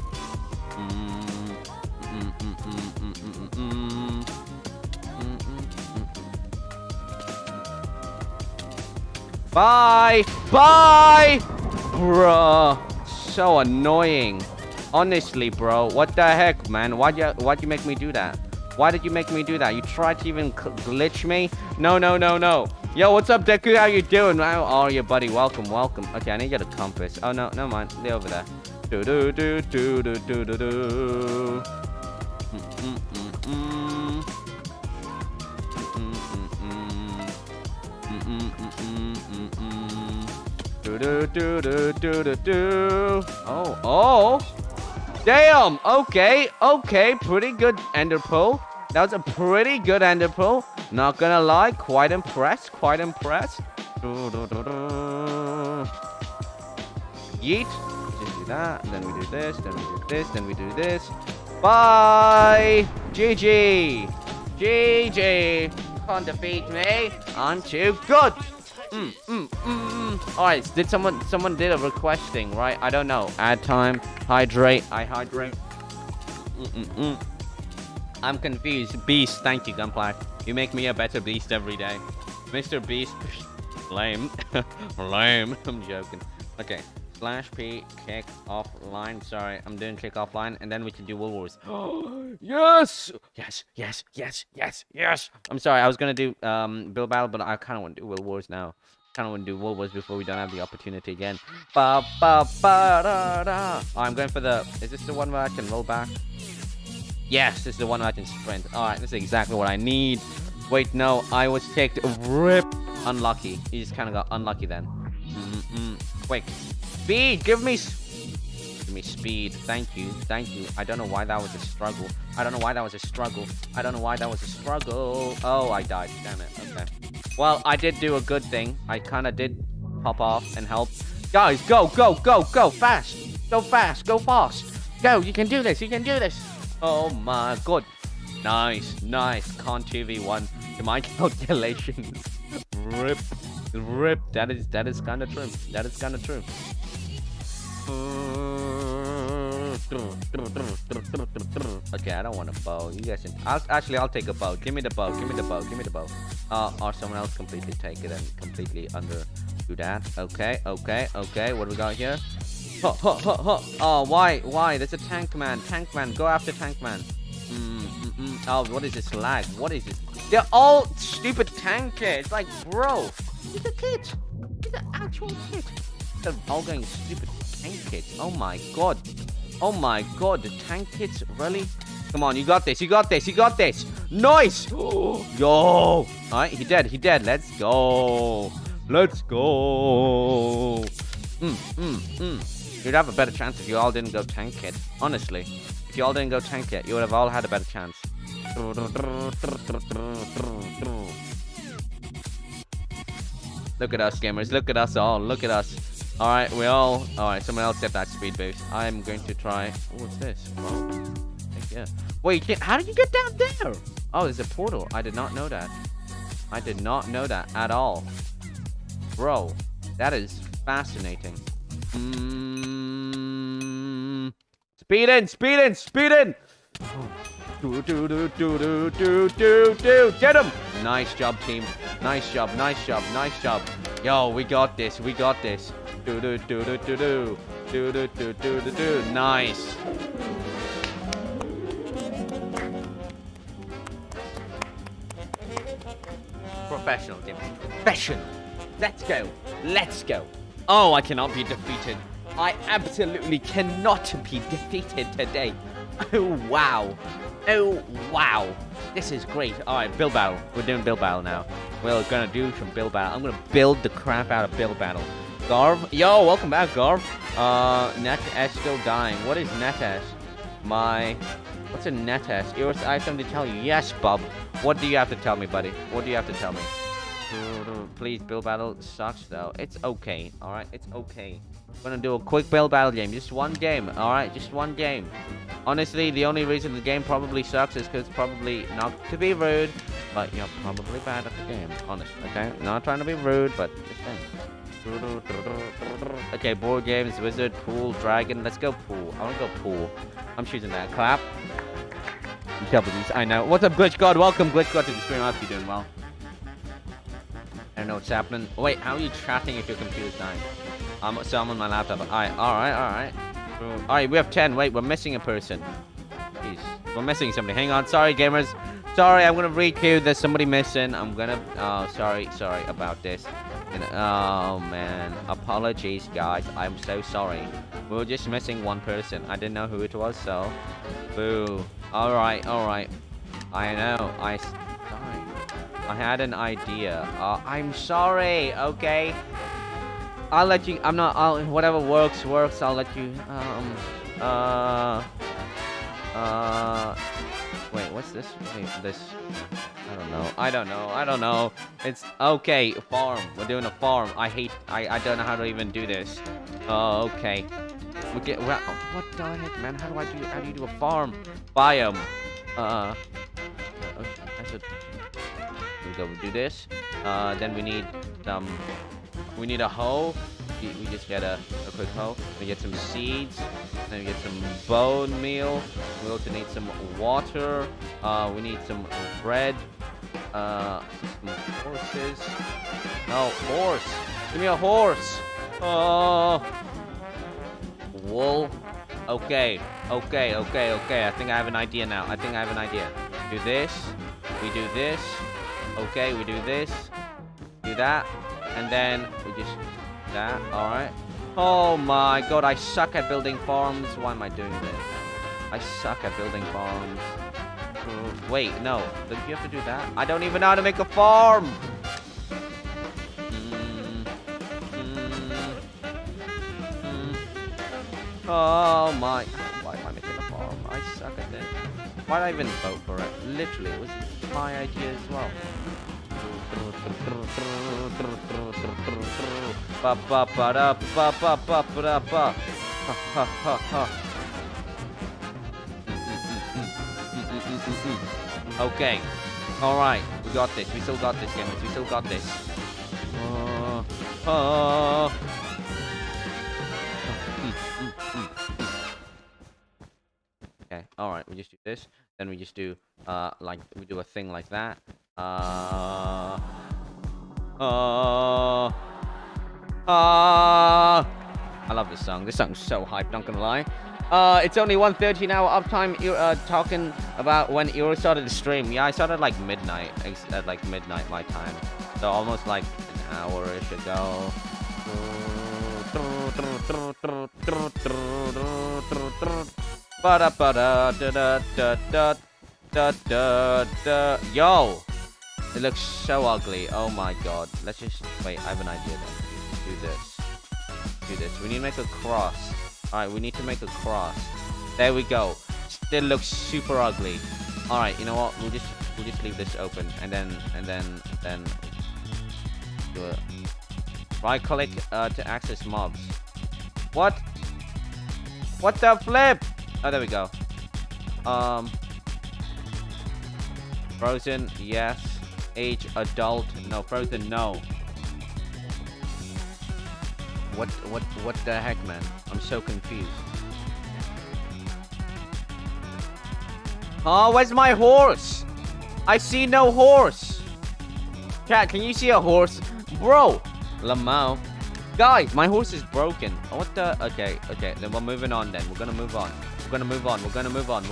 Bye! Bye! Bruh. So annoying. Honestly, bro. What the heck, man? Why'd you make me do that? Why did you make me do that? You tried to even glitch me? No. Yo, what's up, Deku? How you doing? Oh, yeah, buddy. Welcome. Okay, I need to get a compass. Oh, no, never mind. They're over there. Do do do do do do do do. Mm-mm-mm-mm. Do do do do do do do. Oh. Damn. Okay. Pretty good ender pearl. That was a pretty good ender pearl. Not gonna lie, quite impressed. Do, do, do, do. Yeet. Just do that, and then we do this, then we do this, then we do this. Bye. GG. Can't defeat me. I'm too good. All right. Did someone did a request thing, right? I don't know. Add time. Hydrate. I hydrate. I'm confused. Beast. Thank you, Gunpla. You make me a better beast every day. Mr. Beast. Lame. Lame. I'm joking. Okay. /P kick offline. Sorry, I'm doing kick offline, and then we can do Wool Wars. Yes! I'm sorry, I was gonna do Build Battle, but I kind of want to do Wool Wars now. Kind of want to do Wool Wars before we don't have the opportunity again. I'm going for the. Is this the one where I can roll back? Yes, this is the one where I can sprint. All right, this is exactly what I need. Wait, no, I was kicked. Rip. Unlucky. You just kind of got unlucky then. Quick. Speed, give me speed. Thank you. I don't know why that was a struggle. Oh, I died. Damn it. Okay. Well, I did do a good thing. I kind of did pop off and help. Guys, go fast. Go fast. Go, you can do this. Oh my god. Nice. Con 2v1 to my calculations. Rip. That is kind of true. Okay, I don't want a bow. You guys can. I'll take a bow. Give me the bow. Or someone else completely take it and completely do that. Okay. What do we got here? Oh, why? There's a tank man. Go after tank man. Oh, what is this lag? What is this? They're all stupid tank kids. Like, bro, he's a kid. He's an actual kid. They're all going stupid tank kids. Oh my god, the tank kids, really? Come on, you got this. Nice. Yo. All right, he dead. Let's go. You'd have a better chance if you all didn't go tank kit. Honestly, if you all didn't go tank kit, you would have all had a better chance. Look at us, gamers. Look at us all. Alright, Alright, someone else get that speed boost. I'm going to try. What's this? Oh, yeah. Wait, how did you get down there? Oh, there's a portal. I did not know that. At all. Bro, that is fascinating. Speed in! Get him! Nice job, team. Nice job. Yo, we got this. Nice. Professional, team. Professional. Let's go. Oh, I cannot be defeated. I absolutely cannot be defeated today. Oh, wow. This is great. Alright, build battle. We're doing build battle now. We're gonna do some build battle. I'm gonna build the crap out of build battle. Garv. Yo, welcome back, Garv. NetS still dying. What is NetS? What's a NetS? I have something to tell you. Yes, Bob. What do you have to tell me, buddy? Please, build battle sucks, though. It's okay. Alright, it's okay. I'm gonna do a quick build battle game. Just one game. Alright, just one game. Honestly, the only reason the game probably sucks is because probably not to be rude, but you're probably bad at the game. Honestly, okay? Not trying to be rude, but just saying. Okay, board games, wizard, pool, dragon. Let's go pool. I want to go pool. I'm choosing that. Clap. W's. I know. What's up, Glitch God? Welcome, Glitch God, to the stream. I hope you're doing well. I don't know what's happening. Wait, how are you chatting if your computer's dying? So I'm on my laptop. Alright. Alright, we have 10. Wait, we're missing a person. Jeez. We're missing somebody. Hang on. Sorry, gamers. Sorry, I'm gonna re-queue. There's somebody missing. I'm gonna... sorry about this. Oh man, apologies guys, I'm so sorry. We were just missing one person. I didn't know who it was, so boo. Alright. I know, sorry. I had an idea. I'm sorry, okay? I'll let you, whatever works, I'll let you, wait, what's this? Wait, this, I don't know. It's, okay, farm. We're doing a farm. I don't know how to even do this. Oh, okay. What the heck, man? How do you do a farm? Biome. We'll do this. Then we need a hoe. We just get a quick hoe. We get some seeds. Then we get some bone meal. We also need some water. We need some bread. Some horses. No, horse. Give me a horse. Oh. Wool. Okay. I think I have an idea now. Do this. We do this. Okay, we do this. Do that. And then we just do that. Alright. Oh my god, I suck at building farms. Why am I doing this? I suck at building farms. Wait, no. Don't you have to do that? I don't even know how to make a farm! Oh my... Why am I making a farm? I suck at this. Why did I even vote for it? Literally, it was my idea as well. Okay. Alright. We got this. We still got this, gamers. We still got this. Okay. Alright. We just do this. Then we just do, like, we do a thing like that. I love this song. This song's so hyped, not gonna lie. It's only 1:30 now. Uptime. You're talking about when you started the stream. Yeah, I started like midnight, at like midnight my time. So almost like an hour-ish ago. Yo, it looks so ugly. Oh my god. Let's just wait. I have an idea then. Do this. We need to make a cross. Alright, we need to make a cross. There we go. Still looks super ugly. Alright, you know what? We'll just leave this open and then do it. Right click to access mobs. What the flip? Oh, there we go. Frozen, yes. Age adult, no. Frozen, no. What the heck, man? I'm so confused. Oh, where's my horse? I see no horse. Chat, can you see a horse? Bro, Lamau. Guys, my horse is broken. What the? Okay. Then we're moving on then. We're gonna move on. We're gonna move on. We're just gonna move on.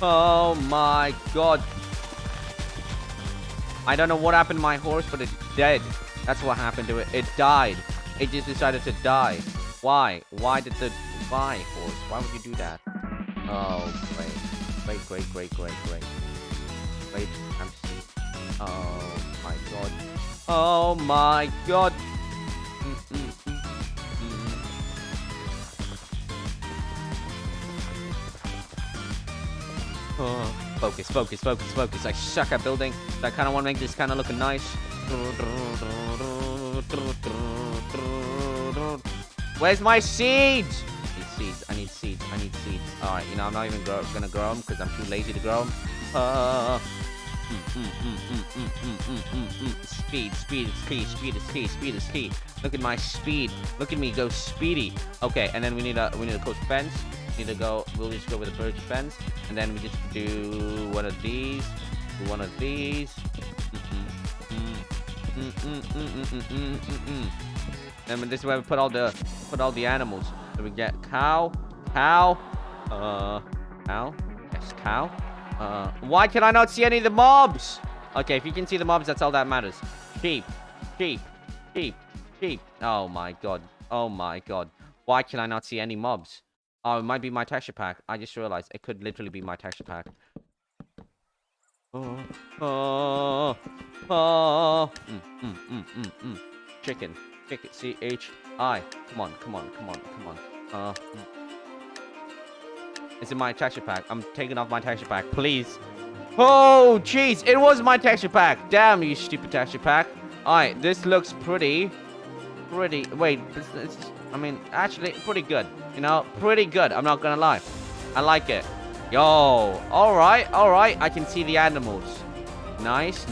Oh my god. I don't know what happened to my horse, but it's dead. That's what happened to it. It died. It just decided to die. Why? Why, horse? Why would you do that? Oh, great. Wait, I'm sick. Oh my god. Oh my god. Oh, focus. I suck at building. I kind of want to make this kind of looking nice. Where's my seeds? I need seeds. Alright, you know, I'm not even gonna grow them because I'm too lazy to grow them. Speed is key. Look at my speed. Look at me go speedy. Okay, and then we need a coach fence. We'll just go with a birch fence, and then we just do one of these. And this is where we put all the animals. So we get cow, Cow. Cow. Yes, cow. Why can I not see any of the mobs? Okay, if you can see the mobs, that's all that matters. Sheep. Sheep. Sheep. Sheep. Oh my god. Oh my god. Why can I not see any mobs? Oh, it might be my texture pack. I just realized it could literally be my texture pack. Chicken. Chicken. C-H-I. Come on, come on, come on, come on. Is it my texture pack? I'm taking off my texture pack, please. Oh, jeez. It was my texture pack. Damn, you stupid texture pack. Alright, this looks pretty. Wait, I mean, actually, pretty good. You know, pretty good. I'm not gonna lie. I like it. Yo, alright. I can see the animals. Nice.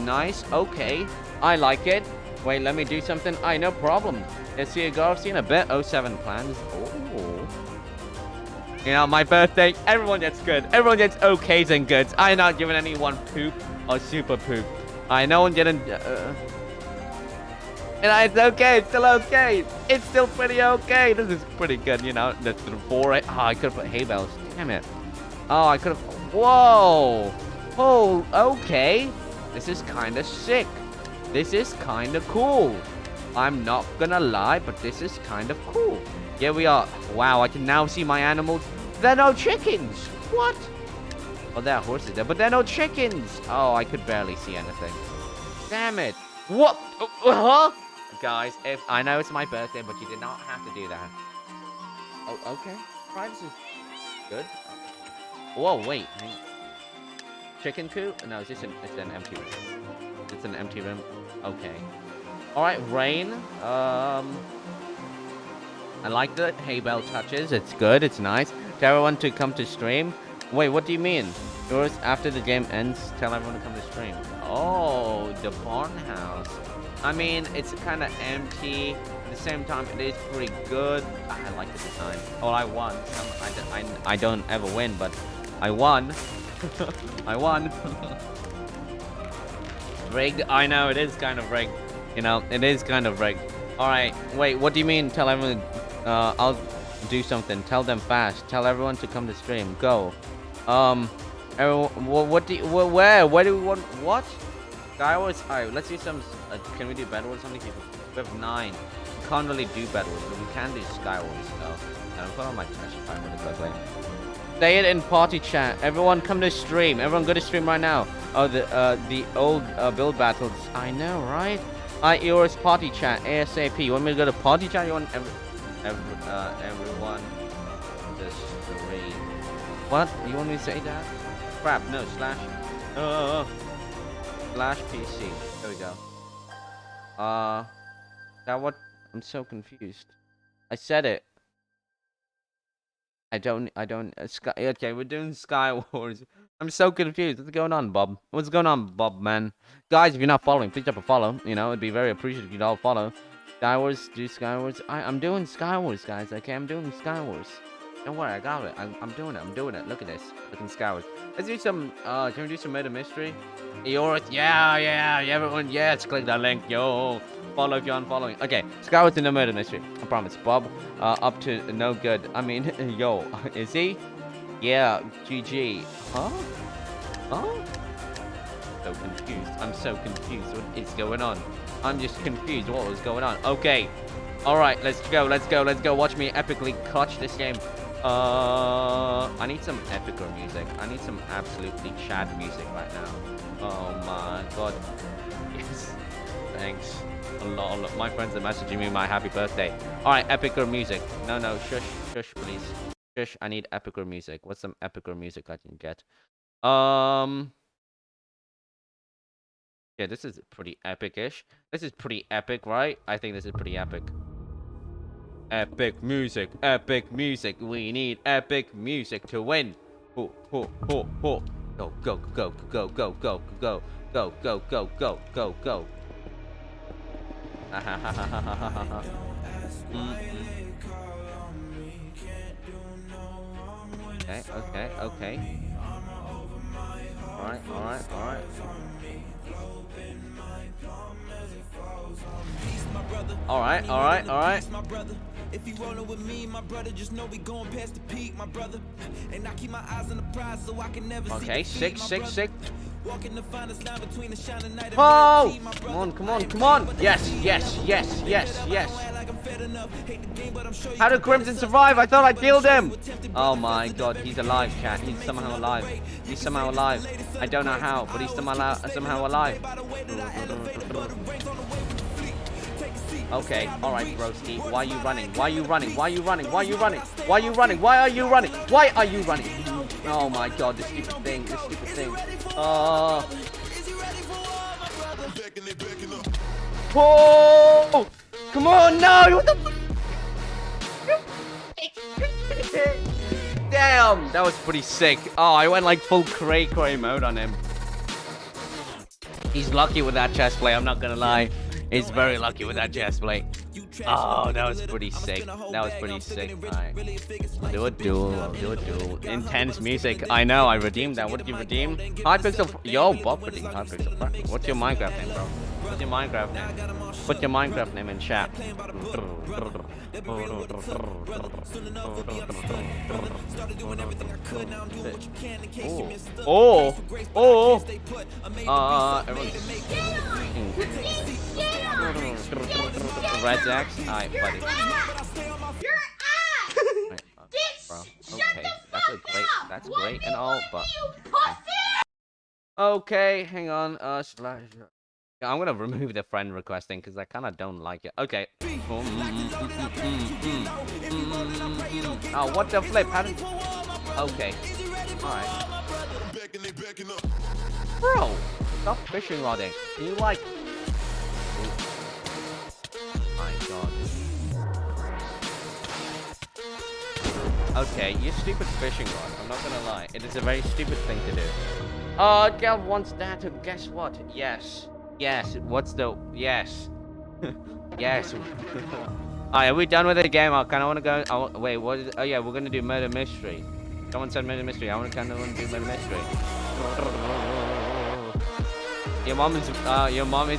Okay. I like it. Wait, let me do something. No problem. Let's see a go. I've seen a bit. 07 plans. Oh. You know, my birthday, everyone gets good. Everyone gets okays and goods. I'm not giving anyone poop or super poop. No one getting... And it's okay. It's still okay. It's still pretty okay. This is pretty good, you know. That's the 4. Oh, I could have put hay bales. Damn it. Oh, I could have... Whoa. Oh, okay. This is kind of sick. This is kind of cool. I'm not gonna lie, but this is kind of cool. Here we are. Wow, I can now see my animals. There are no chickens. What? Oh, there are horses there, but there are no chickens. Oh, I could barely see anything. Damn it. What? Huh? Guys, if I know it's my birthday, but you did not have to do that. Oh, okay. Privacy. Good. Whoa, wait. Hang on. Chicken coop? No, it's an empty room. It's an empty room. Okay. Alright, rain. I like the hay bale touches. It's good. It's nice. Tell everyone to come to stream. Wait, what do you mean? Yours after the game ends, tell everyone to come to stream. Oh, the barn house. I mean, it's kind of empty. At the same time, it is pretty good. I like the design. Oh, I won. I don't ever win, but I won. I won. Rigged. I know, it is kind of rigged. You know, it is kind of rigged. Alright, wait, what do you mean? Tell everyone, I'll do something. Tell them fast. Tell everyone to come to stream. Go. Everyone, what do you, where do we want, what? Skywars? Alright, let's do some, can we do Bedwars? How many people? We have 9. We can't really do Bedwars, but we can do Skywars, so. I'm put on my texture pack really quickly. Say it in party chat. Everyone come to stream. Everyone go to stream right now. Oh, the old build battles. I know, right? Yours party chat ASAP. You want me to go to party chat? You want everyone to stream? What? You want me to say that? Crap. No. Slash PC. There we go. That what? I'm so confused. I said it. I don't, okay, we're doing Sky Wars. I'm so confused. What's going on, Bob? What's going on, Bob, man? Guys, if you're not following, please drop a follow. You know, it'd be very appreciative if you'd all follow. Sky Wars, do Sky Wars. I'm doing Sky Wars, guys, okay? I'm doing Sky Wars. Don't worry, I got it. I'm doing it. Look at this. Looking Sky Wars. Let's do some, can we do some murder mystery? Eorith, yeah, everyone, yes, click that link, yo. Follow if you're unfollowing. Okay, Sky Wars in the murder mystery. I promise. Bob, up to no good. I mean, yo, is he? Yeah, GG. Huh? So confused. I'm so confused. What is going on? I'm just confused. What was going on? Okay. Alright, let's go. Watch me epically clutch this game. I need some epicer music. I need some absolutely Chad music right now. Oh my god. Yes. Thanks. Lol. My friends are messaging me my happy birthday. Alright, epicer music. No, shush, please. Shush, I need epicer music. What's some epicer music I can get? Yeah, this is pretty epic-ish. This is pretty epic, right? I think this is pretty epic. Epic music. We need epic music to win. Ho. Go. Okay. All right. If you rollin' with me, my brother, just know we going past the peak, my brother. And I keep my eyes on the prize so I can never see Okay, defeat, sick, my sick, brother. sick. Walking the finest line between the shining night and Oh! reality, my Come brother. on, come on, come on! Yes, yes, yes, yes, yes. How did Crimson survive? I thought I killed him! Oh my god, he's alive, chat. He's somehow alive. He's somehow alive. I don't know how, but he's somehow alive. Okay, alright, Broski. Why are you running? Why are you running? Why are you running? Why are you running? Why are you running? Why are you running? Why are you running? Oh my god, this stupid thing, this stupid thing. Whoa! Come on, no! What the Damn! That was pretty sick. Oh, I went like full cray mode on him. He's lucky with that chest play, I'm not gonna lie. He's very lucky with that chest play. Oh, that was pretty sick. That was pretty sick. Alright. I'll do a duel. I'll do a duel. Intense music. I know, I redeemed that. What did you redeem? Hypixel. Yo, Bob redeemed Hypixel. What's your Minecraft name, bro? What's your Minecraft name? Put your Minecraft name in chat. Oh. Oh. Oh. Everyone's... Red Axe? Alright, buddy. Right, bro. Okay, that's great and all, but... Okay, hang on, slash... I'm gonna remove the friend request thing, because I kinda don't like it. Okay. Oh, what the flip? How did... Okay. Alright. Bro! Stop fishing rodding. Can you, like... My god. Okay, you stupid fishing rod. I'm not gonna lie. It is a very stupid thing to do. Gal wants that to guess what? Yes. Yes. What's the... Yes. Yes. Alright, are we done with the game? I kinda wanna go... wait, what is it? Oh yeah, we're gonna do murder mystery. Someone said murder mystery. I kinda wanna do murder mystery. Your mom is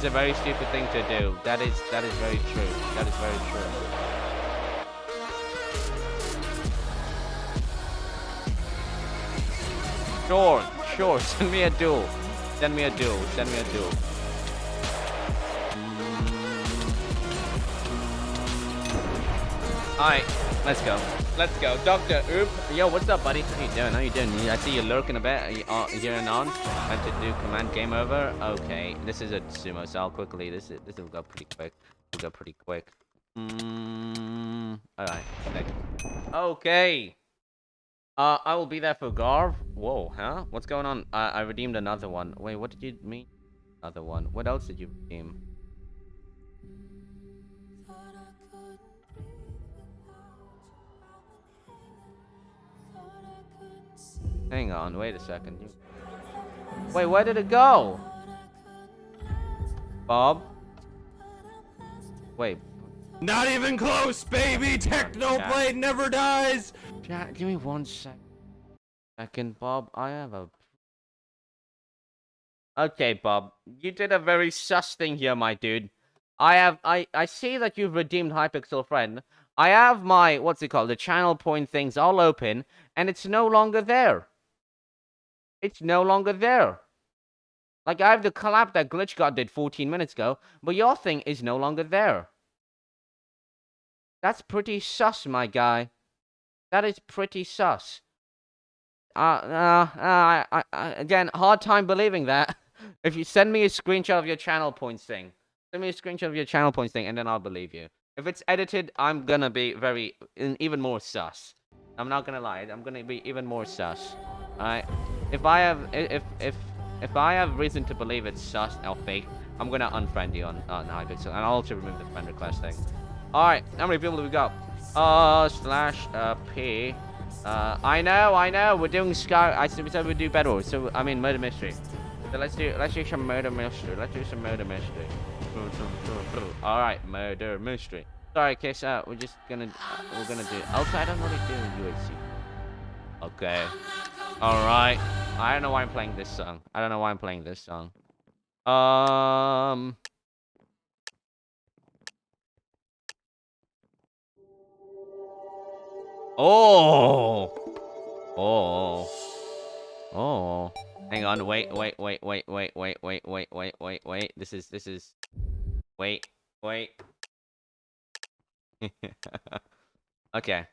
a very stupid thing to do. That is very true. That is very true. Sure. Send me a duel. Send me a duel. Alright, let's go. Dr. Oop. Yo, what's up, buddy? How you doing? I see you lurking a bit here and on. Time to do command game over. Okay, this is a sumo, so I'll quickly. This will go pretty quick. Alright, next. Okay. I will be there for Garv. Whoa, huh? What's going on? I redeemed another one. Wait, what did you mean? Another one. What else did you redeem? Hang on, wait a second. Wait, where did it go? Bob? Wait. Not even close, baby! Technoblade never dies! Chat, give me 1 second, Bob. I have a... Okay, Bob. You did a very sus thing here, my dude. I see that you've redeemed Hypixel Friend. I have my, what's it called, the channel point things all open, and it's no longer there. It's no longer there. Like, I have the collab that Glitch God did 14 minutes ago, but your thing is no longer there. That's pretty sus, my guy. That is pretty sus. Again, hard time believing that. If you send me a screenshot of your channel points thing. Send me a screenshot of your channel points thing, and then I'll believe you. If it's edited, I'm gonna be even more sus. I'm not gonna lie. I'm gonna be even more sus. Alright? If I have reason to believe it's sus or fake, I'm gonna unfriend you on Hypixel, and I'll also remove the friend request thing. Alright, how many people do we got? /P. I know. We're doing Sky. I said we'd do Bedwars. So I mean murder mystery. So let's do some murder mystery. Alright, murder mystery. Sorry, Kiss. We're gonna do. Also, I don't really do UHC. Okay. Alright. I don't know why I'm playing this song. Oh. Oh. Oh. Hang on. Wait. This is. Wait. Okay.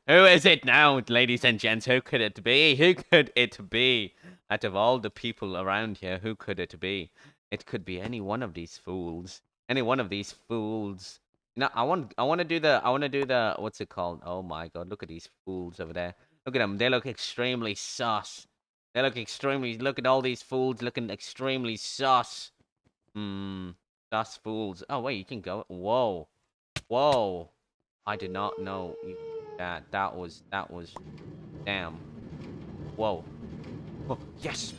Who is it now, ladies and gents? Who could it be? Who could it be? Out of all the people around here, who could it be? It could be any one of these fools. Any one of these fools. No, I want to do the what's it called? Oh my god, look at these fools over there. Look at them. They look extremely sus. Look at all these fools looking extremely sus. Sus fools. Oh wait, you can go. Whoa. I did not know that was damn. Whoa. Oh, yes.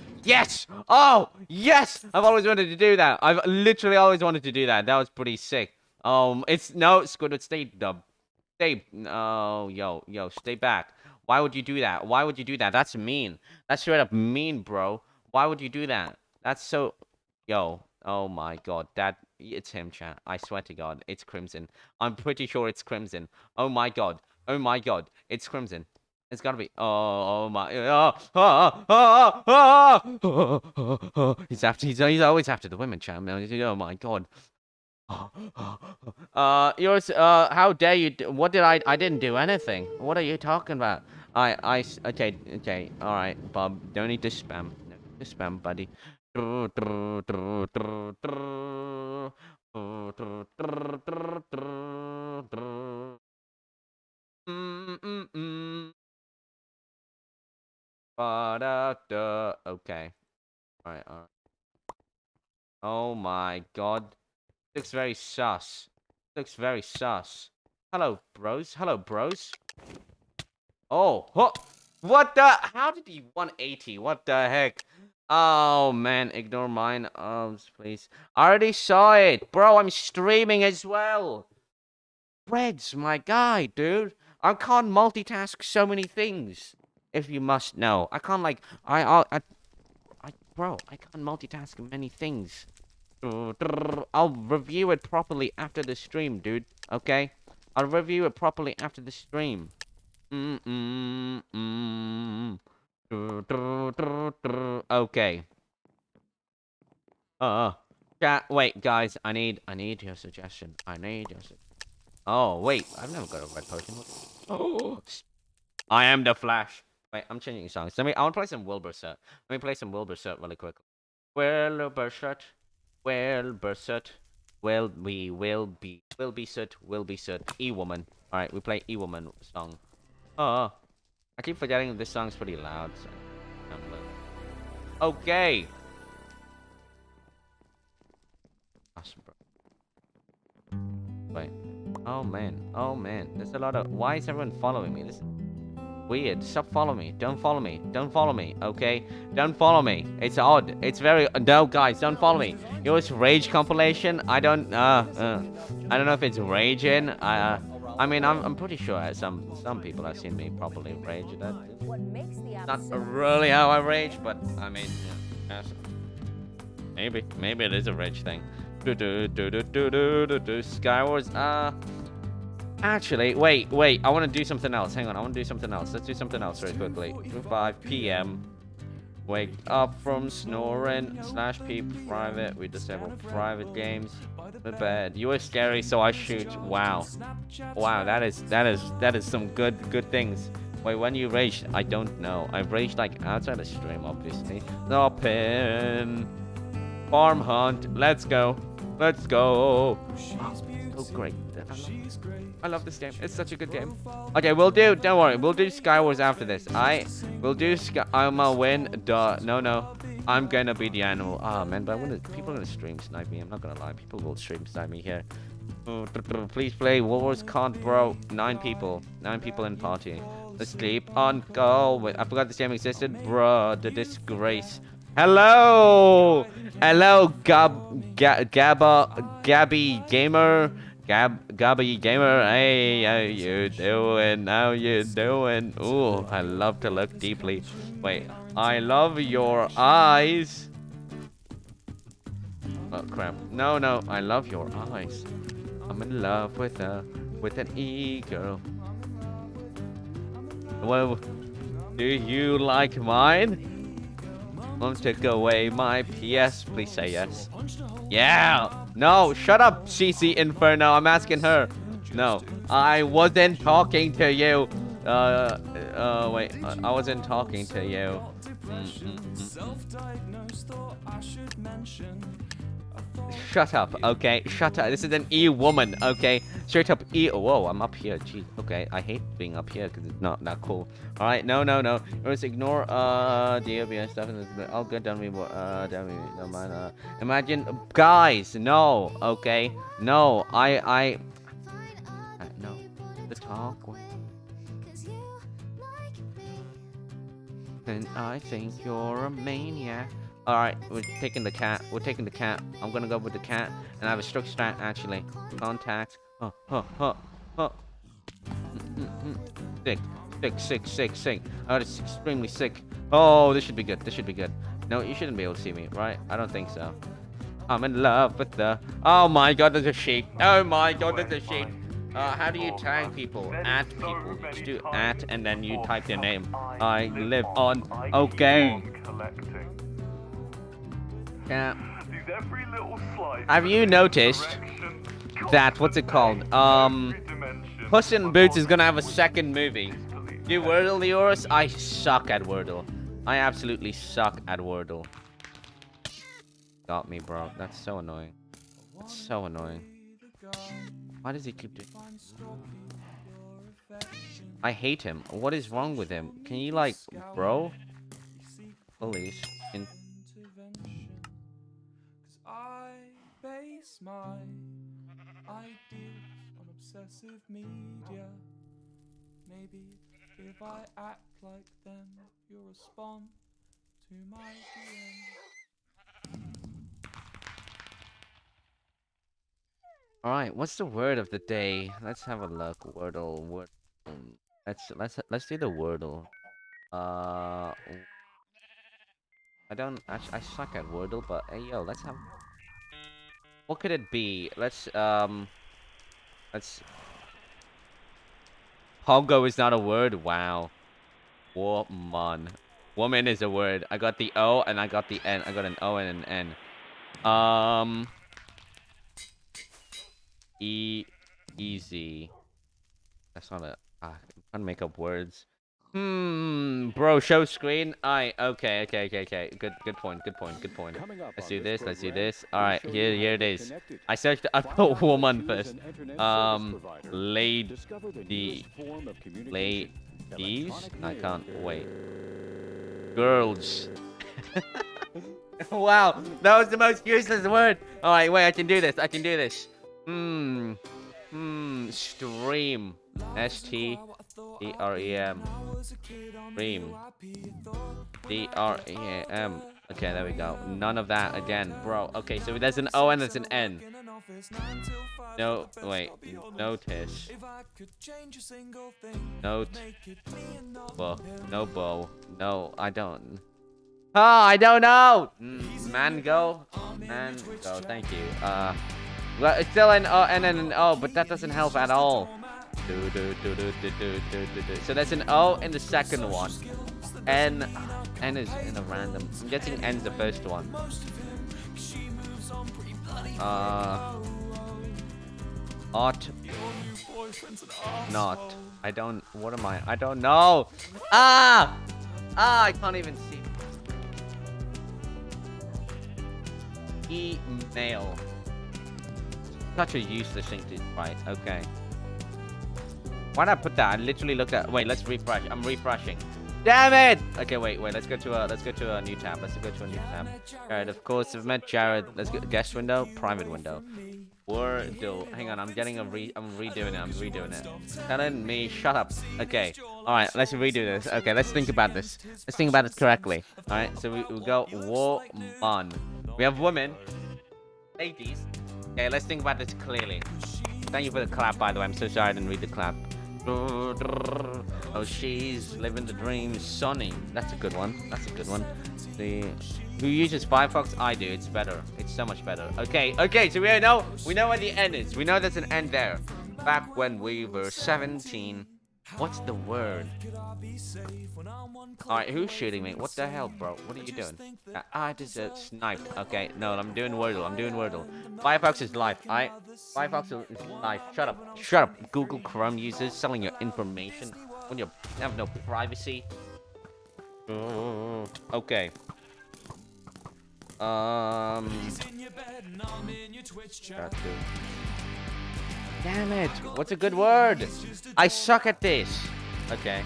Oh yes, I've always wanted to do that. I've literally always wanted to do that. That was pretty sick. It's no Squidward, stay. Oh, yo, stay back. Why would you do that? That's mean. That's straight up mean, bro. Why would you do that? That's so. Yo. Oh my god, it's him, chat. I swear to God, it's Crimson. I'm pretty sure it's Crimson. Oh my god, it's Crimson. It's gotta be. Oh my. He's always after the women, chat. Oh my god. Yours. How dare you? What did I didn't do anything. What are you talking about? Okay. All right, Bob. Don't need to spam. No need to spam, buddy. Okay. All right. Oh my god. Looks very sus. Hello, bros. Oh, what the? How did he 180? What the heck? Oh man, ignore mine. Please. I already saw it, bro. I'm streaming as well. Reds, my guy, dude. I can't multitask so many things. If you must know, I can't bro, I can't multitask many things. I'll review it properly after the stream, dude. Okay? I'll review it properly after the stream. Okay. Chat, wait, guys. I need your suggestion. Oh, wait. I've never got a red potion. Oh, I am the Flash. Wait, I'm changing songs. I want to play some Wilburset. Let me play some Wilburset really quick. Wilburset. Will be soot. E-Woman. Alright, we play E-Woman song. I keep forgetting this song's pretty loud. So okay. Awesome, bro. Wait. Oh man. There's a lot of. Why is everyone following me? This is weird. Stop following me. Don't follow me. Okay? Don't follow me. It's odd. It's very. No, guys, don't follow me. Yours rage compilation. I don't know if it's raging. I mean, I'm pretty sure some people have seen me properly rage. Not really how I rage, but I mean, yeah, maybe it is a rage thing. Skywars. Actually, wait. I want to do something else. Hang on, I want to do something else. Let's do something else very quickly. 5 p.m. Wake up from snoring. /p private. We disable private games. The bed. You are scary, so I shoot. Wow. That is some good things. Wait, when you rage, I don't know. I raged like outside the stream, obviously. Open. Farm hunt. Let's go. Oh, great. I love this game. It's such a good game. Okay, don't worry. We'll do Skywars after this. We'll do I'm gonna win. Duh. No. I'm gonna be the animal. Oh, man, but people are gonna stream snipe me. I'm not gonna lie. People will stream snipe me here. Please play Wars Can't, bro. 9 people. 9 people in party. Asleep on go. Wait, I forgot this game existed. Bruh, the disgrace. Hello, Gabby Gamer. Gabby Gamer, hey, how you doing? Ooh, I love to look deeply. Wait, I love your eyes. Oh crap! No, I love your eyes. I'm in love with an e-girl. Well, do you like mine? Want to take away my PS? Please say yes. Yeah. No, shut up, CC Inferno. I'm asking her. No, I wasn't talking to you. Wait. I wasn't talking to you. Shut up, okay? Shut up. This is an E woman, okay? Straight up E. Whoa, I'm up here. Jeez. Okay, I hate being up here because it's not that cool. All right, no. Just ignore the OBS stuff. Oh, good. Don't mind. Imagine, guys. No, okay. No, no. The talk. And I think you're a maniac. Alright, we're taking the cat. I'm gonna go with the cat. And I have a strict strat, actually. Contact. Sick. Oh, it's extremely sick. Oh, this should be good. No, you shouldn't be able to see me, right? I don't think so. I'm in love with the... Oh my god, there's a sheep. How do you tag people? At people. You do at and then you type their name. I live on... Okay. Yeah. Have you noticed that, what's it called? Puss in Boots is gonna have a second movie. Do Wordle, Leoris? I suck at Wordle. I absolutely suck at Wordle. Got me, bro. That's so annoying. Why does he keep doing... I hate him. What is wrong with him? Can you, like, bro? Police. My ideas on obsessive media. Maybe if I act like them, you'll respond to my DM. Alright, what's the word of the day? Let's have a look. Wordle. Let's do the Wordle. I suck at Wordle, but hey yo, let's have... What could it be? Let's Pogo is not a word? Wow. Woman. Woman is a word. I got the O and I got the N. I got an O and an N. Easy. That's not a... I'm trying to make up words. Bro, show screen. Okay. Good point. Let's do this. Alright, here it is. I searched I put woman first. Ladies. I can't wait. Girls. Wow, that was the most useless word. Alright, wait, I can do this. Stream. S-T-E-R-E-M. Stream. D-R-E-M. Okay, there we go. None of that again, bro. Okay, so there's an O and there's an N. No, wait. Notice. Note. Well, no bow. No, I don't. Oh, I don't know. Mango. Thank you. Well, it's still an O and then an O, but that doesn't help at all. So there's an O in the second one. N is in a random. I'm guessing N's the first one. Ought. Not. I don't. What am I? I don't know. I can't even see. Email. Such a useless thing to write. Okay. Why'd I put that? I literally looked at... Wait, let's refresh. I'm refreshing. Damn it! Okay, wait. Let's go to a new tab. Alright, of course, I've met Jared. Let's go guest window, private window. Wordle. Hang on, I'm redoing it. Telling me, shut up. Okay. Alright, let's redo this. Okay, let's think about this. Let's think about it correctly. Alright, so we go woman. We have women. Ladies. Okay, let's think about this clearly. Thank you for the clap, by the way. I'm so sorry I didn't read the clap. Oh, she's living the dream. Sunny. That's a good one. Who uses Firefox? I do. It's better. It's so much better. Okay. So we know where the N is. We know there's an N there. Back when we were 17. What's the word? Alright, who's shooting me? What the hell, bro? What are you doing? I just sniped. Okay, no, I'm doing Wordle. I'm doing Wordle. Firefox is live. Firefox is live. Shut up. Shut up. Google Chrome users selling your information when you have no privacy. Okay. Damn it. What's a good word? I suck at this. Okay.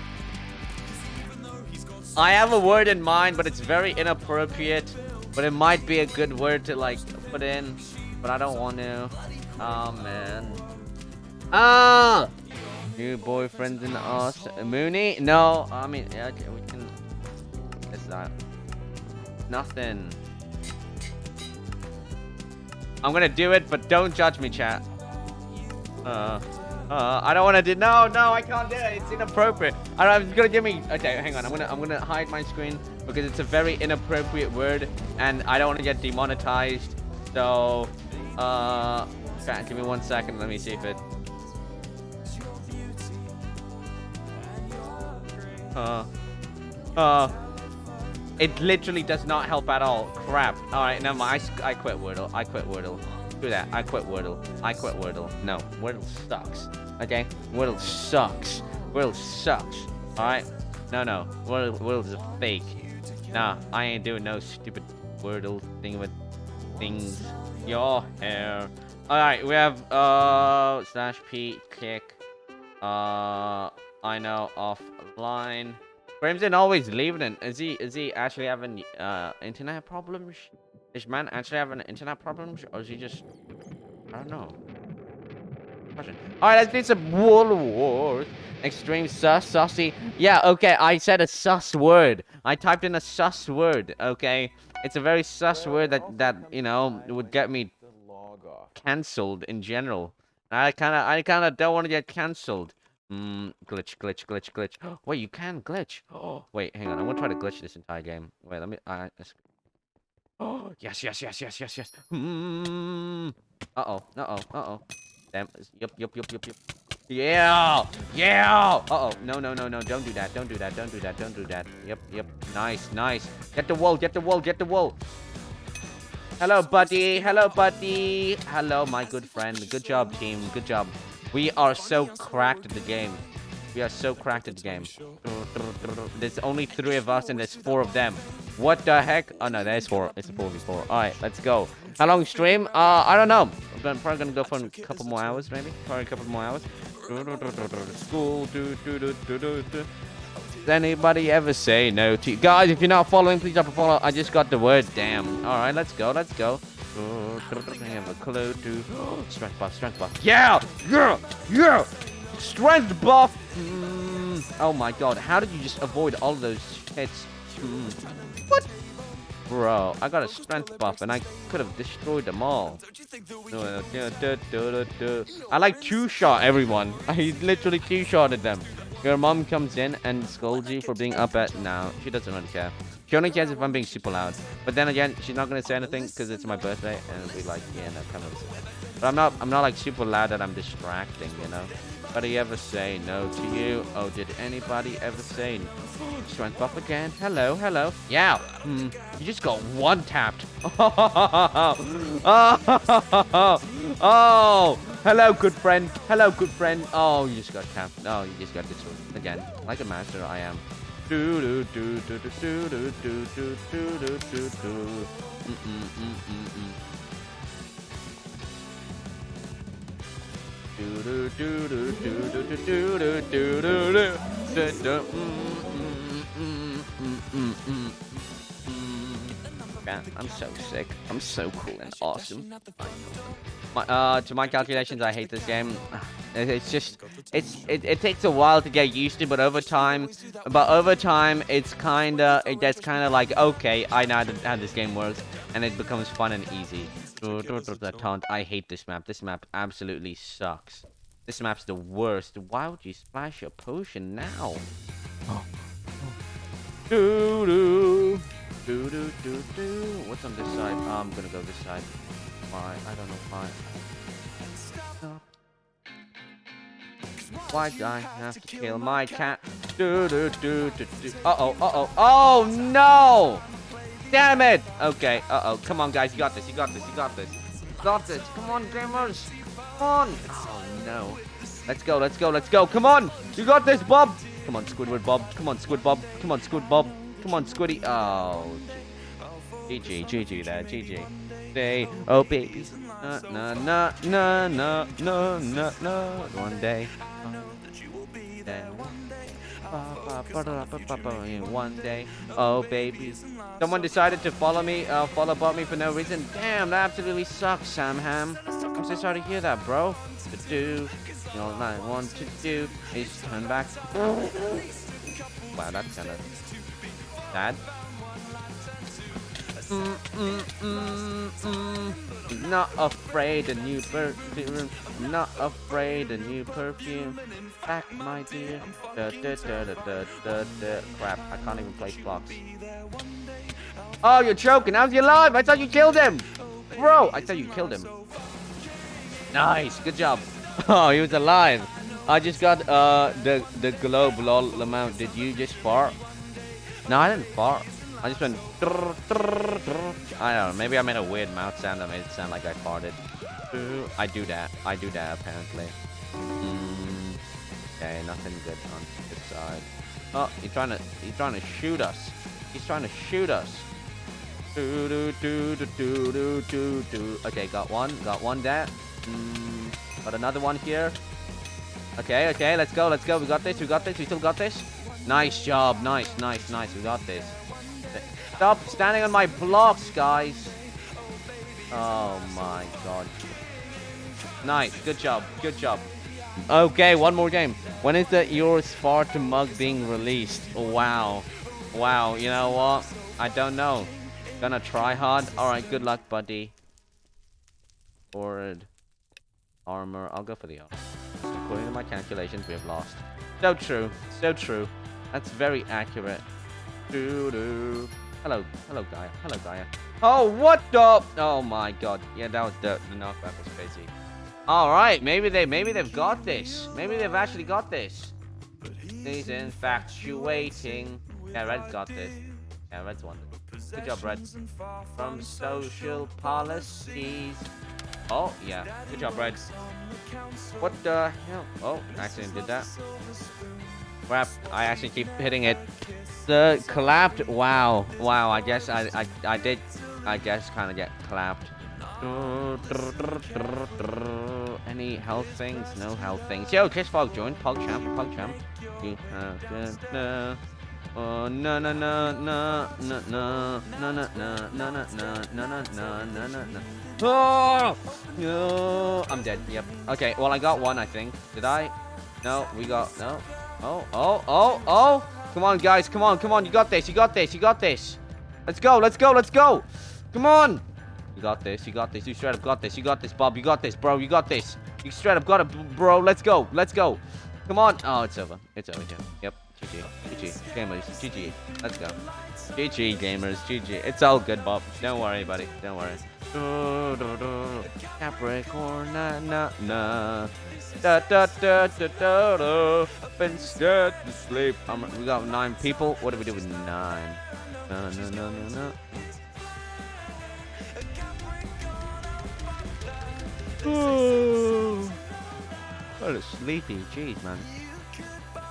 I have a word in mind, but it's very inappropriate. But it might be a good word to, like, put in. But I don't want to. Oh, man. Ah! New boyfriends in us. Mooney? No. I mean, okay, we can... It's not... Nothing. I'm gonna do it, but don't judge me, chat. I don't want to do. No, I can't do it. It's inappropriate. It's gonna give me. Okay, hang on. I'm gonna hide my screen because it's a very inappropriate word, and I don't want to get demonetized. So, chat, give me 1 second. Let me see if it. It literally does not help at all. Crap. All right, never mind. I quit Wordle. I quit Wordle. Do that. I quit Wordle. I quit Wordle. No, Wordle sucks. Okay, Wordle sucks. Wordle sucks. All right. No. Wordle's a fake. Nah, I ain't doing no stupid Wordle thing with things. Your hair. All right, we have /p kick. I know offline. Crimson always leaving it. Is he actually having internet problems? Is man actually having internet problems, or is he just? I don't know. All right, let's do some World Wars. Extreme sus, sussy. Yeah, okay. I said a sus word. I typed in a sus word. Okay, it's a very sus word that you know would get me cancelled in general. I kind of don't want to get cancelled. Glitch. Wait, you can glitch. Oh, wait, hang on. I'm gonna try to glitch this entire game. Wait, let me. Oh, yes. Uh-oh. Damn. Yup. Yeah. Uh-oh. No. Don't do that. Yep. Nice. Get the wall. Hello, buddy. Hello, my good friend. Good job, team. Good job. We are so cracked at the game. There's only 3 of us and there's 4 of them. What the heck? Oh no, there's 4. It's a 4v4. Alright, let's go. How long stream? I don't know. I'm probably gonna go for a couple more hours, maybe. Probably a couple more hours. School. Does anybody ever say no to you? Guys, if you're not following, please drop a follow. I just got the word damn. Alright, let's go. I have a clue to strength buff. Yeah! Strength buff. Oh my god, how did you just avoid all of those hits? What? Bro, I got a strength buff and I could have destroyed them all. I like 2-shot everyone. I literally 2-shotted them. Your mom comes in and scolds you for being up at... No, she doesn't really care. She only cares if I'm being super loud. But then again, she's not going to say anything because it's my birthday. And it'll be like, yeah, no, kind of... But I'm not like super loud that I'm distracting, you know? Anybody ever say no to you? Oh, did anybody ever say no? Strength buff again. Hello. Yeah. You just got one-tapped. Oh. Hello, good friend. Oh, you just got tapped. Oh, you just got destroyed again. Like a master, I am. Man, I'm so sick. I'm so cool and awesome. To my calculations, I hate this game. It's just, it takes a while to get used to, but over time, it gets kinda like, okay, I know how this game works, and it becomes fun and easy. Taunt. I hate this map. This map absolutely sucks. This map's the worst. Why would you splash your potion now? What's on this side? I'm gonna go this side. Why? I don't know why. Why do I have to kill my cat? Do do do do do. Uh-oh, uh-oh. Oh, no! Damn it! Okay, uh-oh. Come on, guys. You got this. You got this. You got this. You got this. Come on, gamers. Come on. Oh, no. Let's go. Let's go. Let's go. Come on. You got this, Bob. Come on, Squidward Bob. Come on, Squid Bob. Come on, Squid Bob. Come on, Squiddy. Oh, GG. GG there. GG. Say, oh, baby. No, no, no, no, no, no, no. One day. One day, oh baby, someone decided to follow me for no reason. Damn, that absolutely sucks, Sam Ham. I'm so sorry to hear that, bro. To do, all I want to do is turn back. Wow, that's kind of sad. Not afraid a new perfume. Not afraid a new perfume. Back, my dear. Crap, I can't even place blocks. Oh, you're choking. How's he alive? I thought you killed him. Bro, I thought you killed him. Nice, good job. Oh, he was alive. I just got the globe lol amount. Did you just fart? No, I didn't fart. I just went. I don't know. Maybe I made a weird mouth sound that made it sound like I farted. I do that. I do that apparently. Okay, nothing good on this side. Oh, he's trying to shoot us. He's trying to shoot us. Okay, got one there. Got another one here. Okay, let's go. We got this. We still got this. Nice job. Nice. We got this. Stop standing on my blocks, guys. Oh my god. Nice. Good job. Okay, one more game. When is the Eorus Fart mug being released? Wow. You know what? I don't know. Gonna try hard. Alright, good luck, buddy. Forward. Armor. I'll go for the armor. According to my calculations, we have lost. So true. That's very accurate. Hello, Gaia. Oh, what the? Oh my god. Yeah, that was the knockback was crazy. All right, maybe they've got this. Maybe they've actually got this. He's infatuating. Yeah, Red's got this. Yeah, Red's won this. Good job, Red. From social policies. Oh yeah, good job, Red. What the hell? Oh, accidentally did that. Crap! I actually keep hitting it. The clapped. Wow. I guess I did. I guess kind of get clapped. Any health things? No health things. Yo, Kiss Fog joined. PogChamp. Oh no. Oh no! I'm dead. Yep. Okay. Well, I got one. I think. Did I? No. We got no. Oh. Come on, guys. Come on. You got this. Let's go. Come on. You got this. You straight up got this. You got this, Bob. You got this, bro. You got this. You straight up got it, bro. Let's go. Come on. Oh, it's over. Yep. GG. Gamers. GG. Let's go. GG, gamers. GG. It's all good, Bob. Don't worry, buddy. Don't worry. Capricorn. Na. Been scared to sleep. We got 9 people. What do we do with 9? No. Oh, what a sleepy. Jeez, man.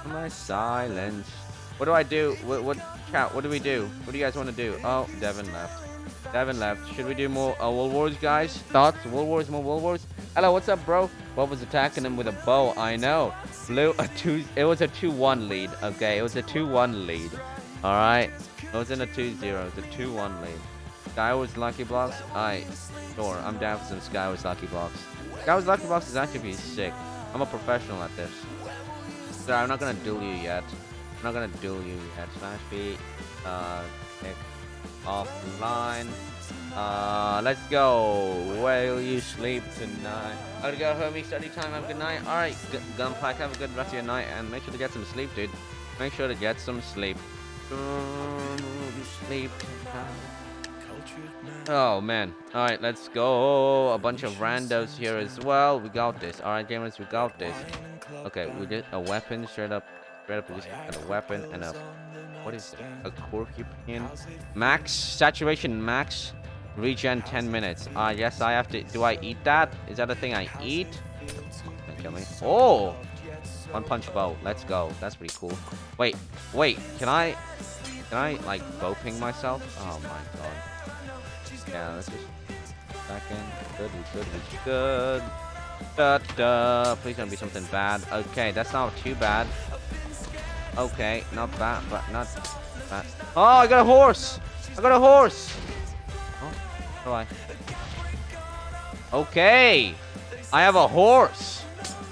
My silence. What do I do? What chat? What do we do? What do you guys want to do? Oh, Devin left. Should we do more World Wars, guys? Thoughts? More World Wars? Hello, what's up, bro? Bob was attacking him with a bow. I know. It was a 2-1 lead. Okay, it was a 2-1 lead. All right. It wasn't a 2-0. It was a 2-1 lead. Skyward's Lucky Blocks? Sure, I'm down for some Skyward's Lucky Blocks. Skyward's Lucky Blocks is actually pretty sick. I'm a professional at this. Sorry, I'm not gonna duel you yet. Slash B. Pick offline. Let's go. Where will you sleep tonight? I gotta go home, study time, have a good night. Alright, Gunpike, have a good rest of your night, and make sure to get some sleep, dude. Make sure to get some sleep. Sleep tonight. Oh man. Alright, let's go. A bunch of randos here as well. We got this. Alright, gamers, we got this. Okay, we did a weapon straight up. We just got a weapon and a, what is it? A quirky pin. Max saturation max. Regen 10 minutes. Yes, I have to. Do I eat that? Is that a thing I eat? Don't kill me. Oh, one punch bow. Let's go. That's pretty cool. Wait. Can I like bow ping myself? Oh my god. Yeah, let's just back in. Good. Please don't be something bad. Okay, that's not too bad. Okay, not bad, but not bad. Oh, I got a horse! Oh, how do I? Okay! I have a horse!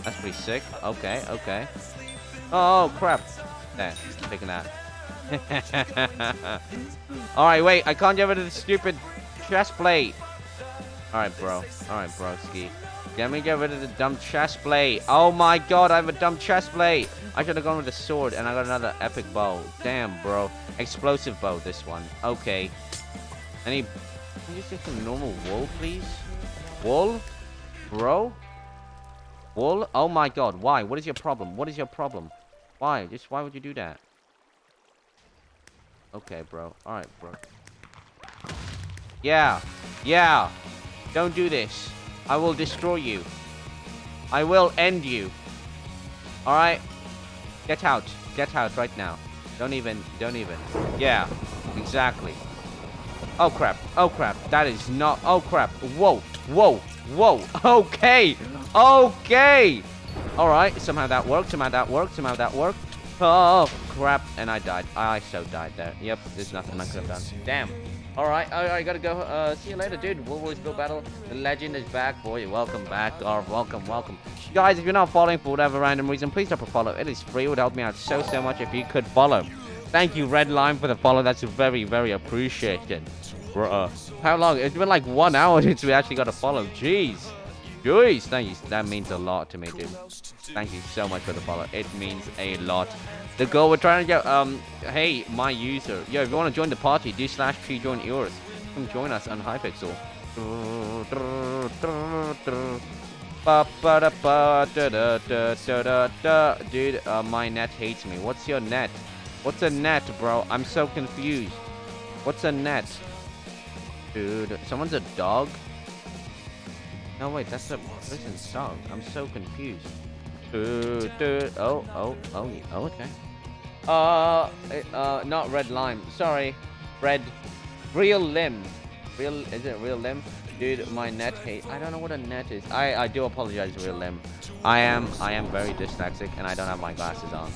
That's pretty sick. Okay. Oh, crap. There, taking that. Alright, wait, I can't get rid of the stupid chest plate. Alright, broski. Let me get rid of the dumb chest plate. Oh my god, I have a dumb chest plate. I should have gone with the sword, and I got another epic bow. Damn, bro. Explosive bow, this one. Okay. Can you just get some normal wool, please? Wool? Bro? Wool? Oh my god, why? What is your problem? Why? Why would you do that? Okay, bro. Alright, bro. Yeah. Don't do this. I will destroy you. I will end you. Alright? Get out right now. Don't even. Yeah, exactly. Oh crap. That is not. Oh crap. Whoa. Okay. Alright, somehow that worked. Oh crap. And I died. I so died there. Yep, there's nothing I could have done. Damn. Alright, I gotta go. See you later, dude. Wolverine Spill Battle. The legend is back, boy. Welcome back, Garv. Welcome. Guys, if you're not following for whatever random reason, please drop a follow. It is free. It would help me out so much if you could follow. Thank you, Red Lime, for the follow. That's very, very appreciated. Bruh. How long? It's been like 1 hour since we actually got a follow. Jeez. Thank you. That means a lot to me, dude. Thank you so much for the follow. It means a lot. The goal we're trying to get, hey, my user. Yo, if you want to join the party, do /p join yours. Come join us on Hypixel. Dude, my net hates me. What's your net? What's a net, bro? I'm so confused. What's a net? Dude, someone's a dog? No, wait, that's a person's dog. I'm so confused. Oh, okay. Not Red Lime. Sorry. Real Limb. Is it Real Limb? Dude, my net hate. I don't know what a net is. I do apologize, Real Limb. I am very dyslexic and I don't have my glasses on.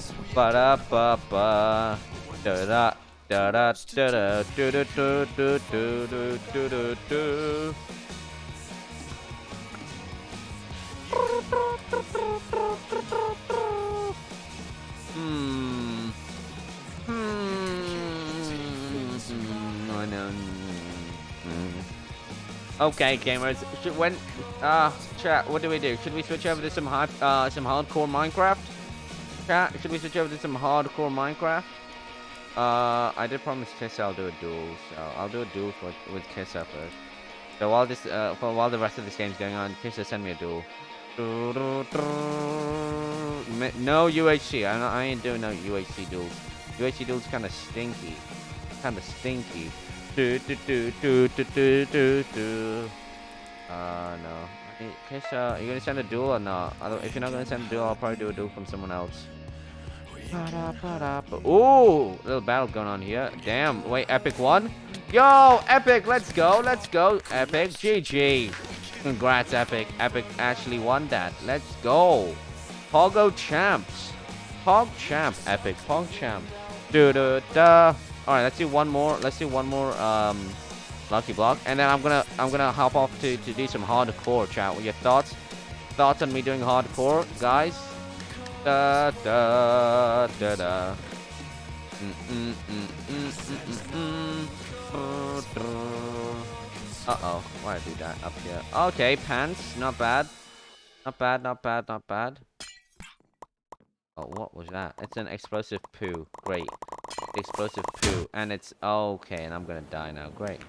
Okay, gamers. Chat, what do we do? Should we switch over to some hardcore Minecraft? Chat, should we switch over to some hardcore Minecraft? I did promise Kissa I'll do a duel, so I'll do a duel with Kissa first. So while the rest of this game's going on, Kissa, send me a duel. No UHC. I ain't doing no UHC duels. UHC duels kind of stinky. No. Kisha, are you gonna send a duel or not? If you're not gonna send a duel, I'll probably do a duel from someone else. Ooh, little battle going on here. Damn. Wait, Epic won? Yo, Epic, let's go. Epic, GG. Congrats, Epic. Epic actually won that. Let's go. Pogo champs. Pog champ, Epic. Pog champ. Alright, let's do one more. Lucky block, and then I'm gonna hop off to do some hardcore. Chat. What your thoughts on me doing hardcore, guys? Uh-oh, why did I do that up here? Okay, pants, not bad. Oh, what was that? It's an explosive poo. Great. Explosive poo. And it's okay, and I'm gonna die now. Great.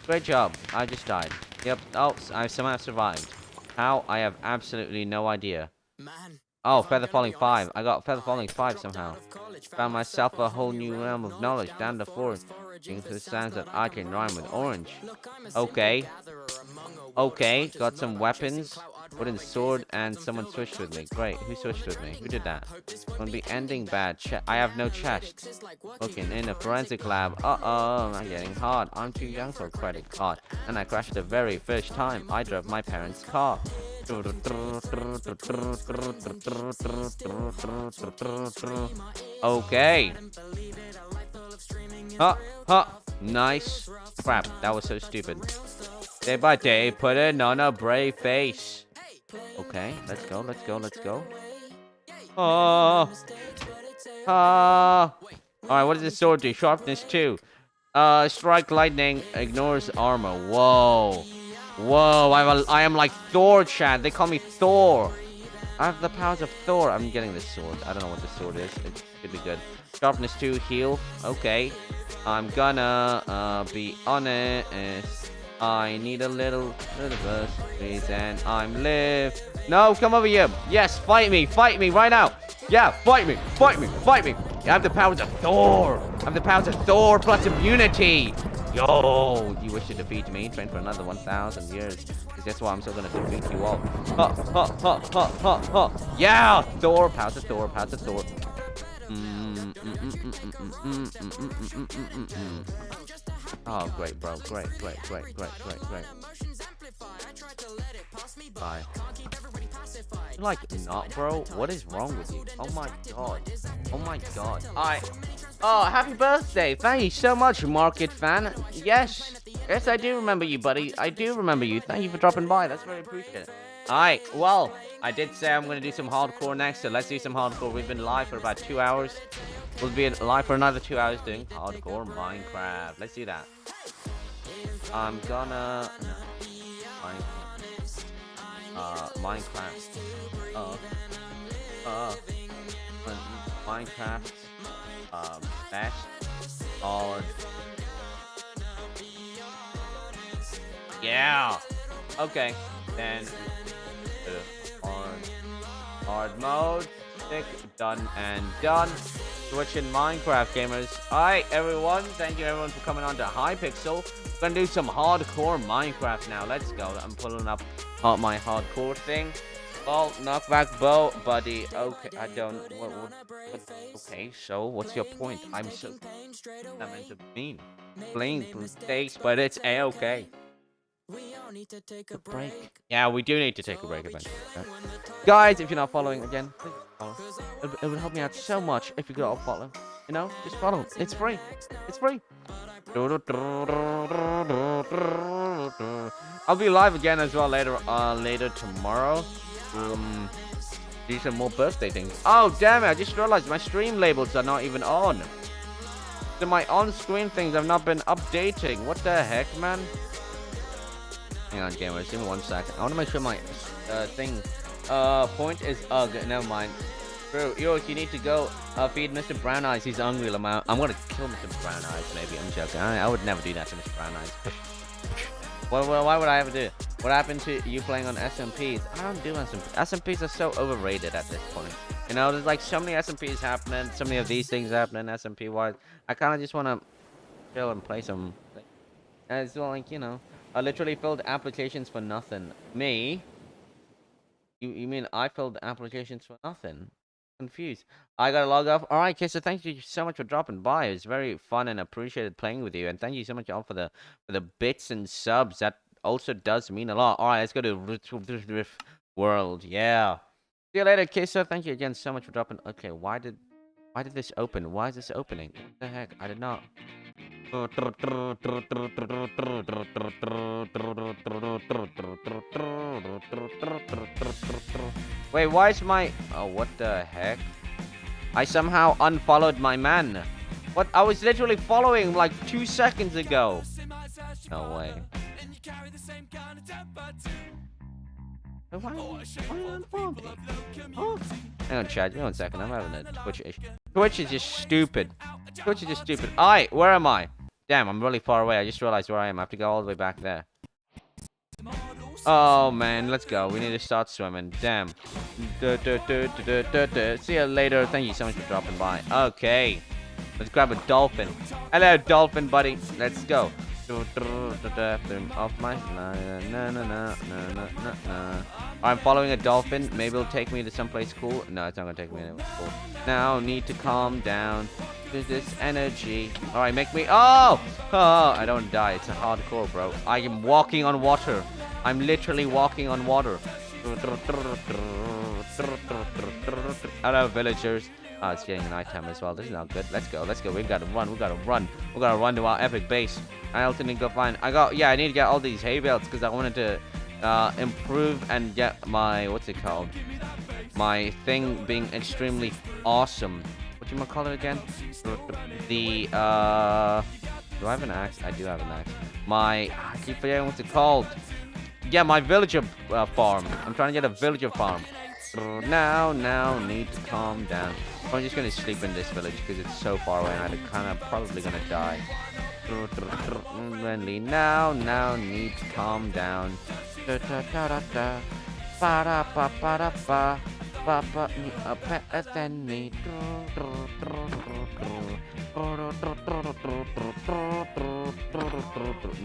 Great job. I just died. Yep. Oh, I somehow survived. How? I have absolutely no idea. Oh, Feather Falling 5. I got Feather Falling 5 somehow. Found myself a whole new realm of knowledge down the floor. Into the sounds that I can rhyme with orange. Okay. Okay, got some weapons. Wooden sword and someone switched with me. Great. Who switched with me? Who did that? Gonna be ending bad. I have no chest. Looking in a forensic lab. Uh-oh, I'm getting hard. I'm too young for a credit card. And I crashed the very first time I drove my parents' car. Okay. Nice. Crap, that was so stupid. Day by day, putting on a brave face. Okay, let's go, let's go, let's go. Alright, what does this sword do? Sharpness 2. Strike lightning, ignores armor. Whoa. Whoa, I am like Thor, Chad. They call me Thor. I have the powers of Thor. I'm getting this sword. I don't know what this sword is. It could be good. Sharpness 2, heal. Okay. I'm gonna be honest. I need a little verse, please, and I'm live. No, come over here. Yes, fight me right now. Yeah, fight me. I have the powers of Thor. I have the powers of Thor plus immunity. Yo, you wish to defeat me? Train for another 1,000 years. Because that's why I'm still gonna defeat you all. Yeah, Thor, powers of Thor. Oh, great, bro. Great. Bye. Like, not, bro? What is wrong with you? Oh my god. Oh, happy birthday. Thank you so much, Market Fan. Yes, I do remember you, buddy. I do remember you. Thank you for dropping by. That's very appreciated. Alright, well, I did say I'm going to do some hardcore next, so let's do some hardcore. We've been live for about 2 hours. We'll be live for another 2 hours doing hardcore Minecraft. Let's do that. I'm gonna... Minecraft. Minecraft. Best. Hard. Yeah. Okay. Then hard mode. Tick, done and done. Switching Minecraft gamers. Alright everyone, thank you everyone for coming on to Hypixel. We're gonna do some hardcore Minecraft now. Let's go. I'm pulling up my hardcore thing. Well, knockback bow, buddy. Okay, I don't. What, okay, so what's your point? I'm so. I meant to mean. Playing mistakes, but it's a-okay. A break. Yeah, we do need to take a break eventually. Okay? Guys, if you're not following again, please follow. It would help me out so much if you could all follow. You know, just follow. It's free. It's free. I'll be live again as well later tomorrow. Do some more birthday things. Oh damn it! I just realized my stream labels are not even on. So my on-screen things have not been updating. What the heck, man? Hang on, gamers. Give me 1 second. I want to make sure my thing point is never mind. Bro, York, you need to go feed Mr. Brown Eyes. He's hungry. I'm gonna kill Mr. Brown Eyes. Maybe I'm joking. I would never do that to Mr. Brown Eyes. Well, why would I ever do it? What happened to you playing on SMPs? I don't do SMPs. SMPs are so overrated at this point. You know, there's like so many SMPs happening, so many of these things happening SMP wise. I kind of just want to chill and play some. And it's like, you know, I literally filled applications for nothing. Me? You mean I filled applications for nothing? Confused. I gotta log off. All right, okay, so thank you so much for dropping by. It was very fun and appreciated playing with you, and thank you so much all for the bits and subs. That also does mean a lot. All right, let's go to Rift World. Yeah. See you later, Kissa. Thank you again so much for dropping. Okay, why did this open? Why is this opening? What the heck? I did not. Wait, why is my... Oh, what the heck? I somehow unfollowed my man. What? I was literally following him like 2 seconds ago. No way. Why unfollow me? Oh. Hang on, Chad. Give me 1 second. I'm having a Twitch issue. Twitch is just stupid. Alright, where am I? Damn, I'm really far away. I just realized where I am. I have to go all the way back there. Oh, man. Let's go. We need to start swimming. Damn. See you later. Thank you so much for dropping by. Okay. Let's grab a dolphin. Hello, dolphin buddy. Let's go. Off my. I'm following a dolphin. Maybe it'll take me to someplace cool. No, it's not gonna take me anywhere cool. Now need to calm down. There's this energy. All right, make me. Oh, I don't die. It's a hardcore, bro. I am walking on water. I'm literally walking on water. Hello, villagers. Oh, it's getting nighttime as well. This is not good. Let's go. Let's go. We gotta run. We gotta run. We gotta run to our epic base. I also need to go find. I need to get all these hay bales because I wanted to improve and get my what's it called? My thing being extremely awesome. What do you call it again? The do I have an axe? I do have an axe. I keep forgetting what's it called. Yeah, my villager farm. I'm trying to get a villager farm. Now, need to calm down. I'm just gonna sleep in this village because it's so far away and I'm kind of probably gonna die. Friendly, now, need to calm down. Papa, better than me.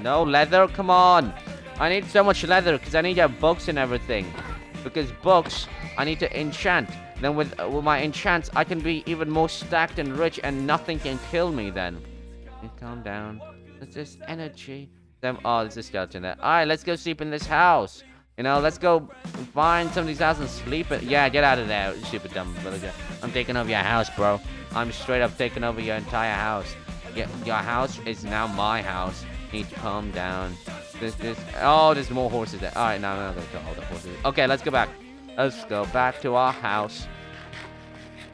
No leather, come on. I need so much leather because I need to have books and everything. Because books, I need to enchant. Then with my enchants, I can be even more stacked and rich, and nothing can kill me then. Calm down. There's this energy. Oh, there's a skeleton there. Alright, let's go sleep in this house. You know, let's go find some of these houses and sleep it. Yeah, get out of there, stupid dumb villager. I'm taking over your house, bro. I'm straight up taking over your entire house. Your house is now my house. You need to calm down. Oh, there's more horses there. Alright, now I'm not gonna kill all the horses. Okay, let's go back. Let's go back to our house.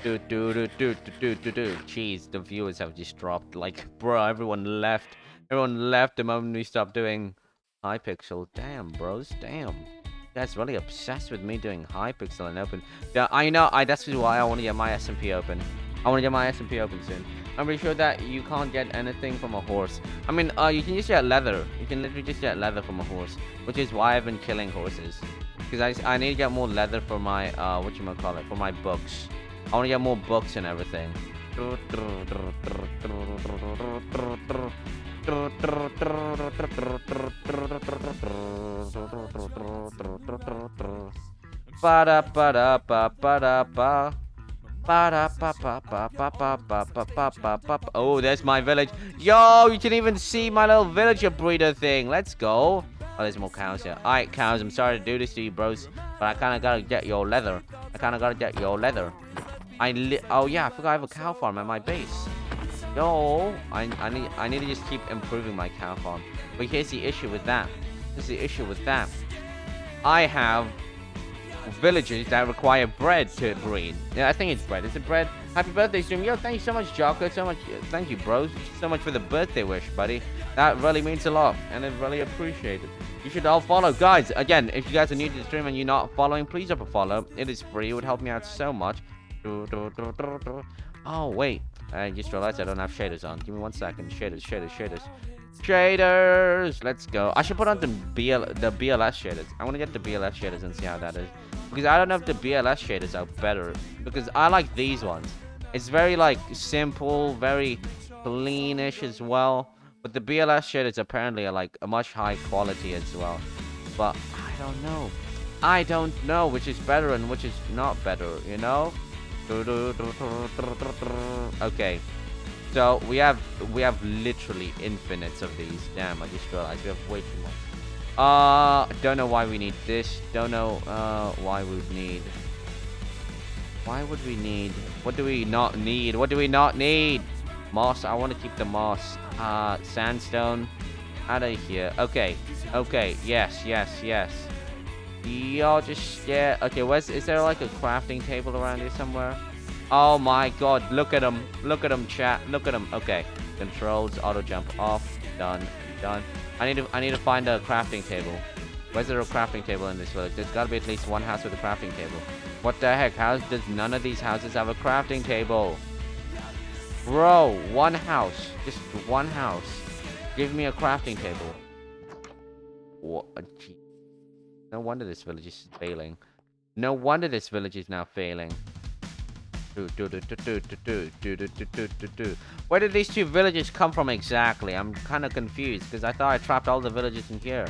Jeez, the viewers have just dropped. Like, bro, everyone left. Everyone left the moment we stopped doing Hypixel. Damn, bros. Damn. You guys really obsessed with me doing Hypixel and open. Yeah, I know. That's why I want to get my SMP open. I want to get my SMP open soon. I'm pretty sure that you can't get anything from a horse. I mean, you can just get leather. You can literally just get leather from a horse, which is why I've been killing horses. Because I need to get more leather for my, whatchamacallit, for my books. I want to get more books and everything. Oh, there's my village. Yo, you can even see my little villager breeder thing. Let's go. Oh, there's more cows here. Alright, cows, I'm sorry to do this to you, bros. But I kind of got to get your leather. Oh, yeah, I forgot I have a cow farm at my base. Yo, I need to just keep improving my cow farm. But here's the issue with that. I have villages that require bread to breed. Yeah, I think it's bread. Is it bread? Happy birthday, stream. Yo, thank you so much, Jocko. So much. Thank you, bros. So much for the birthday wish, buddy. That really means a lot, and it's really appreciated. You should all follow. Guys, again, if you guys are new to the stream and you're not following, please drop a follow. It is free. It would help me out so much. Oh, wait. I just realized I don't have shaders on. Give me 1 second. Shaders. Let's go. I should put on the BLS shaders. I want to get the BLS shaders and see how that is. Because I don't know if the BLS shaders are better. Because I like these ones. It's very, like, simple, very cleanish as well. But the BLS shaders apparently are, like, a much high quality as well. But I don't know which is better and which is not better, you know? Okay. So we have literally infinites of these. Damn, I just realized we have way too much. Don't know why we need this. Don't know why we would need. Why would we need? What do we not need? Moss. I want to keep the moss. Sandstone. Out of here. Okay. Yes. Y'all just okay, is there like a crafting table around here somewhere? Oh my god, look at them, chat, look at them. Okay, controls, auto jump off, done. I need to find a crafting table. Where's there a crafting table in this village? There's gotta be at least one house with a crafting table. What the heck? How does none of these houses have a crafting table? Bro, one house, just one house. Give me a crafting table. What? Gee. No wonder this village is failing. No wonder this village is now failing. Where did these two villages come from exactly? I'm kind of confused because I thought I trapped all the villages in here.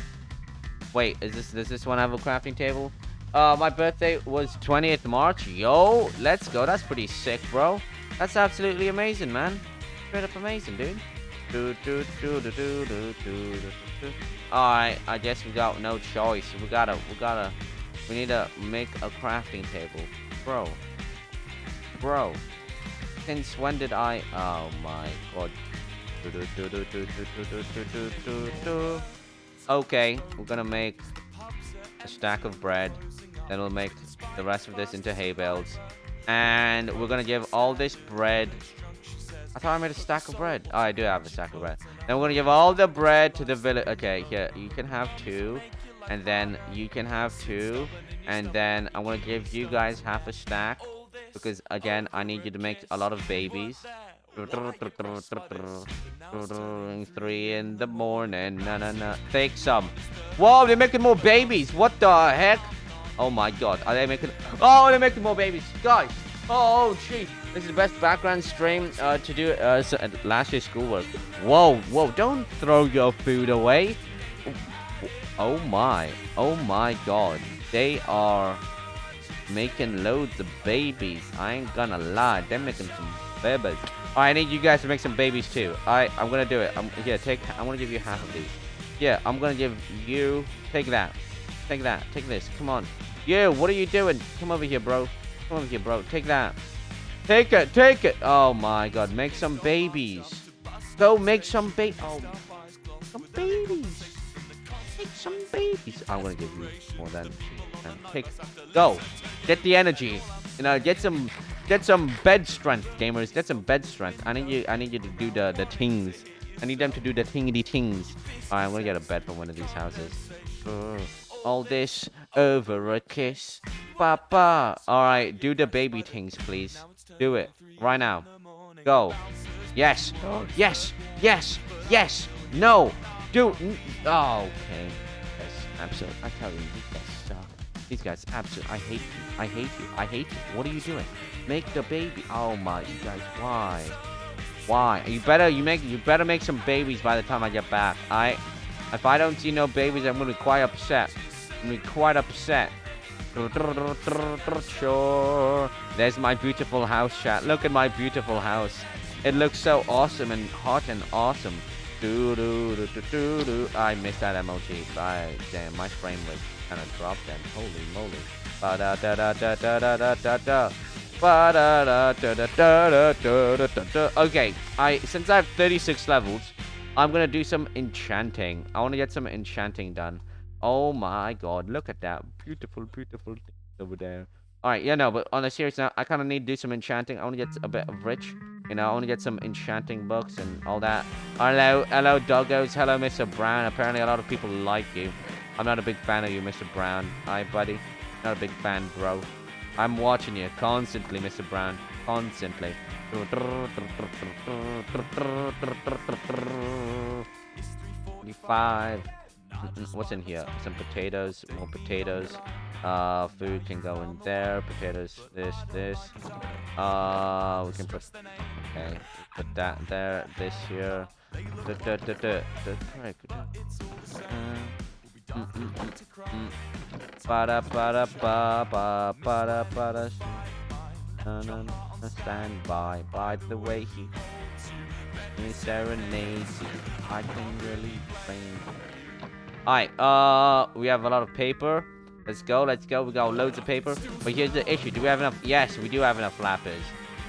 Wait, does this one have a crafting table? My birthday was 20th March. Yo, let's go. That's pretty sick, bro. That's absolutely amazing, man. Straight up amazing, dude. Alright, I guess we got no choice. We need to make a crafting table. Bro. Since when did I... Oh my god. Okay, we're gonna make a stack of bread. Then we'll make the rest of this into hay bales. And we're gonna give all this bread... I thought I made a stack of bread. Oh, I do have a stack of bread. Then we're gonna give all the bread to the village. Okay, here, you can have 2. And then you can have 2. And then I'm gonna give you guys half a stack. Because, again, I need you to make a lot of babies. 3 in the morning. No. Take some. Whoa, they're making more babies. What the heck? Oh my god. Are they making... Oh, they're making more babies. Guys. Oh, jeez. This is the best background stream to do last year's schoolwork. Whoa. Don't throw your food away. Oh my god. They are making loads of babies. I ain't gonna lie. They're making some babies. I need you guys to make some babies too. I'm gonna do it. I'm gonna give you half of these. Yeah, I'm gonna give you... Take that. Take this. Come on. You, what are you doing? Come over here, bro. Take that. Take it. Oh my god. Make some babies. Go make some babies. Oh, some babies. Make some babies. I'm gonna give you more than... Go. Get the energy. You know, get some bed strength, gamers. Get some bed strength. I need you to do the tings. I need them to do the tingity tings. Alright, I'm gonna get a bed from one of these houses. All this over a kiss. Papa. Alright, do the baby tings, please. Do it. Right now. Go. Yes. Yes. No. Do. Oh, okay. Yes, absolutely. I tell you, these guys suck. These guys, absolutely. I hate you. What are you doing? Make the baby. Oh my, you guys, why? You better make some babies by the time I get back. If I don't see no babies, I'm gonna be quite upset. Sure. There's my beautiful house, chat. Look at my beautiful house. It looks so awesome and hot and awesome. I missed that emoji. Damn, my frame rate kind of dropped then. Holy moly. Okay, since I have 36 levels, I'm gonna do some enchanting. I want to get some enchanting done. Oh my god, look at that beautiful thing over there. Alright, yeah, no, but on a serious note, I kind of need to do some enchanting. I want to get a bit of rich. You know, I want to get some enchanting books and all that. Hello, doggos. Hello, Mr. Brown. Apparently, a lot of people like you. I'm not a big fan of you, Mr. Brown. Hi, buddy. Not a big fan, bro. I'm watching you constantly, Mr. Brown. Constantly. 25. What's in here? Some potatoes. More potatoes. Food can go in there. Potatoes. This. We can put... Okay. Put that there. This here. Stand by the way he serenades you. I can really explain. Alright, we have a lot of paper. Let's go. We got loads of paper. But here's the issue. Do we have enough? Yes, we do have enough lapis.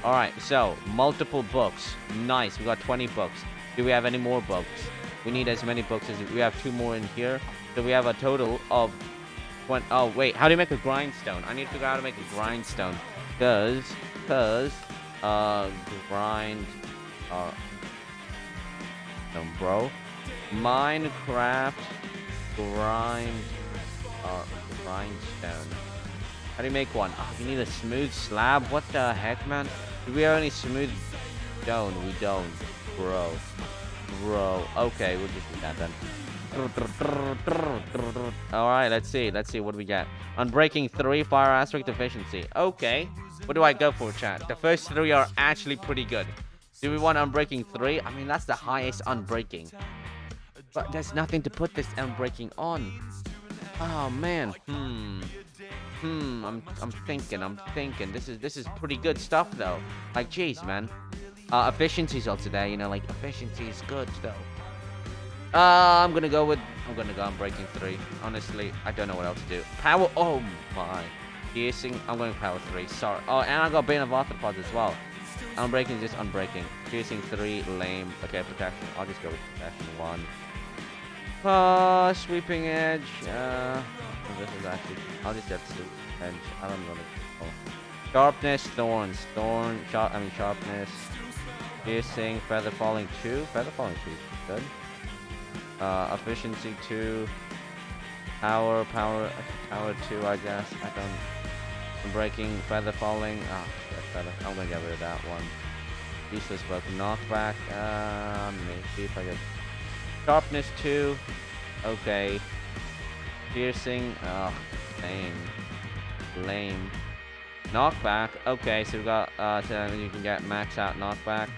Alright, so multiple books. Nice. We got 20 books. Do we have any more books? We need as many books as we have 2 more in here. So we have a total of 20. Oh, wait. How do you make a grindstone? I need to figure out how to make a grindstone. Grind bro. Minecraft grindstone. How do you make one? Oh, you need a smooth slab? What the heck, man? Do we have any smooth stone? We don't, bro. bro. Okay, we'll just do that then. Alright, let's see. What do we get? Unbreaking 3, fire aspect efficiency. Okay. What do I go for, chat? The first 3 are actually pretty good. Do we want Unbreaking 3? I mean, that's the highest Unbreaking. But there's nothing to put this Unbreaking on. Oh, man. I'm thinking. This is pretty good stuff, though. Like, jeez, man. Efficiency's also there, you know, like, efficiency is good, though. I'm gonna go Unbreaking 3. Honestly, I don't know what else to do. Power, oh my. Piercing, I'm going Power 3. Sorry. Oh, and I got Bane of Arthropods as well. Unbreaking is just Unbreaking. Piercing 3, lame. Okay, Protection. I'll just go with Protection 1. Sweeping Edge. This is actually, I'll just get Sweeping Edge. I don't know. Sharpness, Thorns. Sharpness. Piercing, Feather Falling 2. Feather Falling 2 is good. Efficiency 2. Power 2, I guess. I don't. Breaking, Feather Falling. Oh, feather. I'm gonna get rid of that one. Useless book. Knockback. Maybe if I get. Sharpness 2. Okay. Piercing. Oh, lame. Knockback. Okay, so we got. So you can get max out knockback.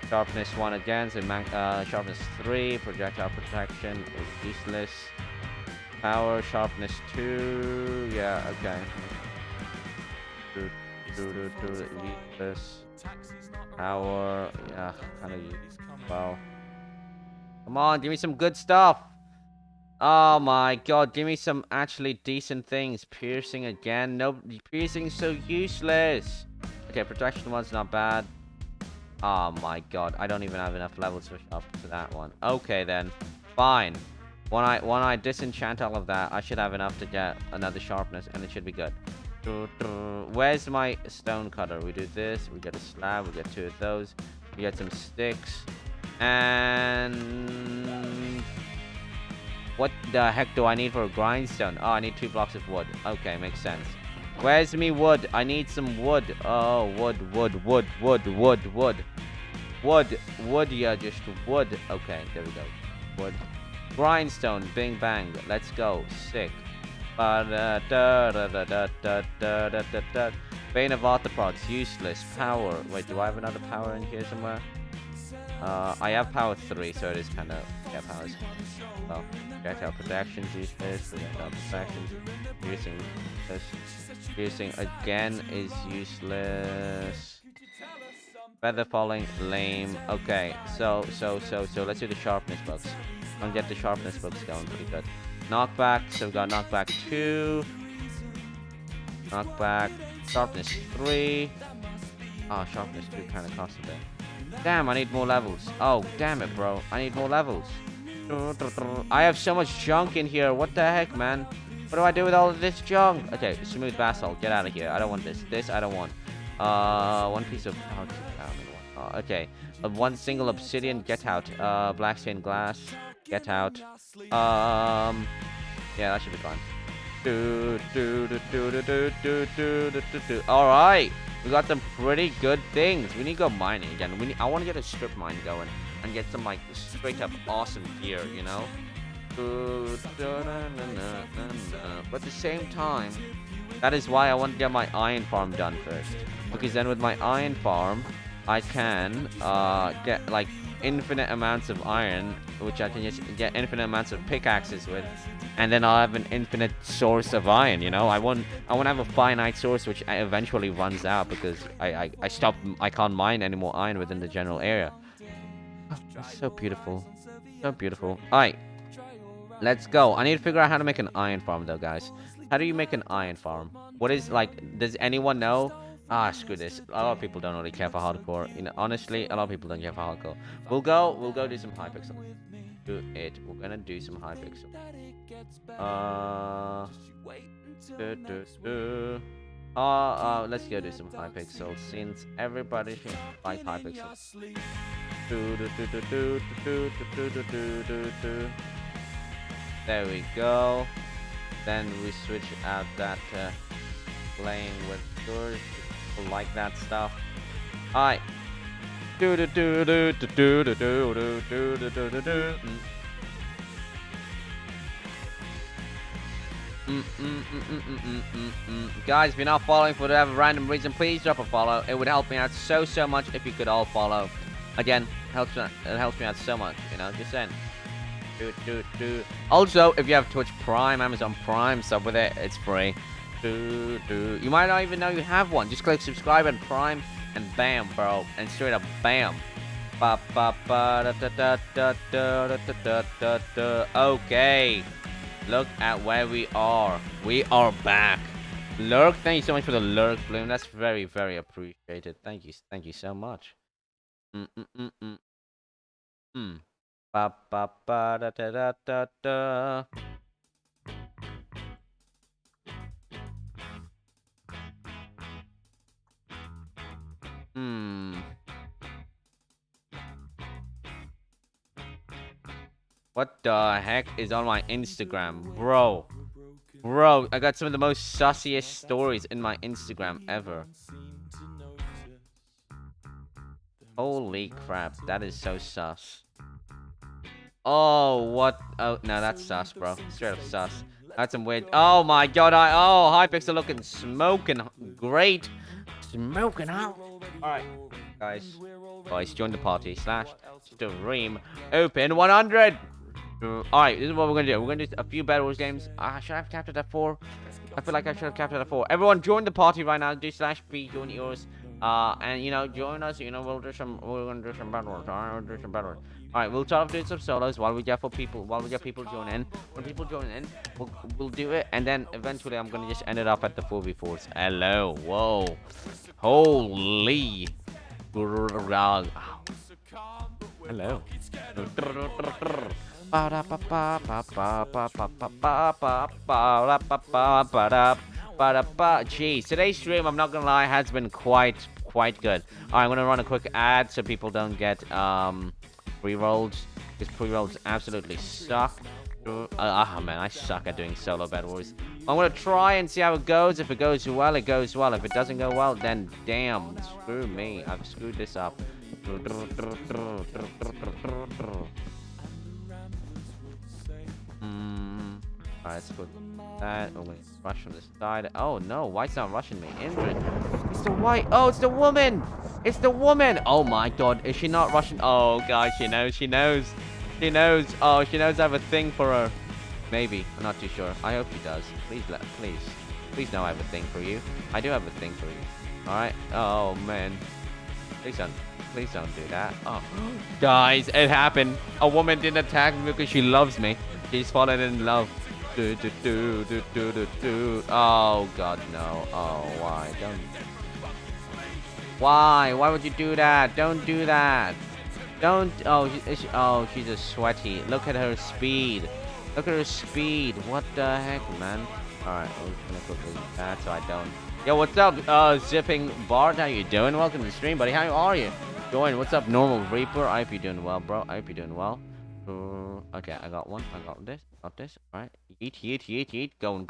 Sharpness 1 again, so Sharpness 3, Projectile Protection is useless. Power, Sharpness 2, yeah, okay. Useless. Power, yeah, kinda useless. Well. Come on, give me some good stuff! Oh my god, give me some actually decent things. Piercing again, no, piercing's so useless! Okay, Protection 1's not bad. Oh my god, I don't even have enough levels for that one. Okay then, fine. When I disenchant all of that, I should have enough to get another Sharpness, and it should be good. Where's my Stone Cutter? We do this, we get a slab, we get 2 of those, we get some sticks, and what the heck do I need for a grindstone? Oh, I need 2 blocks of wood. Okay, makes sense. Where's me wood? I need some wood. Oh, wood, yeah, just wood. Okay, there we go. Wood. Grindstone, bing bang. Let's go. Sick. Bane of Arthropods, useless. Power. Wait, do I have another power in here somewhere? I have power 3, so it is kind of, yeah, powers. Well, projectile protections useless. Projectile protections. Piercing again is useless. Feather Falling, lame. Okay, so let's do the Sharpness books. I'm gonna get the Sharpness books going pretty good. Knockback, so we got Knockback 2. Knockback, Sharpness 3. Oh, Sharpness 2 kind of costs a bit. Damn, I need more levels. Oh, damn it, bro. I need more levels. I have so much junk in here. What the heck, man? What do I do with all of this junk? Okay, Smooth Basalt, get out of here. I don't want this. This I don't want. One piece of... okay. 1 single obsidian, get out. Black stained glass, get out. Yeah, that should be fine. Alright. We got some pretty good things. We need to go mining again. I want to get a strip mine going and get some like straight up awesome gear, you know? But at the same time, that is why I want to get my iron farm done first. Because then with my iron farm, I can get like infinite amounts of iron, which I can just get infinite amounts of pickaxes with, and then I'll have an infinite source of iron, you know? I won't have a finite source which eventually runs out because I can't mine any more iron within the general area. Oh, it's so beautiful. So beautiful. Alright. Let's go. I need to figure out how to make an iron farm though, guys. How do you make an iron farm? What is, like, does anyone know? Ah, screw this. A lot of people don't really care for hardcore. You know, honestly, a lot of people don't care for hardcore. We'll go do some Hypixel. Do it. We're gonna do some Hypixel. Let's go do some Hypixel since everybody should like Hypixel. There we go. Then we switch out that playing with doors. People like that stuff. Alright. Do do do do do do do do do do do do do. Guys, if you're not following for whatever random reason, please drop a follow. It would help me out so much if you could all follow. Again, it helps me out so much, you know, just saying. Also, if you have Twitch Prime, Amazon Prime, sub with it, it's free. You might not even know you have one. Just click subscribe and Prime, and bam, bro, and straight up bam. Okay, look at where we are. We are back. Lurk, thank you so much for the lurk bloom. That's very, very appreciated. Thank you so much. Ba ba ba da da da da da. What the heck is on my Instagram, bro? Bro, I got some of the most sussiest stories in my Instagram ever. Holy crap, that is so sus. Oh, what? Oh, no, that's sus, bro. Straight up sus. That's some weird. Oh my god, oh, Hypixel looking smoking great. Smoking out. Alright, guys. Guys, join the party. /stream open 100. Alright, this is what we're gonna do. We're gonna do a few Battle Wars games. Should I have capped it at 4? I feel like I should have capped it at 4. Everyone, join the party right now. Do /B, join yours. And you know, join us. You know, we're gonna do some Battle Wars. Alright, we'll do some Battle Wars. Alright, we'll start off doing some solos while we get people join in. When people join in, we'll do it, and then eventually I'm gonna just end it up at the 4v4s. Hello, whoa, holy, hello. Jeez, today's stream, I'm not gonna lie, has been quite good. Alright, I'm gonna run a quick ad so people don't get pre-rolls, because pre-rolls absolutely suck. Man, I suck at doing solo Battle Wars. I'm gonna try and see how it goes. If it goes well, it goes well. If it doesn't go well, then damn, screw me, I've screwed this up. Alright, let's put that. Oh, wait, rush from the side. Oh no, White's not rushing me. Indrid. It's the White. Oh, it's the woman. It's the woman. Oh my god, is she not rushing? Oh god, she knows. She knows. Oh, she knows I have a thing for her. Maybe. I'm not too sure. I hope she does. Please know I have a thing for you. I do have a thing for you. Alright. Oh man. Please don't do that. Oh, guys, it happened. A woman didn't attack me because she loves me. She's fallen in love. Oh god, no. Oh, why? Don't. Why would you do that? Don't do that. Don't. Oh, she's a sweaty. Look at her speed. What the heck, man? Alright, we're gonna quickly that so I don't. Yo, what's up, Zipping Bart? How you doing? Welcome to the stream, buddy. How are you? Join. What's up, Normal Reaper? I hope you're doing well, bro. I hope you're doing well. Okay, I got one. I got this. Alright. Yeet. Going.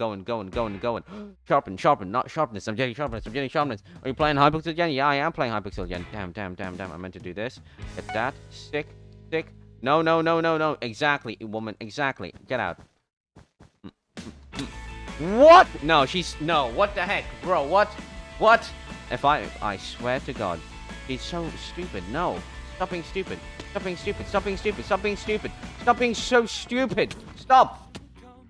Sharpen. Not sharpness. I'm getting sharpness. Are you playing Hypixel again? Yeah, I am playing Hypixel again. Damn. I meant to do this. Get that. Stick. No. Exactly, woman. Exactly. Get out. What? No, no. What the heck, bro? What? If I swear to God, she's so stupid. No. Stop being stupid. Stop being so stupid. Stop.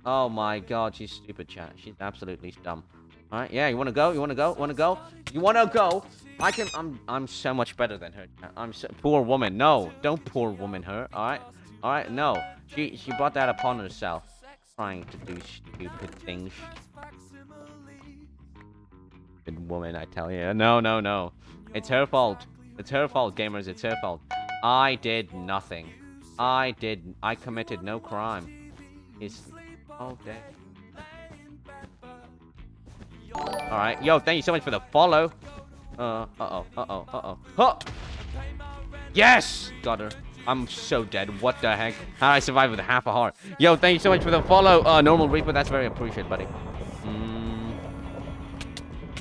Oh my god, she's stupid, chat. She's absolutely dumb. Alright, yeah, you wanna go? You wanna go? I'm so much better than her. Poor woman. No, don't poor woman her. Alright, no. She brought that upon herself. Trying to do stupid things. Stupid woman, I tell you. No. It's her fault. Gamers. It's her fault. I did nothing. I committed no crime. Okay. Alright. Yo, thank you so much for the follow. Huh! Yes! Got her. I'm so dead. What the heck? How did I survive with half a heart? Yo, thank you so much for the follow. Normal Reaper. That's very appreciated, buddy.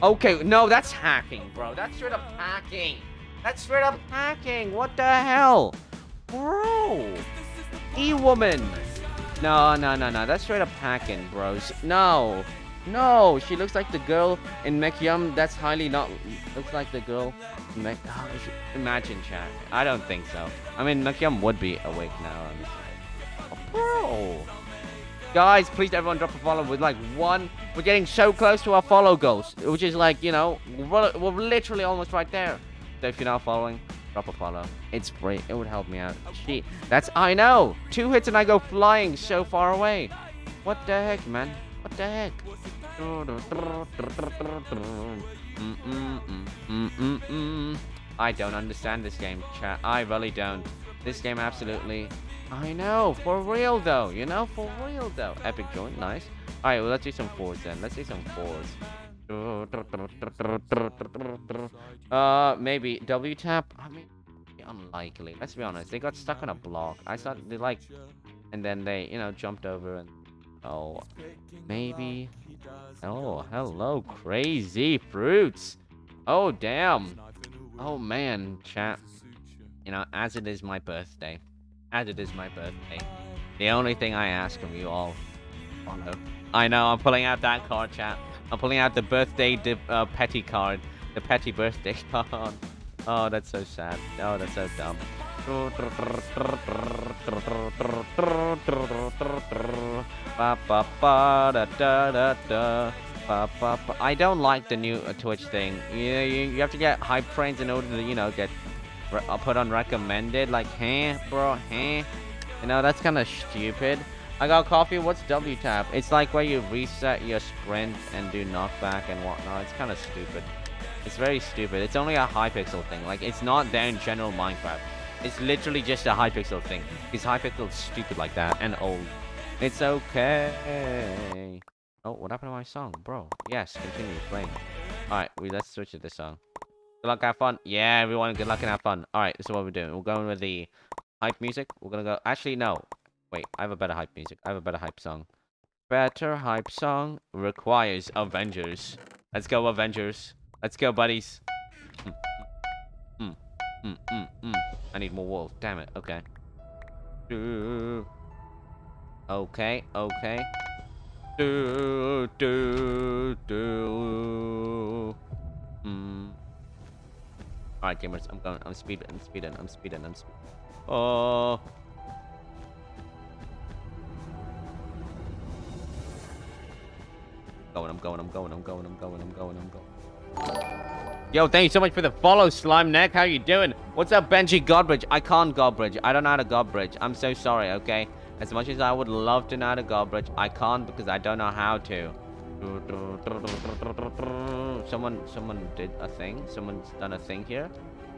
Okay, no, that's hacking, bro. That's straight up hacking. That's straight up hacking. What the hell? Bro. E-woman. No. That's straight up hacking, bros. No. No. She looks like the girl in Mekyum. That's highly not... Looks like the girl in Imagine, chat. I don't think so. I mean, Mekyum would be awake now. Oh, bro. Guys, please everyone drop a follow with like 1. We're getting so close to our follow goals, which is like, you know, we're literally almost right there. So if you're not following, drop a follow. It's free. It would help me out. Shit. That's, I know. 2 hits and I go flying so far away. What the heck, man? What the heck? I don't understand this game, chat. I really don't. This game absolutely... I know, for real though, you know, for real though. Epic joint, nice. Alright, well, let's do some fours then. Let's do some fours. Maybe W tap. I mean, unlikely. Let's be honest. They got stuck on a block. I thought they like, and then they, you know, jumped over and. Oh, maybe. Oh, hello, crazy fruits. Oh, damn. Oh man, chat. You know, as it is my birthday. As it is my birthday. The only thing I ask from you all. Follow. I know, I'm pulling out that card, chat. I'm pulling out the birthday petty card. The petty birthday card. Oh, that's so sad. Oh, that's so dumb. I don't like the new Twitch thing. You have to get hype trains in order to, you know, get put on recommended. Like, huh, bro, huh? You know, that's kind of stupid. I got coffee. What's W tap? It's like where you reset your sprint and do knockback and whatnot. It's kind of stupid. It's very stupid. It's only a Hypixel thing. Like, it's not there in general Minecraft. It's literally just a Hypixel thing. Because Hypixel's stupid like that and old. It's okay. Oh, what happened to my song, bro? Yes, continue playing. Alright, let's switch to this song. Good luck, have fun. Yeah, everyone, good luck and have fun. Alright, this is what we're doing. We're going with the hype music. We're gonna go... Actually, no. Wait, I have a better hype music. I have a better hype song. Better hype song requires Avengers. Let's go, Avengers. Let's go, buddies. I need more wool. Damn it. Okay. Okay. Alright, gamers. I'm speeding. Oh. I'm going. Yo, thank you so much for the follow, Slime Neck. How you doing? What's up, Benji Godbridge? I can't Godbridge. I don't know how to Godbridge. I'm so sorry, okay? As much as I would love to know how to Godbridge, I can't because I don't know how to. Someone did a thing? Someone's done a thing here?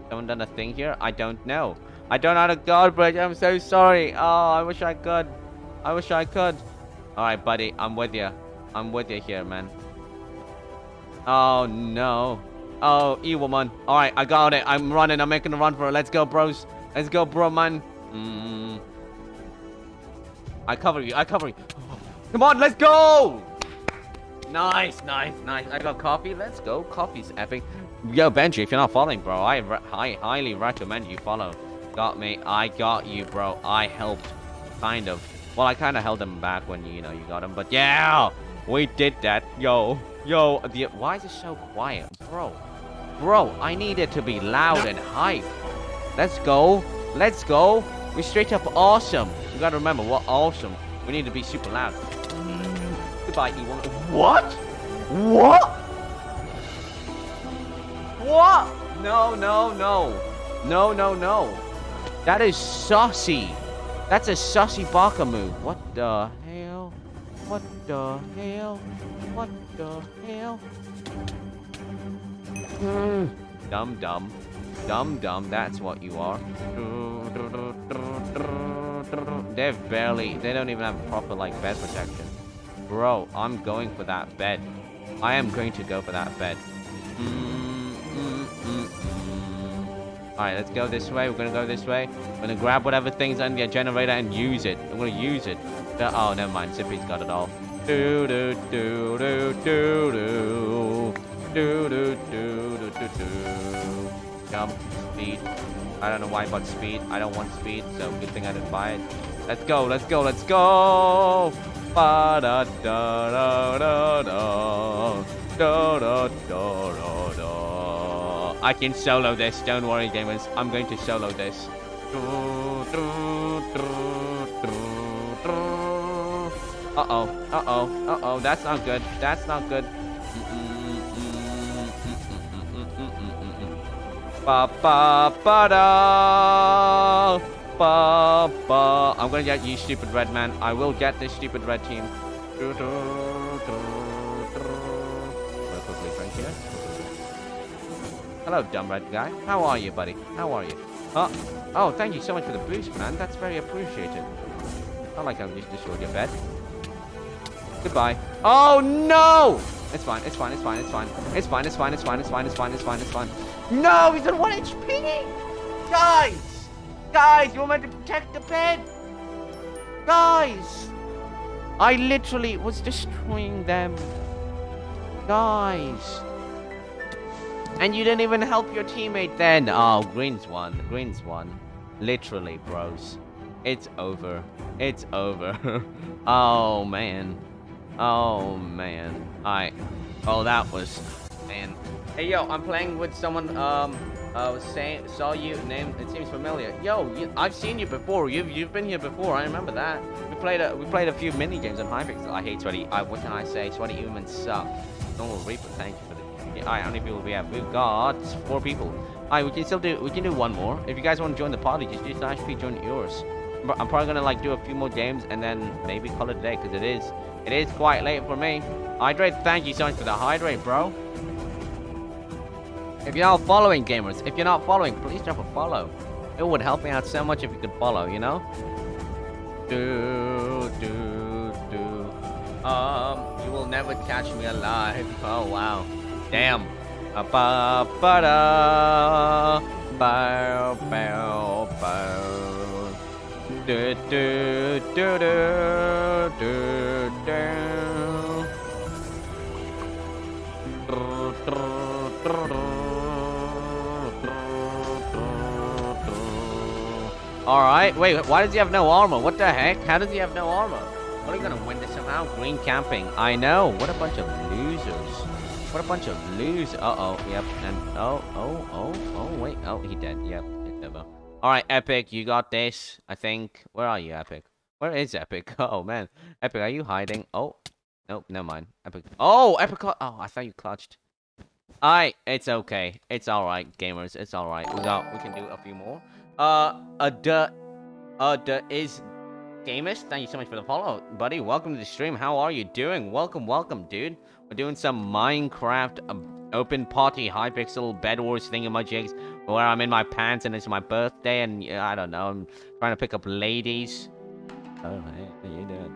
Someone done a thing here? I don't know. I don't know how to Godbridge. I'm so sorry. Oh, I wish I could. Alright, buddy. I'm with you. I'm with you here, man. Oh, no. Oh, E-woman. Alright, I got it. I'm running. I'm making a run for it. Let's go, bros. Let's go, bro, man. I cover you. Come on, let's go. Nice. I got coffee. Let's go. Coffee's epic. Yo, Benji, if you're not following, bro, I highly recommend you follow. Got me. I got you, bro. I helped. Kind of. Well, I kind of held them back when, you know, you got them. But yeah, we did that. Yo, why is it so quiet? Bro, I need it to be loud and hype. Let's go. We're straight up awesome. You gotta remember, we're awesome. We need to be super loud. Goodbye, E1. What? No. That is saucy. That's a sussy baka move. What the hell? Dumb, that's what you are. They don't even have proper, like, bed protection. Bro, I'm going for that bed. I am going to go for that bed. Alright, let's go this way. We're gonna go this way. We're gonna grab whatever thing's on the generator and use it. I'm gonna use it. Oh, never mind. Zippy's got it all. jump, speed. I don't know why, but speed. I don't want speed, so good thing I didn't buy it. Let's go, let's go, let's go! Ba da da da da da da da da da. I can solo this. Don't worry, gamers. I'm going to solo this. Uh-oh, uh-oh, uh-oh. That's not good. That's not good. Ba ba ba da ba ba. I'm gonna get you, stupid red man. I will get this stupid red team. I'm gonna quickly drink here. Hello, dumb red guy. How are you, buddy? How are you? Oh, thank you so much for the boost, man. That's very appreciated. Not like I just destroyed your bed. Goodbye. Oh no! It's fine. It's fine. It's fine. It's fine. It's fine. It's fine. It's fine. It's fine. It's fine. It's fine. It's fine. No, he's at 1 HP! Guys! Guys, you were meant to protect the bed! Guys! I literally was destroying them. Guys! And you didn't even help your teammate then. Oh, Green's won. Green's won. Literally, bros. It's over. It's over. Oh, man. Oh, man. Oh, that was... Man. Hey, yo, I'm playing with someone, saw you, name, it seems familiar. Yo, I've seen you before. You've been here before. I remember that. We played a few mini games on Hypixel. I hate Sweaty. What can I say? Sweaty humans suck. Normal Reaper, thank you for the... Alright, how many people do we have? We've got 4 people. Alright, we can do one more. If you guys want to join the party, just do /p join yours. I'm probably gonna like do a few more games and then maybe call it a day, because it is quite late for me. Hydrate, thank you so much for the hydrate, bro. If you're not following, gamers, if you're not following, please drop a follow. It would help me out so much if you could follow, you know? You will never catch me alive. Oh, wow. Damn. Ba ba da ba ba ba. Do do do do do do. Alright, wait, why does he have no armor? What the heck? How does he have no armor? What are you gonna win this somehow? Green camping. I know. What a bunch of losers. What a bunch of losers. Uh-oh, yep. And oh, wait. Oh, he dead. Yep, it's over. Alright, Epic, you got this, I think. Where are you, Epic? Where is Epic? Oh, man. Epic, are you hiding? Oh, nope, never mind. Epic. Oh, Epic. Oh, I thought you clutched. It's okay. It's alright, gamers. It's alright. We can do a few more. Is Gamers, thank you so much for the follow, buddy. Welcome to the stream. How are you doing? Welcome, dude. We're doing some Minecraft open party Hypixel Bed Wars thingamajigs where I'm in my pants and it's my birthday and I don't know. I'm trying to pick up ladies. Oh, hey, how you doing?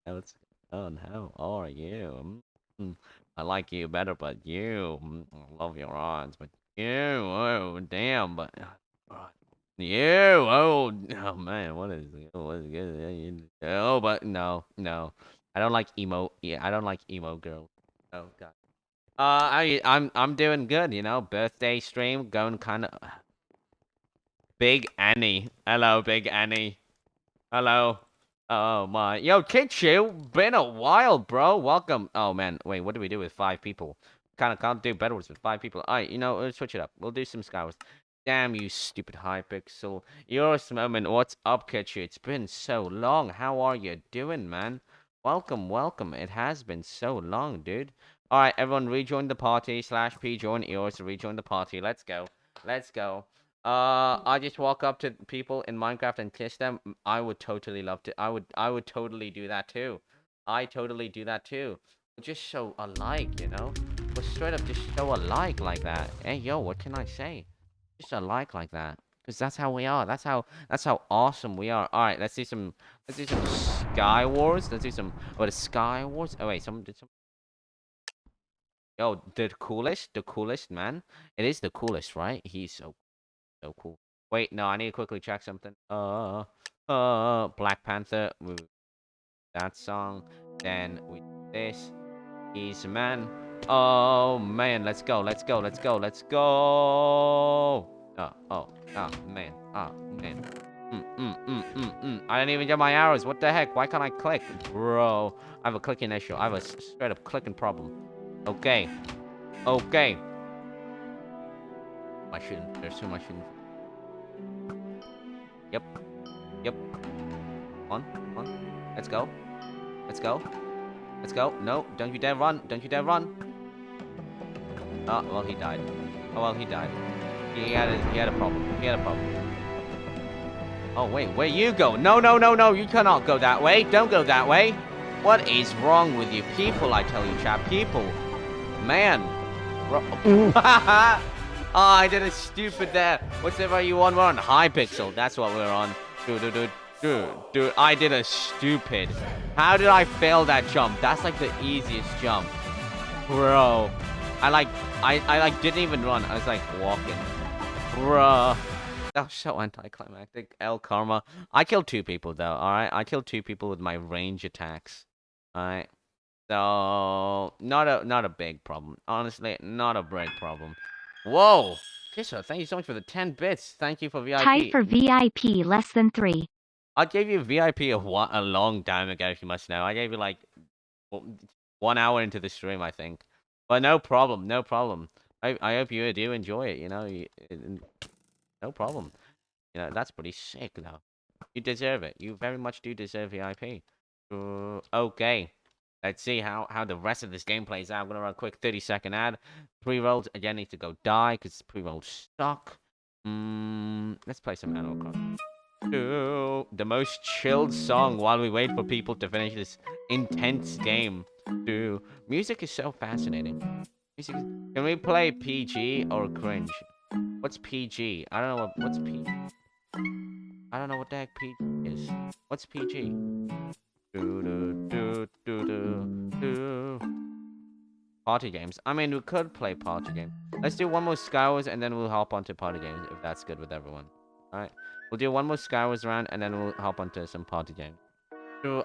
What's going on? How are you? I like you better, but you, I love your odds, but you, oh damn, but. You, oh man, what is good? Oh, but no, I don't like emo. Yeah, I don't like emo girls. Oh god. I'm doing good, you know. Birthday stream going kind of. Big Annie, hello, Big Annie, hello. Oh my, yo, Kitchu, been a while, bro. Welcome. Oh man, wait, what do we do with 5 people? Kind of can't do better with 5 people. Alright, you know, let's switch it up. We'll do some Skywars. Damn you, stupid Hypixel. Yours moment, what's up, Kitchu? It's been so long. How are you doing, man? Welcome. It has been so long, dude. Alright, everyone, rejoin the party. /p join yours. Rejoin the party. Let's go. I just walk up to people in Minecraft and kiss them. I would totally love to. I would totally do that too. I totally do that too. We're just so alike, you know? We're straight up just so alike like that. Hey, yo, what can I say? Just alike like that, because that's how we are. That's how awesome we are. All right, let's do some Sky Wars. Let's do some the Sky Wars. Oh wait, someone did some. Yo, the coolest man. It is the coolest, right? He's so cool. Wait, no, I need to quickly check something. Black Panther. That song. Then we this. He's a man. Oh, man. Let's go. Let's go. Let's go. Let's go. Oh, man. Oh, man. I didn't even get my arrows. What the heck? Why can't I click? Bro, I have a clicking issue. I have a straight up clicking problem. Okay. Okay. I shouldn't. There's too much. Yep. Yep. Come on. Let's go. Let's go. Let's go. No, don't you dare run. Don't you dare run. Oh, well, he died. Oh, well, he died. He had a problem. He had a problem. Oh, wait, where you go? No, you cannot go that way. Don't go that way. What is wrong with you people, I tell you, chap? People. Man. Oh, I did a stupid there. Whatever you want, we're on Hypixel. That's what we're on. Dude, I did a stupid. How did I fail that jump? That's like the easiest jump. Bro. I didn't even run. I was like walking. Bruh. That was so anticlimactic. El Karma. I killed 2 people though, alright? I killed 2 people with my range attacks. Alright. So not a big problem. Honestly, not a big problem. Whoa! Kisha, thank you so much for the 10 bits. Thank you for VIP. Tied for VIP less than 3. I gave you VIP a long time ago, if you must know. I gave you like 1 hour into the stream, I think. But no problem, no problem. I hope you do enjoy it, you know. No problem. You know, that's pretty sick, though. You deserve it. You very much do deserve VIP. Okay. Let's see how the rest of this game plays out. I'm going to run a quick 30-second ad. Pre-rolls, again, need to go die because pre-rolls suck. Let's play some Animal Crossing. The most chilled song while we wait for people to finish this intense game. Music is so fascinating. Can we play PG or cringe? What's PG? I don't know what's PG. I don't know what the heck PG is. What's PG? Party games. I mean, we could play party games. Let's do one more Skywars and then we'll hop onto party games if that's good with everyone. Alright. We'll do one more Skywars round and then we'll hop onto some party games.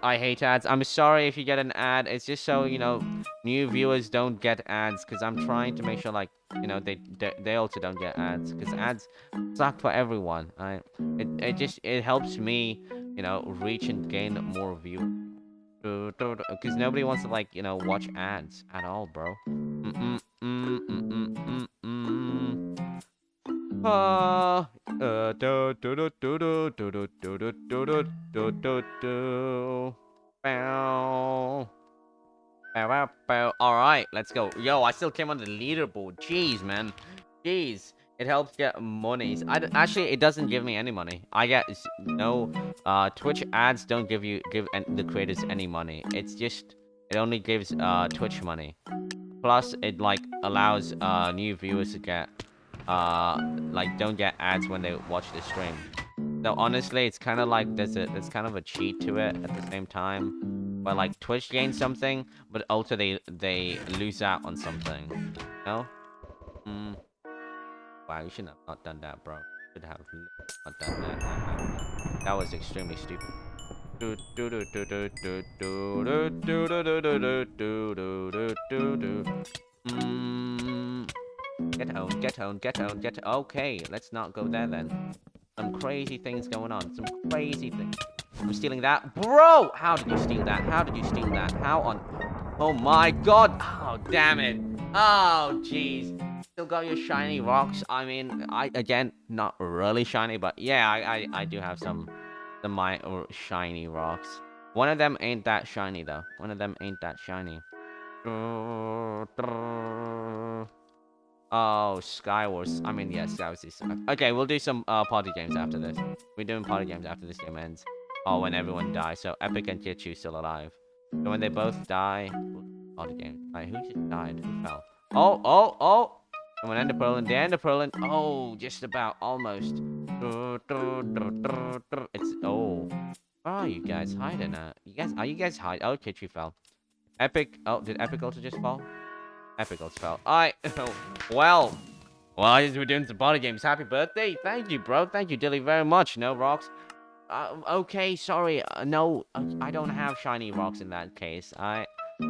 I hate ads. I'm sorry if you get an ad. It's just so, you know, new viewers don't get ads. Because I'm trying to make sure, like, you know, they also don't get ads. Because ads suck for everyone. It helps me, you know, reach and gain more viewers. Because nobody wants to, like, you know, watch ads at all, bro. Alright, let's go. Yo, I still came on the leaderboard. Jeez, man. Jeez. It helps get monies. Actually, it doesn't give me any money. I get no... Twitch ads don't give the creators any money. It's just... It only gives Twitch money. Plus, it, like, allows new viewers to get... like, don't get ads when they watch the stream. So honestly, it's kind of like there's kind of a cheat to it at the same time, where like Twitch gains something, but also they lose out on something. You know? Wow, you shouldn't have not done that, bro. You should have not done that. That was extremely stupid. Get home. Okay, let's not go there then. Some crazy things going on. Some crazy things. I'm stealing that. Bro! How did you steal that? How on... Oh my god! Oh, damn it. Oh, jeez. Still got your shiny rocks. I mean, again, not really shiny, but yeah, I do have some my shiny rocks. One of them ain't that shiny, though. Oh, Skywars. I mean, yes, Skywars is... Okay, we'll do some party games after this. We're doing party games after this game ends. Oh, when everyone dies. So, Epic and Kitchu still alive. So, when they both die... Party games. Alright, who just died? Who fell? Oh! Someone Ender Pearl. The Ender Pearl. Oh, just about. Almost. It's... Oh. Where are you guys hiding at? Are you guys hiding? Oh, Kitchu fell. Epic... Oh, did Epic also just fall? Epic also fell. Alright. Well, I guess we're doing some party games. Happy birthday. Thank you, bro. Thank you, Dilly, very much. No rocks. Okay, sorry. No, I don't have shiny rocks in that case.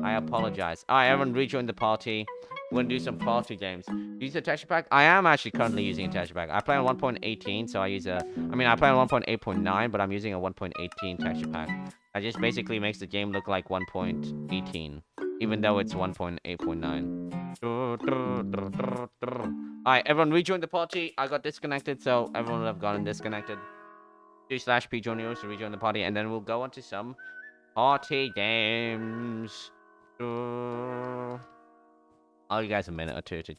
I apologize. Alright, everyone rejoin the party. We're gonna do some party games. Use a texture pack? I am actually currently using a texture pack. I play on 1.18, so I use a... I mean, I play on 1.8.9, but I'm using a 1.18 texture pack. That just basically makes the game look like 1.18, even though it's 1.8.9. Alright, everyone rejoin the party. I got disconnected, so everyone will have gotten disconnected. /P join yours to rejoin the party, and then we'll go on to some party games. I'll give you guys a minute or two to...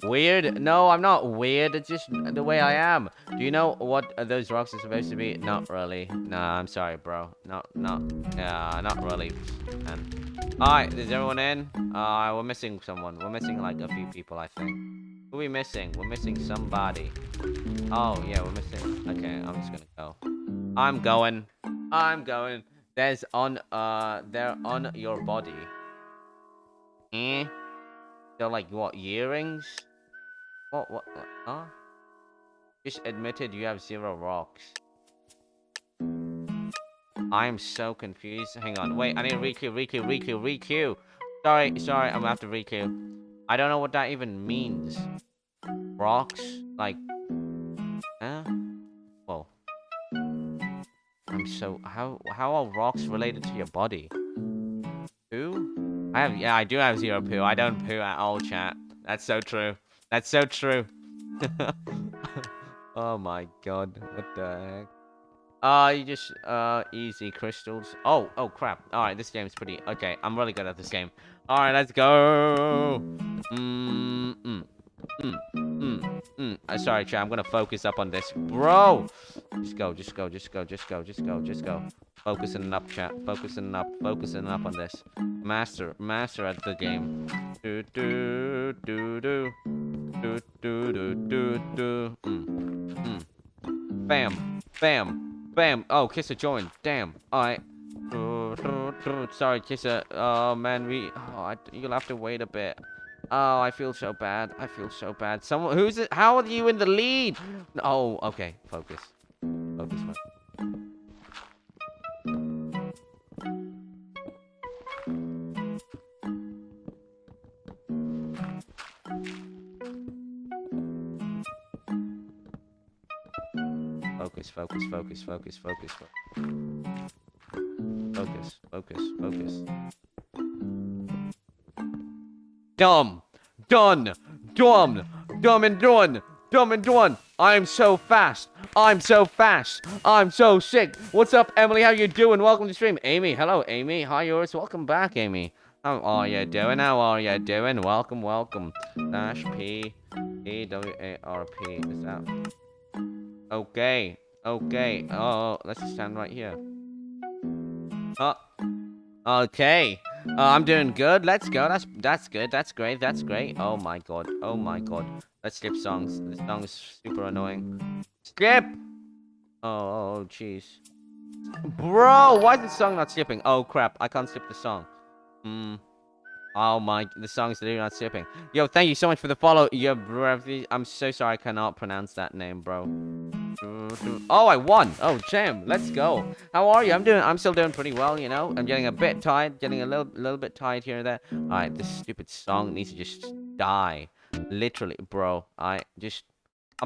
Weird? No, I'm not weird. It's just the way I am. Do you know what those rocks are supposed to be? Not really. Nah, I'm sorry, bro. Not really. Alright, is everyone in? We're missing someone. We're missing like a few people, I think. Who are we missing? We're missing somebody. Oh, yeah, we're missing... Okay, I'm just gonna go. I'm going. They're on your body. They're like, what, earrings? What, huh? Just admitted you have 0 rocks. I'm so confused. Hang on, wait, I need to requeue. Sorry, I'm gonna have to requeue. I don't know what that even means. Rocks? Like, huh? Whoa. I'm so, how are rocks related to your body? Poo? I do have 0 poo. I don't poo at all, chat. That's so true. That's so true. Oh my god. What the heck? You just, easy crystals. Oh crap. Alright, this game's pretty... Okay, I'm really good at this game. Alright, let's go. Sorry, chat. I'm gonna focus up on this. Bro! Just go. Focusing up, chat. Focusing up on this. Master at the game. Bam. Oh, Kisser joined. Damn. Alright. Sorry, Kisser. Oh, man, you'll have to wait a bit. Oh, I feel so bad. Someone, who's it? How are you in the lead? Oh, okay. Focus. Focus. Dumb and done. I'm so fast. I'm so sick. What's up, Emily? How you doing? Welcome to stream. Amy, hello, Amy. Hi, yours. Welcome back, Amy. How are you doing? Welcome. /P-E-W-A-R-P. Is that... Okay. Oh, let's just stand right here. Okay. I'm doing good. Let's go. That's good. That's great. Oh my god. Let's skip songs. This song is super annoying. Skip! Oh, jeez. Bro, why is the song not skipping? Oh, crap. I can't skip the song. Oh my, the song's literally not skipping. Yo, thank you so much for the follow. Yo, bro, I'm so sorry I cannot pronounce that name, bro. Oh, I won. Oh, champ. Let's go. How are you? I'm still doing pretty well, you know. I'm getting a bit tired, getting a little bit tired here and there. Alright, this stupid song needs to just die. Literally, bro. I'm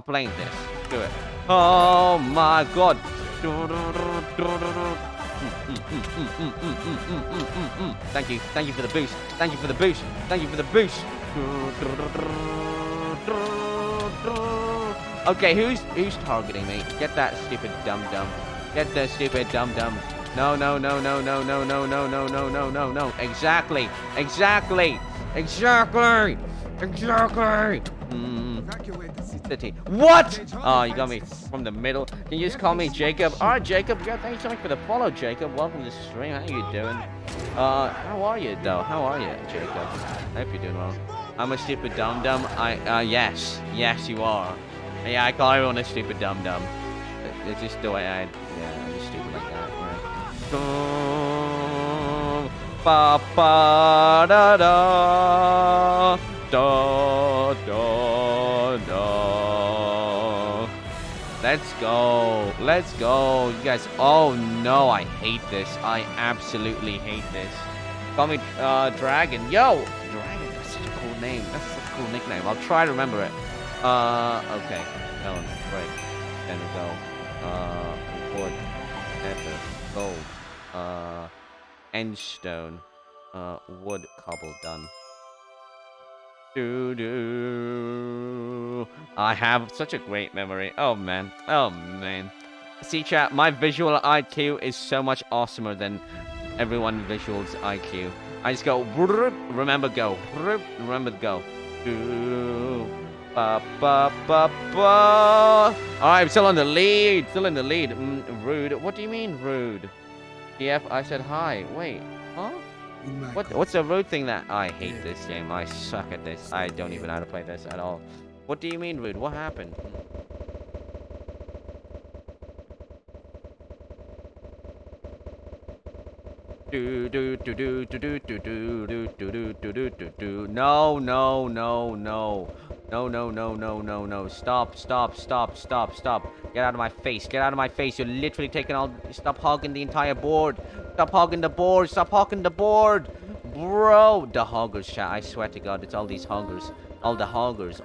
playing this. Do it. Oh my god. Thank you for the boost. Okay, who's targeting me? Get that stupid dum dum. No. Exactly. City. What? Oh, you got me from the middle. Can you just call me Jacob? Alright, Jacob. Yeah, thank you so much for the follow, Jacob. Welcome to the stream. How you doing? How are you, though? How are you, Jacob? I hope you're doing well. I'm a stupid dum-dum. Yes, you are. Yeah, I call everyone a stupid dum-dum. It's just the way I'm just stupid like that. Let's go. You guys, oh no, I hate this. I absolutely hate this. Call me Dragon. Yo! Dragon, that's such a cool name. That's such a cool nickname. I'll try to remember it. Okay. No, right. Then we go. Wood. Nether. Gold. Endstone. Wood. Cobble. Done. I have such a great memory. Oh, man. Oh, man. See, chat, my visual IQ is so much awesomer than everyone visuals IQ. I just go, remember go, remember go. Alright, still on the lead, rude. What do you mean rude? TF, I said hi. Wait, huh? What's the rude thing that... I hate this game. I suck at this. I don't even know how to play this at all. What do you mean rude? What happened? No. Stop. Get out of my face. You're literally taking all... Stop hogging the entire board. Stop hogging the board. Bro. The hoggers, chat. I swear to God, it's all these hoggers. All the hoggers.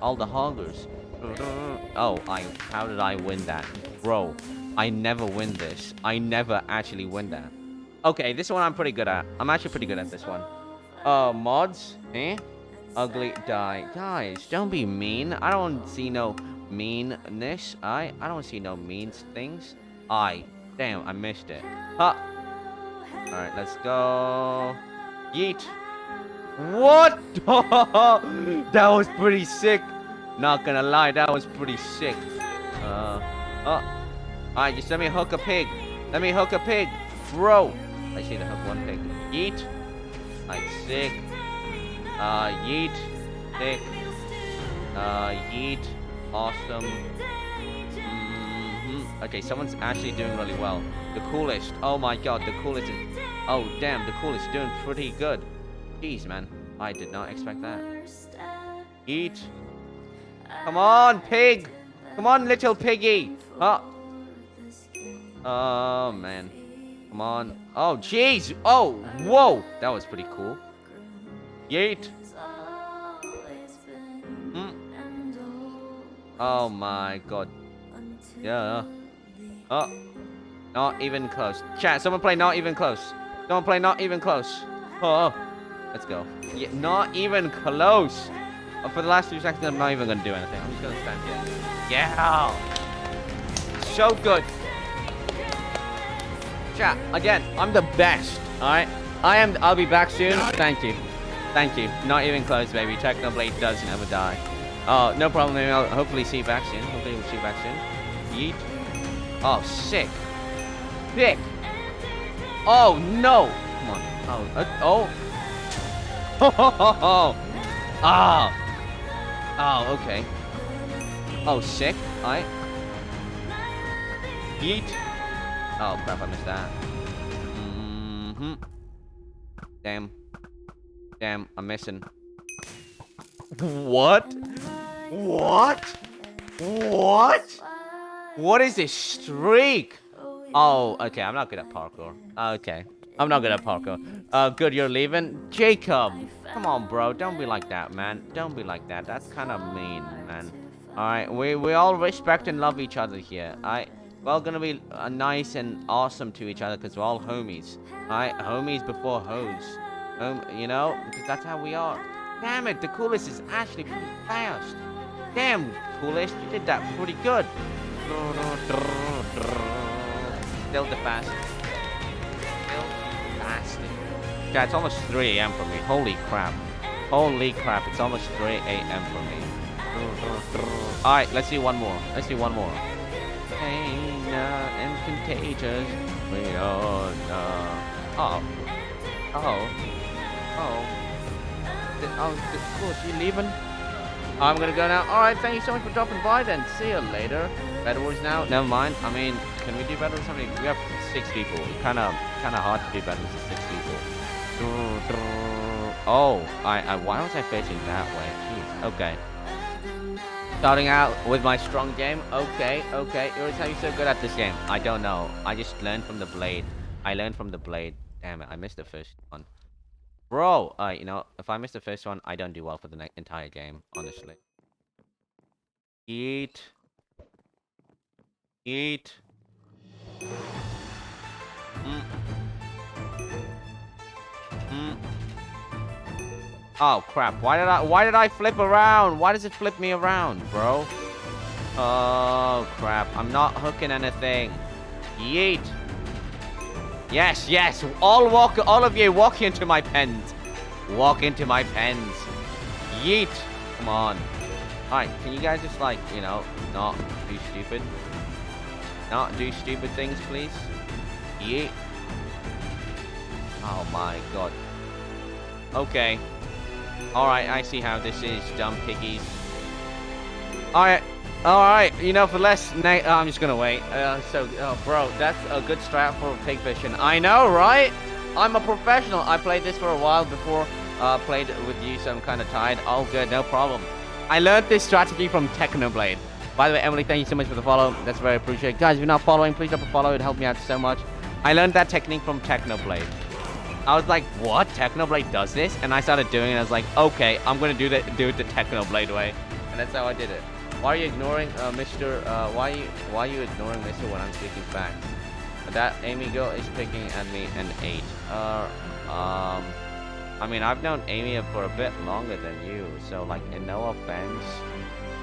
Oh, how did I win that? Bro, I never win this. I never actually win that. Okay, this one I'm pretty good at. I'm actually pretty good at this one. Mods? Ugly die. Guys, don't be mean. I don't see no meanness. I don't see no mean things. Damn, I missed it. Alright, let's go. Yeet. What? That was pretty sick. Not gonna lie, that was pretty sick. Alright, just let me hook a pig. Bro. I see the hook one pig. Yeet. Like sick. Yeet. Sick. Yeet. Awesome. Okay, someone's actually doing really well. The coolest. Oh my god, the coolest is... Oh damn, the coolest is doing pretty good. Jeez, man. I did not expect that. Yeet. Come on, pig. Come on, little piggy. Oh, man. Come on. Oh, jeez. Oh, whoa. That was pretty cool. Yeet. Oh, my God. Yeah. Oh. Not even close. Chat, someone play not even close. Oh. Let's go. Yeah, not even close. For the last 2 seconds, I'm not even going to do anything. I'm just going to stand here. Yeah. So good. Chat, again, I'm the best. Alright? I'll be back soon. Thank you. Not even close, baby. Technoblade does never die. Oh, no problem. Maybe I'll hopefully see you back soon. Yeet. Oh, sick. Sick. Oh, no. Come on. Oh, okay. Oh, sick. Alright. Yeet. Oh, crap, I missed that. Damn, I'm missing. What? What is this streak? Oh, okay, I'm not good at parkour. Okay. I'm not good at parkour. Good, you're leaving? Jacob! Come on, bro. Don't be like that, man. Don't be like that. That's kind of mean, man. Alright, we all respect and love each other here. Alright? We're all gonna be nice and awesome to each other because we're all homies. Alright? Homies before hoes. You know? Because that's how we are. Damn it, the coolest is actually pretty fast. Damn, coolest. You did that pretty good. Still the fastest. Yeah, it's almost 3 a.m. for me. Holy crap, it's almost 3 a.m. for me. Alright, let's see one more. Pain and contagious. We are cool, you leaving? I'm gonna go now. Alright, thank you so much for dropping by then. See you later. Bed Wars now? Never mind. I mean, can we do Bed Wars? I mean, we have 6 people. Kinda hard to do Bed Wars with 6 people. Oh, why was I facing that way? Jeez. Okay. Starting out with my strong game. Okay. Yours, how you so good at this game? I don't know. I just learned from the blade. Damn it, I missed the first one. Bro, you know, if I miss the first one, I don't do well for the entire game, honestly. Eat. Eat. Oh crap, why did I flip around? Why does it flip me around, bro? Oh crap, I'm not hooking anything. Yeet. Yes, yes, all of you walk into my pens. Walk into my pens. Yeet. Come on. Alright, can you guys just like, you know, not do stupid? Not do stupid things, please? Yeet. Oh my god. Okay. Alright, I see how this is, dumb piggies. Alright, you know, for less I'm just gonna wait. Bro, that's a good strat for pig fishing. I know, right? I'm a professional. I played this for a while before played with you, so I'm kind of tired. All good, no problem. I learned this strategy from Technoblade. By the way, Emily, thank you so much for the follow. That's very appreciated. Guys, if you're not following, please drop a follow. It helped me out so much. I learned that technique from Technoblade. I was like, what? Technoblade does this? And I started doing it. I was like, okay, I'm going to do it the Technoblade way. And that's how I did it. Why are you ignoring Mr. Why are you ignoring Mr. when I'm speaking facts? That Amy girl is picking at me an 8. I mean, I've known Amy for a bit longer than you, so like, in no offense,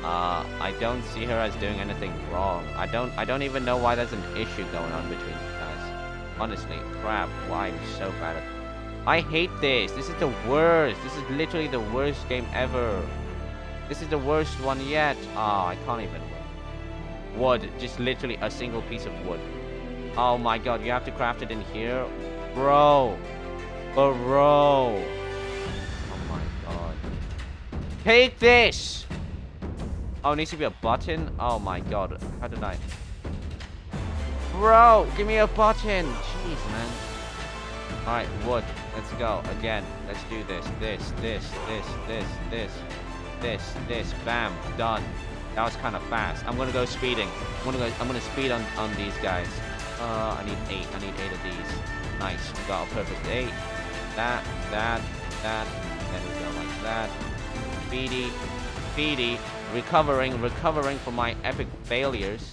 I don't see her as doing anything wrong. I don't even know why there's an issue going on between you guys. Honestly, crap, why I'm so bad at it. I hate this. This is the worst. This is literally the worst game ever. This is the worst one yet. Oh, I can't even win. Wood, just literally a single piece of wood. Oh my god, you have to craft it in here? Bro. Bro. Oh my god. Take this! Oh, it needs to be a button? Oh my god. How did I... Bro, give me a button. Jeez, man. Alright, wood. Let's go. Again. Let's do this. This. Bam. Done. That was kind of fast. I'm gonna go speeding. I'm gonna speed on these guys. I need 8. I need 8 of these. Nice. We got a perfect 8. That. Then we go like that. Speedy. Recovering from my epic failures.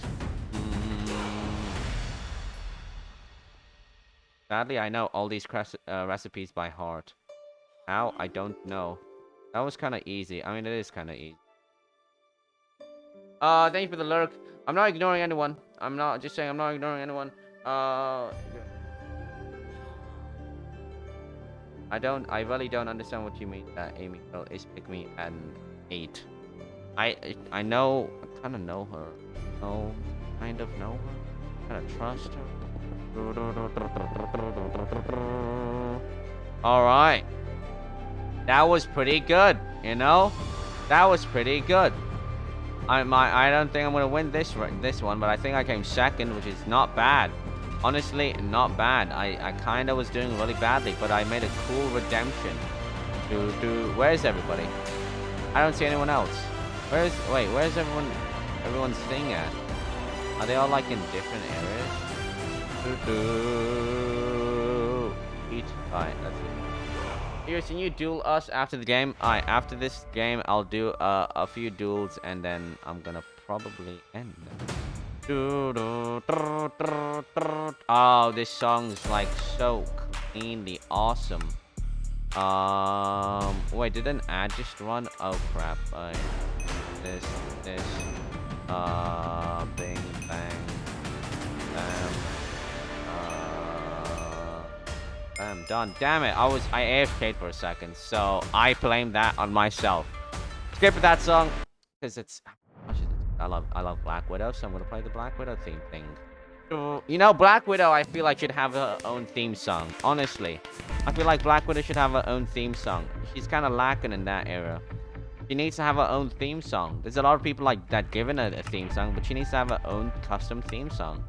Sadly, I know all these recipes by heart. How? I don't know. That was kind of easy. I mean, it is kind of easy. Thank you for the lurk. I'm not ignoring anyone. I'm not ignoring anyone. I really don't understand what you mean that Amy girl is pick me at an 8. I know, I kind of know her. No, kind of know her. Kind of trust her. Alright. That was pretty good, you know? That was pretty good. I don't think I'm gonna win this one, but I think I came second, which is not bad. Honestly, not bad. I kinda was doing really badly, but I made a cool redemption. Where's everybody? I don't see anyone else. Where's everyone's thing at? Are they all like in different areas? Alright, that's it. Here, can you duel us after the game? Alright, after this game, I'll do a few duels, and then I'm gonna probably end them. Oh, this song's like so cleanly awesome. Wait, did an ad just run? Oh crap. This, bing, bang, bam, bam, done. Damn it, I AFK'd for a second, so I blame that on myself. Skip that song, because it's... I love Black Widow, so I'm gonna play the Black Widow theme thing. You know, Black Widow, I feel like should have her own theme song. Honestly, I feel like Black Widow should have her own theme song. She's kind of lacking in that era. She needs to have her own theme song. There's a lot of people like that giving her a theme song, but she needs to have her own custom theme song.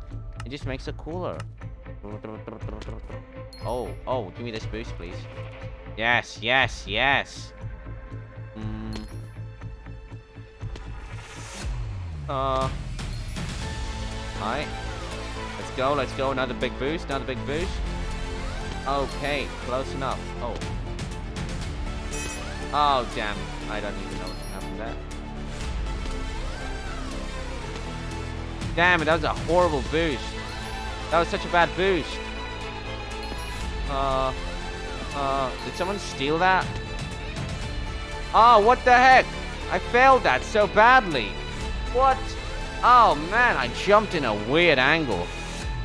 It just makes it cooler. Oh, give me this boost, please. Yes. Alright. Let's go. Another big boost. Okay, close enough. Oh. Oh, damn. I don't even know what happened there. Damn it, that was a horrible boost. That was such a bad boost. Did someone steal that? Oh, what the heck? I failed that so badly. What? Oh, man, I jumped in a weird angle.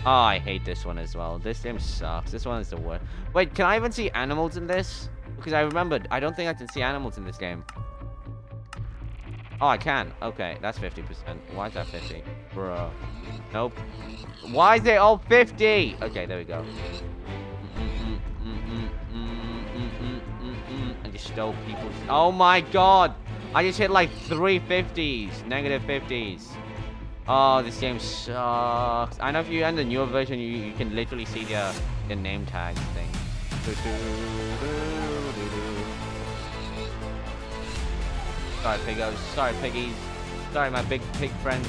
Oh, I hate this one as well. This game sucks. This one is the worst. Wait, can I even see animals in this? Because I remembered, I don't think I can see animals in this game. Oh, I can. Okay, that's 50%. Why is that 50? Bro. Nope. Why is it all 50? Okay, there we go. I just stole people's... Oh my god! I just hit like 3 50s. Negative 50s. Oh, this game sucks. I know if you end the newer version, you can literally see the name tag thing. Sorry, piggos. Sorry, piggies. Sorry, my big pig friends.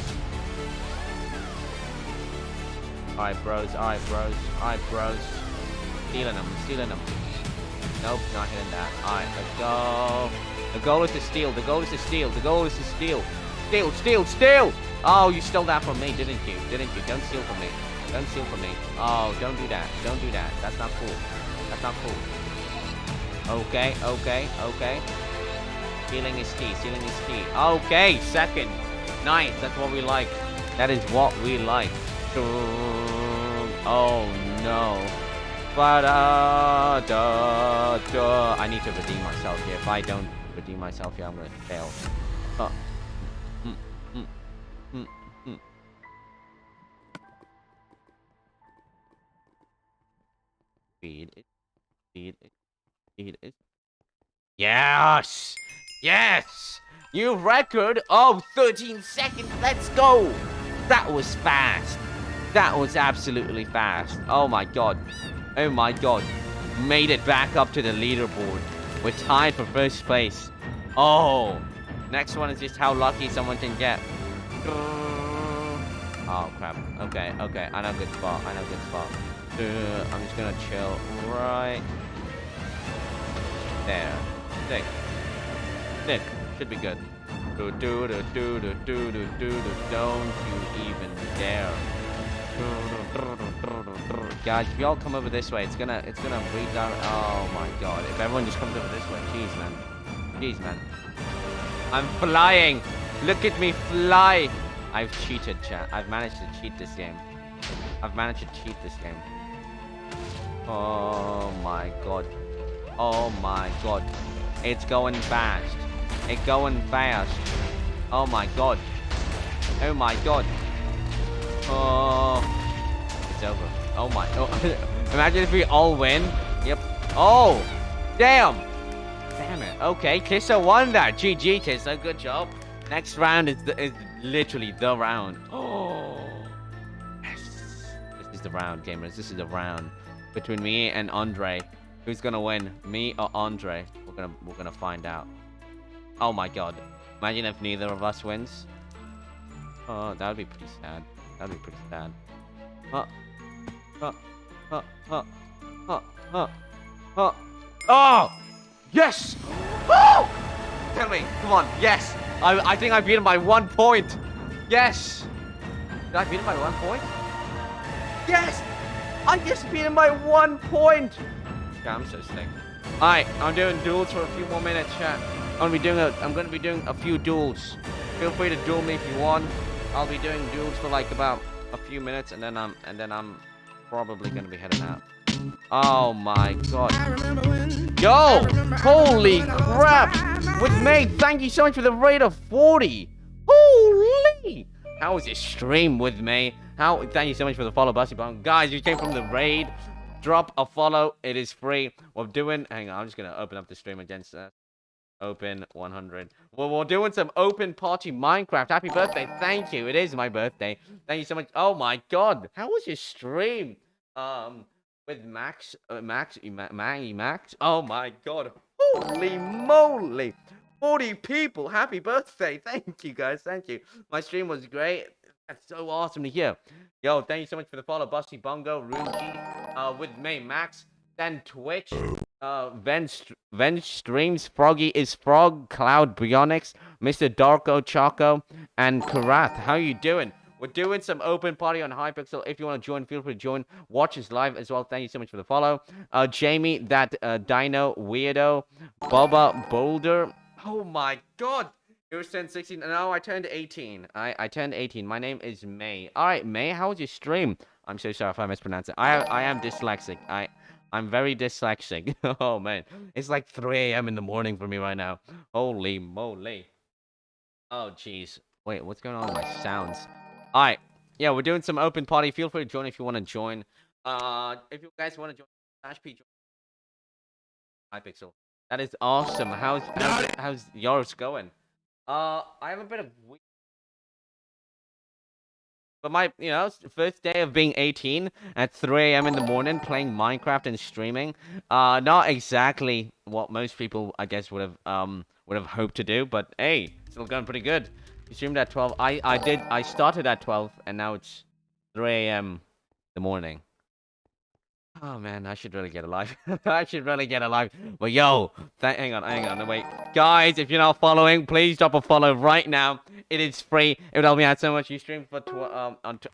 Alright, bros. Alright, bros. Alright, bros. Stealing them. Stealing them. Nope, not hitting that. Alright, let's go. The goal is to steal. The goal is to steal. The goal is to steal. Steal, steal, steal! Oh, you stole that from me, didn't you? Didn't you? Don't steal from me. Don't steal from me. Oh, don't do that. Don't do that. That's not cool. That's not cool. Okay, okay, okay. Stealing is key. Stealing is key. Okay, second. Nice. That's what we like. That is what we like. Oh, no. I need to redeem myself here. If I don't redeem myself here, I'm going to fail. Speed it. Speed it. Speed it. Yes! Yes! New record of 13 seconds. Let's go! That was fast. That was absolutely fast. Oh my god. Oh my god. Made it back up to the leaderboard. We're tied for first place. Oh. Next one is just how lucky someone can get. Oh crap. Okay, okay. I know a good spot. I know a good spot. I'm just gonna chill right there. Nick. Nick. Should be good. Don't you even dare. Guys, if y'all come over this way, it's gonna redirect. Oh my god. If everyone just comes over this way. Jeez, man. Jeez, man. I'm flying. Look at me fly. I've cheated, chat. I've managed to cheat this game. I've managed to cheat this game. Oh my god. Oh my god. It's going fast. It's going fast. Oh my god. Oh my god. Oh. It's over. Oh my. Oh. Imagine if we all win. Yep. Oh. Damn. Damn it. Okay. Kissa won that. GG, Kissa. Good job. Next round is literally the round. Oh. Yes. This is the round, gamers. This is the round between me and Andre. Who's gonna win? Me or Andre? We're gonna find out. Oh my god. Imagine if neither of us wins. Oh, that would be pretty sad. That would be pretty sad. Oh! Yes! Oh! Tell me, come on, yes! I think I beat him by 1 point. Yes! Did I beat him by 1 point? Yes! I just beat him by 1 point! Yeah, I'm so sick. Alright, I'm doing duels for a few more minutes, chat. I'm gonna be doing a few duels. Feel free to duel me if you want. I'll be doing duels for like about a few minutes, and then I'm probably gonna be heading out. Oh my god. Yo! Holy crap! With me, thank you so much for the raid of 40. Holy! How was your stream with me? Thank you so much for the follow, Bussy Bong. Guys, you came from the raid. Drop a follow. It is free. We're doing... Hang on, I'm just gonna open up the stream against that. Open 100. Well, we're doing some open party Minecraft. Happy birthday. Thank you. It is my birthday. Thank you so much. Oh my god. How was your stream? With Max. Max. Oh my god. Holy moly. 40 people. Happy birthday. Thank you guys. Thank you. My stream was great. That's so awesome to hear. Yo, thank you so much for the follow. Busty Bongo, Runji, with me, Max. then Twitch, Ven streams, Froggy is Frog, Cloud Bionics, Mr. Darko Choco, and Karath. How you doing? We're doing some open party on Hypixel. If you want to join, feel free to join. Watch us live as well. Thank you so much for the follow. Jamie, that Dino Weirdo, Bubba Boulder. Oh my God. You were 16. No, I turned 18. I turned 18. My name is May. All right, May, how was your stream? I'm so sorry if I mispronounced it. I am dyslexic. I'm very dyslexic. Oh man, it's like 3 a.m. in the morning for me right now. Holy moly. Oh jeez. Wait, what's going on with my sounds? All right. Yeah, we're doing some open party. Feel free to join if you want to join. If you guys want to join, /p Hypixel. That is awesome. How's yours going? I have a bit of but my, first day of being 18 at 3 a.m. in the morning playing Minecraft and streaming, not exactly what most people, I guess, would have hoped to do, but hey, still going pretty good. You streamed at 12. I started at 12, and now it's 3 a.m. in the morning. Oh man, I should really get alive. I should really get alive. But yo, hang on, wait. Guys, if you're not following, please drop a follow right now. It is free. It would help me out so much. You streamed for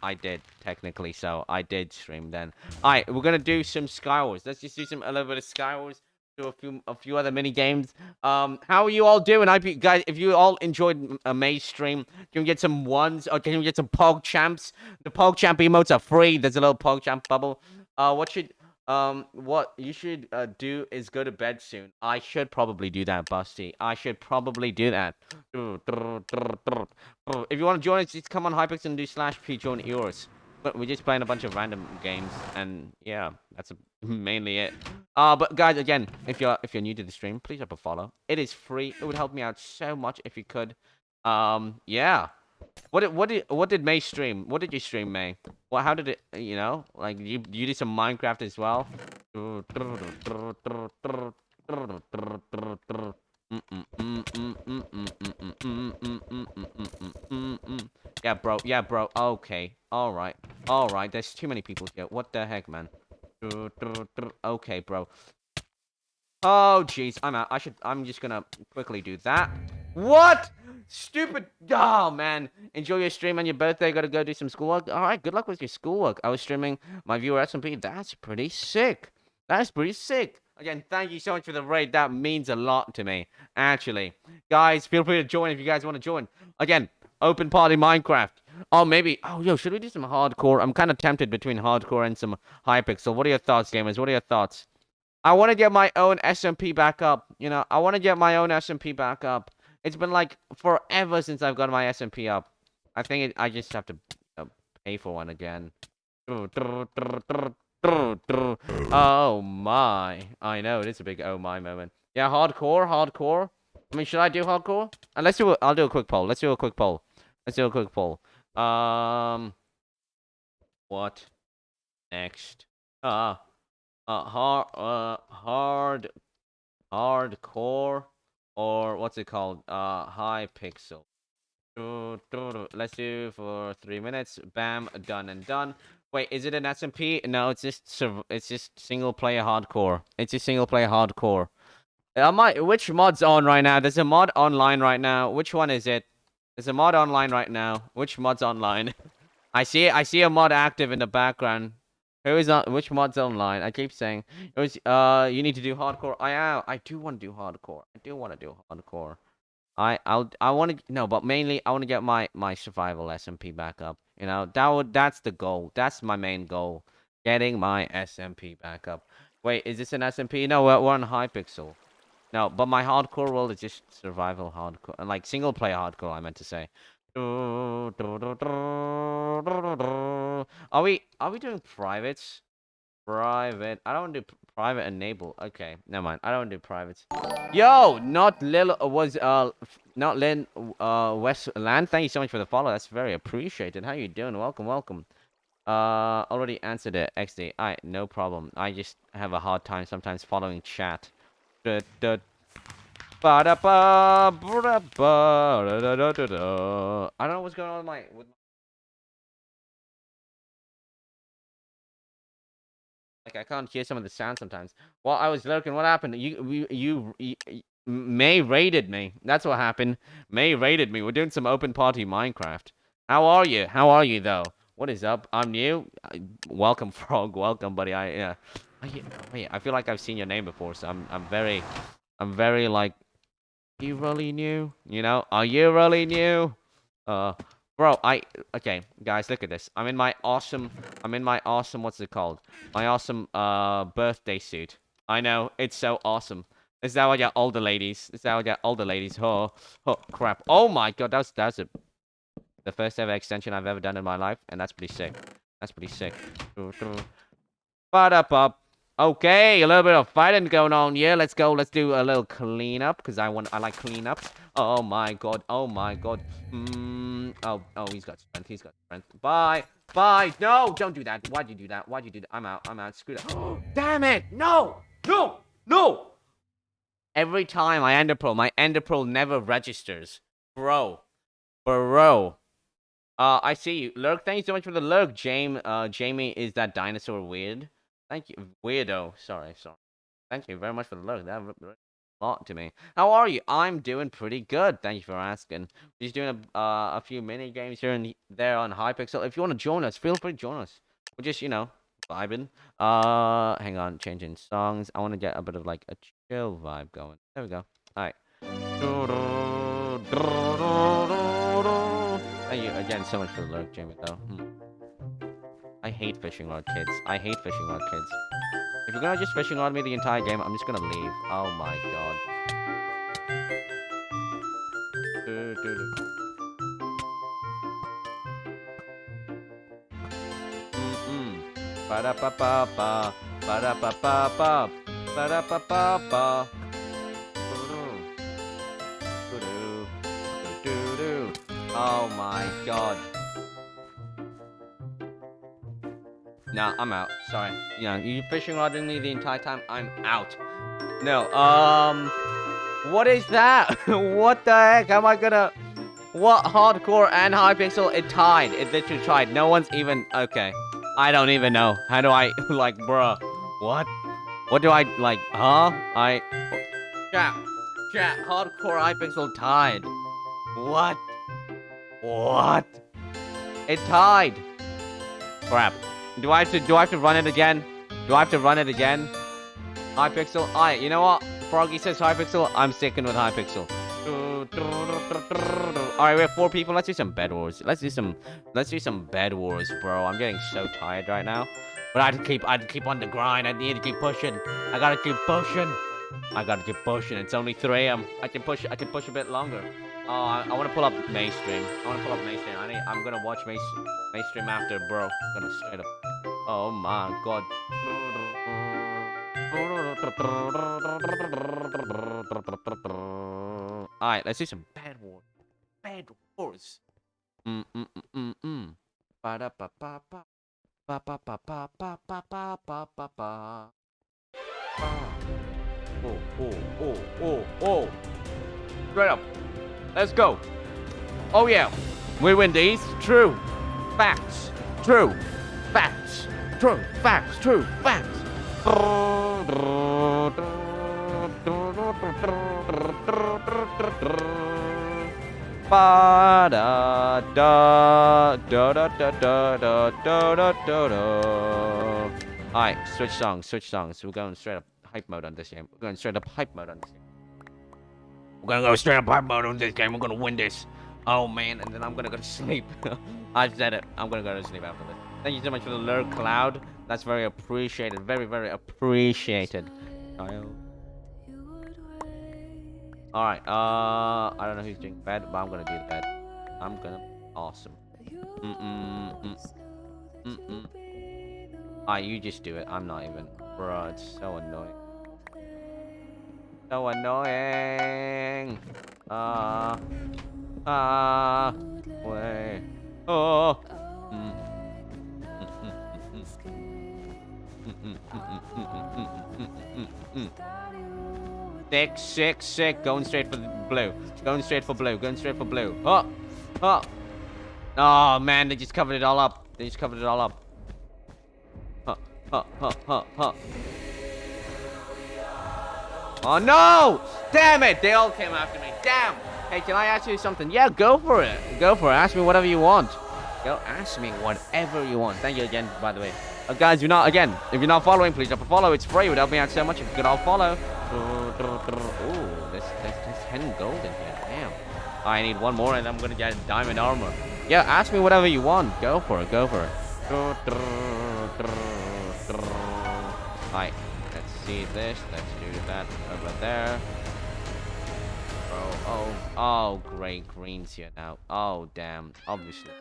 I did technically, so I did stream then. All right, we're gonna do some Skywars. Let's just do a little bit of Skywars. Do a few other mini games. How are you all doing? Guys, if you all enjoyed a May stream, can we get some ones or can we get some PogChamps? The PogChamp emotes are free. There's a little PogChamp bubble. What you should do is go to bed soon. I should probably do that, Busty. I should probably do that. If you want to join us, just come on Hypixel and do /p join yours. But we're just playing a bunch of random games, and yeah, that's mainly it. But guys, again, if you're new to the stream, please drop a follow. It is free. It would help me out so much if you could. Yeah. What did May stream? What did you stream, May? Well, how did it? Like you did some Minecraft as well. Yeah, bro. Yeah, bro. Okay. All right. There's too many people here. What the heck, man? Okay, bro. Oh, jeez. I'm out. I'm just gonna quickly do that. What? Stupid. Oh, man. Enjoy your stream on your birthday. Gotta go do some schoolwork. All right. Good luck with your schoolwork. I was streaming my viewer SMP. That's pretty sick. That's pretty sick. Again, thank you so much for the raid. That means a lot to me. Actually. Guys, feel free to join if you guys want to join. Again, open party Minecraft. Oh, maybe. Oh, yo, should we do some hardcore? I'm kind of tempted between hardcore and some Hypixel. What are your thoughts, gamers? What are your thoughts? I want to get my own SMP back up. I want to get my own SMP back up. It's been like forever since I've got my SMP up. I think I just have to pay for one again. Oh my. I know, it is a big oh my moment. Yeah, hardcore. I mean, should I do hardcore? I'll do a quick poll. Let's do a quick poll. What next? Hardcore, or what's it called? Hypixel. Let's do for 3 minutes. Bam, done and done. Wait, is it an SMP? No, it's just single player hardcore. It's just single player hardcore. Which mod's on right now? There's a mod online right now. Which one is it? There's a mod online right now. Which mod's online? I see a mod active in the background. Who is on? Which mod's online? I keep saying it was. You need to do hardcore. I do want to do hardcore. I want to but mainly I want to get my survival SMP back up. That's the goal. That's my main goal. Getting my SMP back up. Wait, is this an SMP? No, we're on Hypixel. No, but my hardcore world is just survival hardcore, like single player hardcore. I meant to say. Are we doing privates? Private. I don't want to do private enable. Okay, never mind. I don't want to do privates. Yo, not Lil not Lynn Westland. Thank you so much for the follow. That's very appreciated. How you doing? Welcome. Already answered it. XD. Alright, no problem. I just have a hard time sometimes following chat. I don't know what's going on with my Like I can't hear some of the sound sometimes. Well, I was lurking. What happened? You May raided me. That's what happened. May raided me. We're doing some open party Minecraft. How are you? How are you though? What is up? I'm new. Welcome, Frog. Welcome, buddy. Wait, I feel like I've seen your name before, so I'm very like. You really new? You know? Are you really new? Bro, okay, guys, look at this. I'm in my awesome, what's it called? My awesome, birthday suit. I know, it's so awesome. Is that what you older ladies? Oh, crap. Oh my god, that's the first ever extension I've ever done in my life, and that's pretty sick. Ba-da-pop. Okay, a little bit of fighting going on here. Let's go. Let's do a little cleanup because I like cleanups. Oh my god. Oh, he's got strength. Bye. No, don't do that. Why'd you do that? I'm out. Screw that. Damn it. No. Every time I ender pearl, my ender pearl never registers. Bro. I see you. Lurk, thank you so much for the lurk. Jamie, is that dinosaur weird? Thank you, weirdo. Sorry. Thank you very much for the lurk. That meant a lot to me. How are you? I'm doing pretty good. Thank you for asking. Just doing a few mini games here and there on Hypixel. If you want to join us, feel free to join us. We're just vibing. Hang on, changing songs. I want to get a bit of like a chill vibe going. There we go. All right. Thank you again so much for the lurk, Jamie. Though. I hate fishing rod kids. If you're gonna just fishing rod me the entire game, I'm just gonna leave. Oh my god. Ba-da-ba-ba-ba. Ba-da-ba-ba-ba. Ba-da-ba-ba-ba. Oh my god. Nah, I'm out. Sorry. You fishing rodding me the entire time. I'm out. No. What is that? What the heck? Am I gonna? What hardcore and Hypixel? It tied. It literally tied. No one's even. Okay. I don't even know. How do I like, bruh? What? What do I like? Huh? Chat. Hardcore Hypixel tied. What? It tied. Crap. Do I have to run it again? Hypixel? Alright, you know what? Froggy says Hypixel. I'm sticking with Hypixel. Alright, we have 4 people. Let's do some bed wars. Let's do some bed wars, bro. I'm getting so tired right now. But I had to keep on the grind. I need to keep pushing. I gotta keep pushing. It's only 3 a.m. I can push a bit longer. Oh, I want to pull up May's stream. I'm gonna watch May's stream after, bro. Gonna straight up. Oh my god. Alright, let's do some bad wars. Ba-da-ba-ba-ba. Ba-ba-ba-ba-ba-ba-ba-ba-ba. Oh. Straight up. Let's go. Oh yeah. We win these. True. Facts. Alright, switch songs. We're going straight up hype mode on this game. We're gonna go straight up hype mode on this game. We're gonna win this. Oh man, and then I'm gonna go to sleep. I've said it. I'm gonna go to sleep after this. Thank you so much for the lurk, Cloud. That's very appreciated. Very, very appreciated. Alright, I don't know who's doing bed, but I'm gonna do the bed. Awesome. You just do it. I'm not even. Bro, it's so annoying. Wait. Oh. Sick. Going straight for blue. Oh man, they just covered it all up. Huh, huh, huh, huh. Oh no! Damn it! They all came after me. Damn! Hey, can I ask you something? Yeah, go for it. Go for it. Ask me whatever you want. Go ask me whatever you want. Thank you again, by the way. Guys, if you're not following, please drop a follow. It's free. It would help me out so much if you could all follow. Ooh, there's 10 gold in here. Damn. I need one more and I'm gonna get diamond armor. Yeah, ask me whatever you want. Go for it. Go for it. Alright, let's see this. Let's do that over there. Oh, great. Green's here now. Oh, damn. Obviously.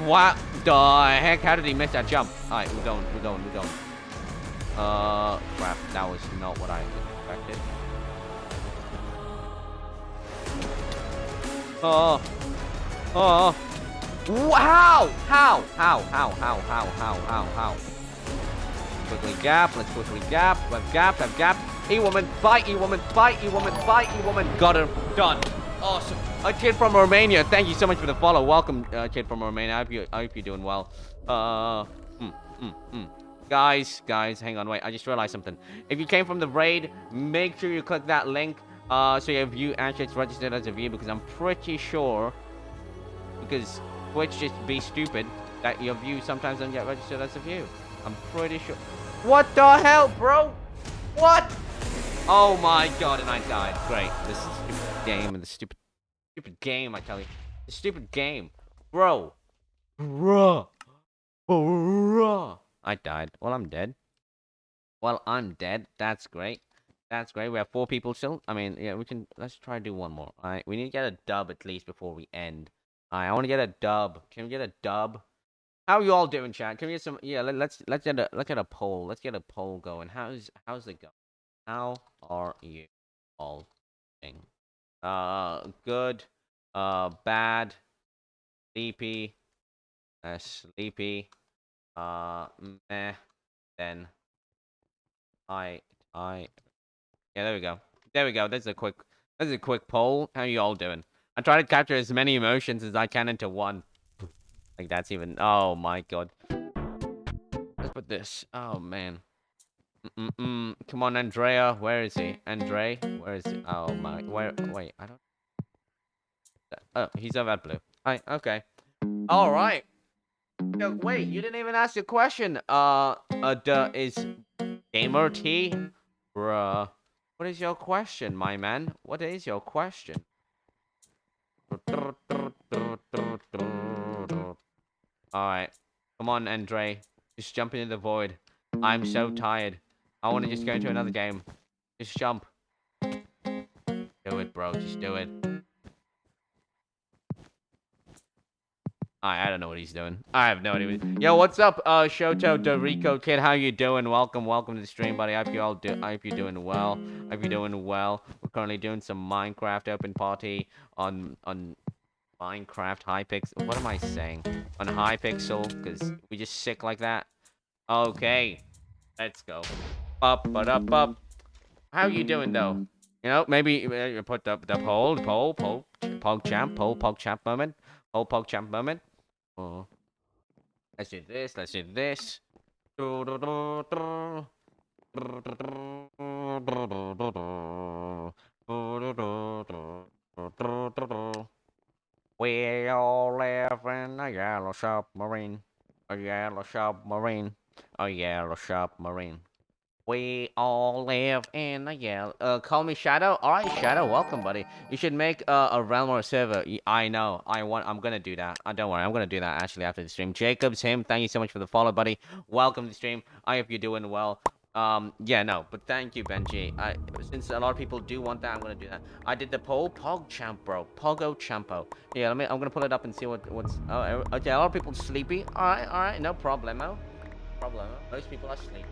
What the heck? How did he miss that jump? Alright, we're going. Crap. That was not what I expected. Oh. Wow! How? Quickly gap. Let's quickly gap. Have gap. E-woman. Bye, E-woman. Got her. Done. Awesome. A kid from Romania. Thank you so much for the follow. Welcome, kid from Romania. I hope you're doing well. Guys, hang on. Wait, I just realized something. If you came from the raid, make sure you click that link. So your view actually it's registered as a view, because I'm pretty sure, because Twitch just be stupid, that your view sometimes doesn't get registered as a view. I'm pretty sure. What the hell, bro? What? Oh my god, and I died. Great. This stupid game and the stupid game, I tell you. The stupid game. Bro. I died. Well, I'm dead. That's great. We have 4 people still. I mean, yeah, let's try to do one more. Alright, we need to get a dub at least before we end. Alright, I want to get a dub. Can we get a dub? How are you all doing, chat? Can we get some? Yeah, let's get a poll. Let's get a poll going. How's it going? How are you all doing? Good. Bad. Sleepy. Sleepy. Meh. Then. Yeah, there we go. That's a quick poll. How are you all doing? I try to capture as many emotions as I can into one. Like that's even. Oh my god. Let's put this. Oh man. Come on, Andrea. Where is he? Andre? Where is he? Oh my. Wait. I don't. Oh, he's over at blue. Hi. Okay. All right. Yo, wait. You didn't even ask your question. Is Gamer T? Bruh. What is your question, my man? What is your question? Alright. Come on, Andre. Just jump into the void. I'm so tired. I want to just go into another game. Just jump. Do it, bro. Just do it. I don't know what he's doing. I have no idea. Yo, what's up, Shoto Dorico Kid? How you doing? Welcome to the stream, buddy. I hope you're doing well. We're currently doing some Minecraft open party on Minecraft Hypixel. What am I saying? On Hypixel, because we just sick like that. Okay, let's go. Up. How you doing though? You know, maybe you put the poll champ moment. Oh. Let's do this. We all live in a yellow submarine. We all live in a yellow... call me Shadow? Alright, Shadow, welcome, buddy. You should make a realm or a server. I know. I'm gonna do that. Don't worry, I'm gonna do that actually after the stream. Jacobs, thank you so much for the follow, buddy. Welcome to the stream. I hope you're doing well. Yeah, no, but thank you, Benji. Since a lot of people do want that, I'm gonna do that. I did the poll. PogChamp, bro. Pogo Champo. Yeah, I'm gonna pull it up and see what's... Oh, okay, a lot of people sleepy. Alright, no problemo. Most people are sleepy.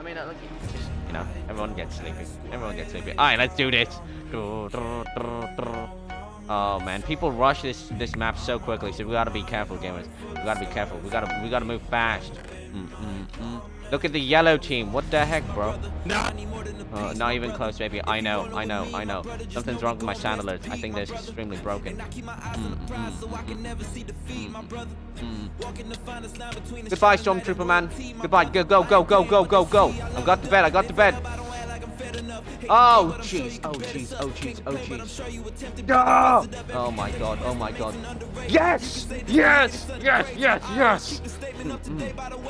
I mean, look, just, you know, everyone gets sleepy. Alright, let's do this. Oh man, people rush this map so quickly, so we gotta be careful, gamers. We gotta move fast. Look at the yellow team. What the heck, bro? Not Not even close, baby. I know. Something's wrong with my sound alerts. I think they're extremely broken. Goodbye, Stormtrooper man. Goodbye. Go. I've got the bed. Oh jeez. Oh my god. Yes.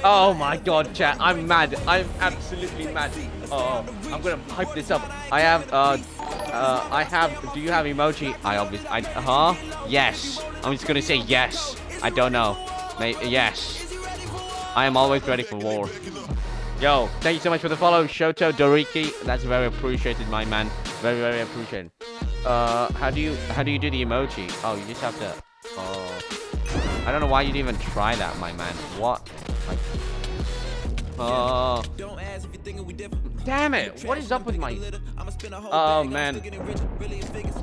Oh my god, chat. I'm mad. I'm absolutely mad. Oh, I'm gonna hype this up. I have. Do you have emoji? Yes. I'm just gonna say yes. I don't know. Yes. I am always ready for war. Yo, thank you so much for the follow, Shoto Doriki. That's very appreciated, my man. Very appreciated. How do you do the emoji? Oh, you just have to. Oh, I don't know why you'd even try that, my man. What? Like, oh. Damn it! What is up with my? Oh man.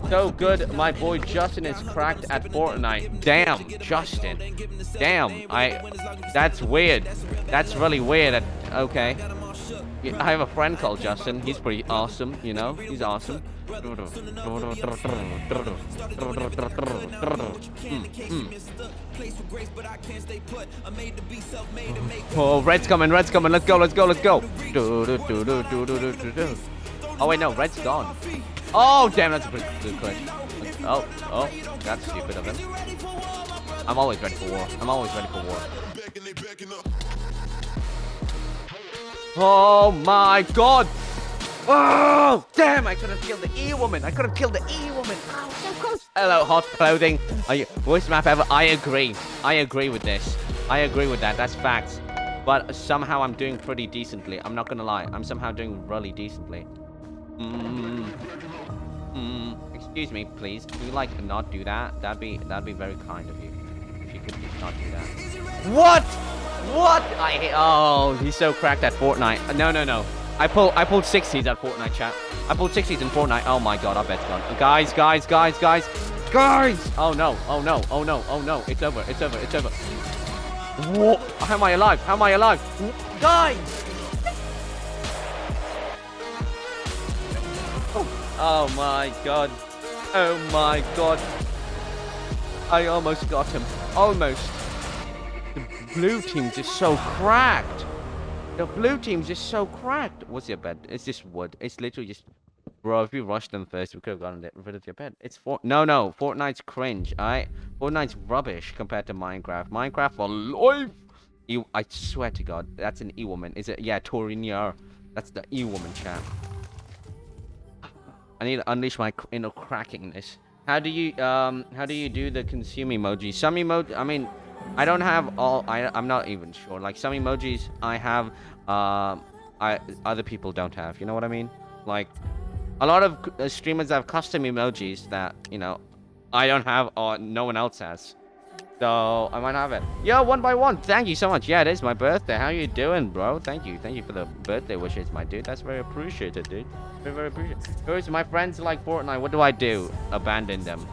So good, my boy Justin is cracked at Fortnite. Damn, Justin. Damn, that's weird. That's really weird. Okay. I have a friend called Justin. He's pretty awesome, you know? He's awesome. Oh, red's coming. Let's go. Oh wait, no, red's gone. Oh damn, that's a pretty good clutch. Oh, that's stupid of him. I'm always ready for war. Oh my god! Oh damn! I could have killed the E-woman. Oh, so close. Hello, hot clothing. Worst map ever. I agree with this. I agree with that. That's facts. But somehow I'm doing pretty decently. I'm not gonna lie. I'm somehow doing really decently. Excuse me, please. Can you like not do that? That'd be very kind of you. If you could not do that. What? Oh, he's so cracked at Fortnite. No. I pulled 60s at Fortnite, chat. I pulled 60s in Fortnite. Oh my god, I bet it's gone. Guys. Oh no. It's over. Whoa. How am I alive? Guys! Oh my god. I almost got him. Almost. The blue team's just so cracked. What's your bed? It's just wood. It's literally just... Bro, if we rushed them first, we could have gotten rid of your bed. It's No. Fortnite's cringe, alright? Fortnite's rubbish compared to Minecraft. Minecraft for life! I swear to God, that's an E-woman. Is it? Yeah, Toriniar. That's the E-woman, chat. I need to unleash my inner crackingness. How do you do the consume emoji? Some emoji, I mean, I don't have all. I'm not even sure. Like some emojis I have, other people don't have. You know what I mean? Like a lot of streamers have custom emojis that I don't have or no one else has. So I might have it. Yo, 1x1. Thank you so much. Yeah, it is my birthday. How you doing, bro? Thank you for the birthday wishes, my dude. That's very appreciated, dude. Very appreciated. Who's my friends like Fortnite? What do I do? Abandon them?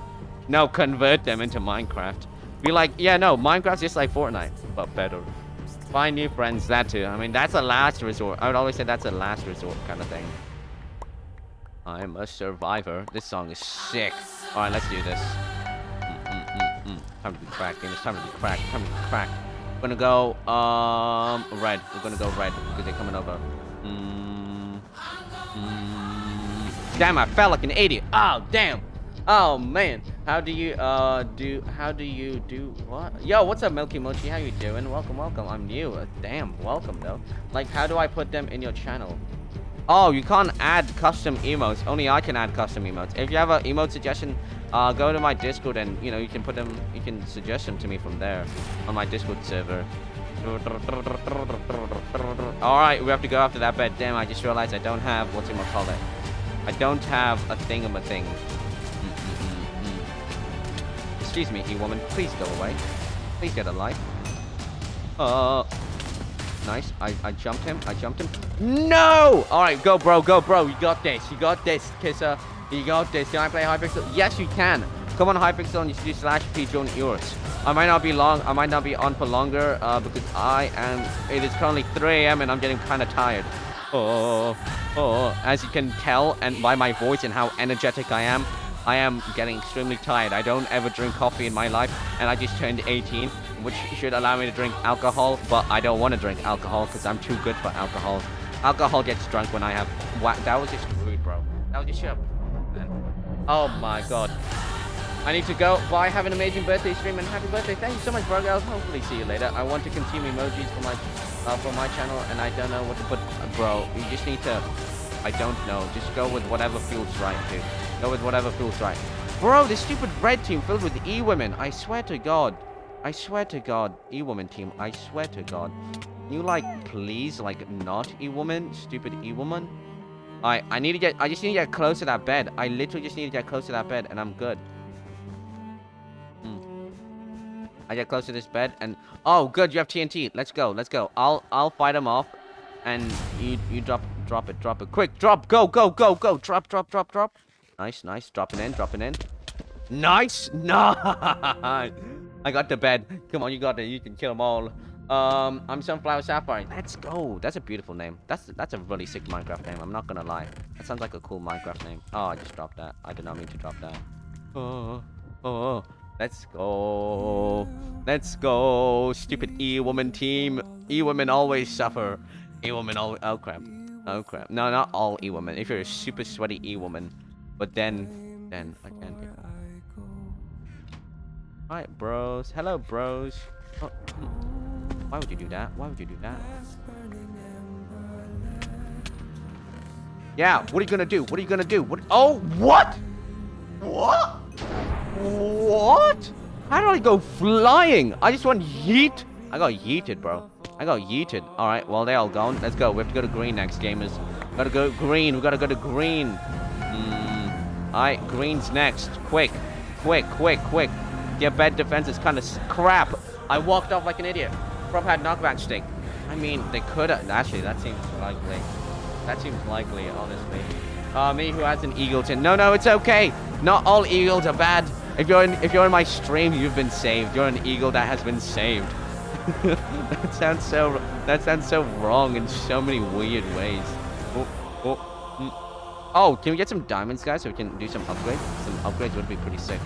No, convert them into Minecraft. Be like, yeah, no, Minecraft's just like Fortnite, but better. Find new friends, that too. I mean, that's a last resort. I would always say that's a last resort kind of thing. I'm a survivor. This song is sick. All right, let's do this. Time to be cracked, It's time to be cracked. We're gonna go red. We're gonna go red because they're coming over. Damn, I felt like an idiot. Oh damn. Oh man. How do you do what? Yo, what's up, Milky Mochi? How you doing? Welcome. I'm new. Damn, welcome though. Like, how do I put them in your channel? Oh, you can't add custom emotes. Only I can add custom emotes. If you have an emote suggestion, go to my Discord and you can put them. You can suggest them to me from there on my Discord server. All right, we have to go after that bed. Damn, I just realized I don't have whatchamacallit. I don't have a thingamathing. Excuse me, E-woman. Please go away. Please get a life. Nice. I jumped him. No! Alright, go, bro. You got this, Kisser. You got this. Can I play Hypixel? Yes, you can. Come on, Hypixel, and you should do /P join yours. I might not be on for longer because it is currently 3 a.m. and I'm getting kind of tired. As you can tell and by my voice and how energetic I am getting extremely tired. I don't ever drink coffee in my life, and I just turned 18, which should allow me to drink alcohol, but I don't want to drink alcohol because I'm too good for alcohol. Alcohol gets drunk when I have... That was just rude, bro. That was just shut up, man. Oh my god. I need to go. Bye. Have an amazing birthday stream and happy birthday. Thank you so much, bro. I'll hopefully see you later. I want to consume emojis for my channel, and I don't know what to put. Bro, you just need to... I don't know. Just go with whatever feels right, dude. Go with whatever feels right. Bro, this stupid red team filled with E-women. I swear to God. I swear to God. E-woman team. I swear to God. You please, not E-woman? Stupid E-woman? I just need to get close to that bed. I literally just need to get close to that bed, and I'm good. I get close to this bed, and... Oh, good, you have TNT. Let's go, let's go. I'll fight him off, and you drop it. Quick, drop, go. Drop. Nice. Dropping in. Nice. I got the bed. Come on, you got it. You can kill them all. I'm Sunflower Sapphire. Let's go. That's a beautiful name. That's a really sick Minecraft name. I'm not gonna lie. That sounds like a cool Minecraft name. Oh, I just dropped that. I did not mean to drop that. Oh. Let's go. Stupid E-woman team. E-women always suffer. E-women always... Oh, crap. No, not all E-women. If you're a super sweaty E-woman. But then I can't get... Alright, bros. Hello, bros. Oh. Why would you do that? Yeah, what are you gonna do? Oh, what? What? How did I go flying? I just went yeet. I got yeeted, bro. Alright, well, they're all gone. Let's go. We have to go to green next, gamers. We gotta go to green. Alright, green's next. Quick. Their bed defense is kind of crap. I walked off like an idiot. Probably had knockback stick. I mean, they could have... Actually, that seems likely, honestly. Me who has an Eagleton. No, it's okay. Not all eagles are bad. If you're in my stream, you've been saved. You're an eagle that has been saved. That sounds so wrong in so many weird ways. Oh, can we get some diamonds, guys, so we can do some upgrades? Some upgrades would be pretty sick.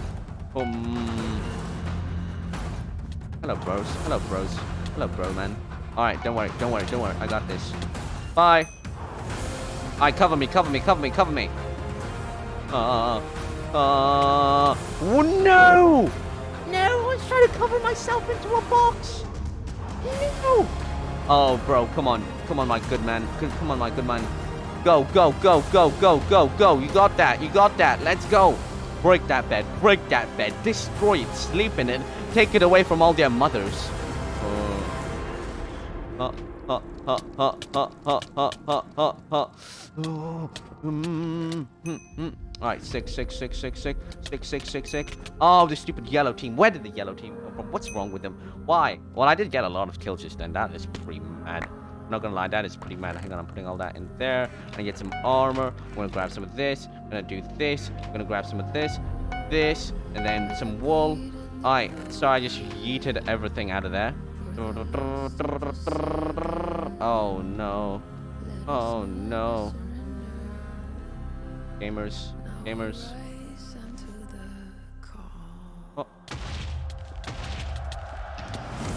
Hello, bros, man. All right, don't worry. I got this. Bye. All right, cover me. Oh, no! I was trying to cover myself into a box. No! Oh, bro, come on, my good man. Go. You got that. Let's go. Break that bed. Destroy it. Sleep in it. Take it away from all their mothers. Alright, sick. Oh, the stupid yellow team. Where did the yellow team come from? What's wrong with them? Why? Well, I did get a lot of kills just then. That is pretty mad. I'm not gonna lie, that is pretty mad. Hang on, I'm putting all that in there. I'm gonna get some armor. I'm gonna grab some of this. I'm gonna do this. I'm gonna grab some of this, and then some wool. Alright, so I just yeeted everything out of there. Oh no. Gamers. Oh.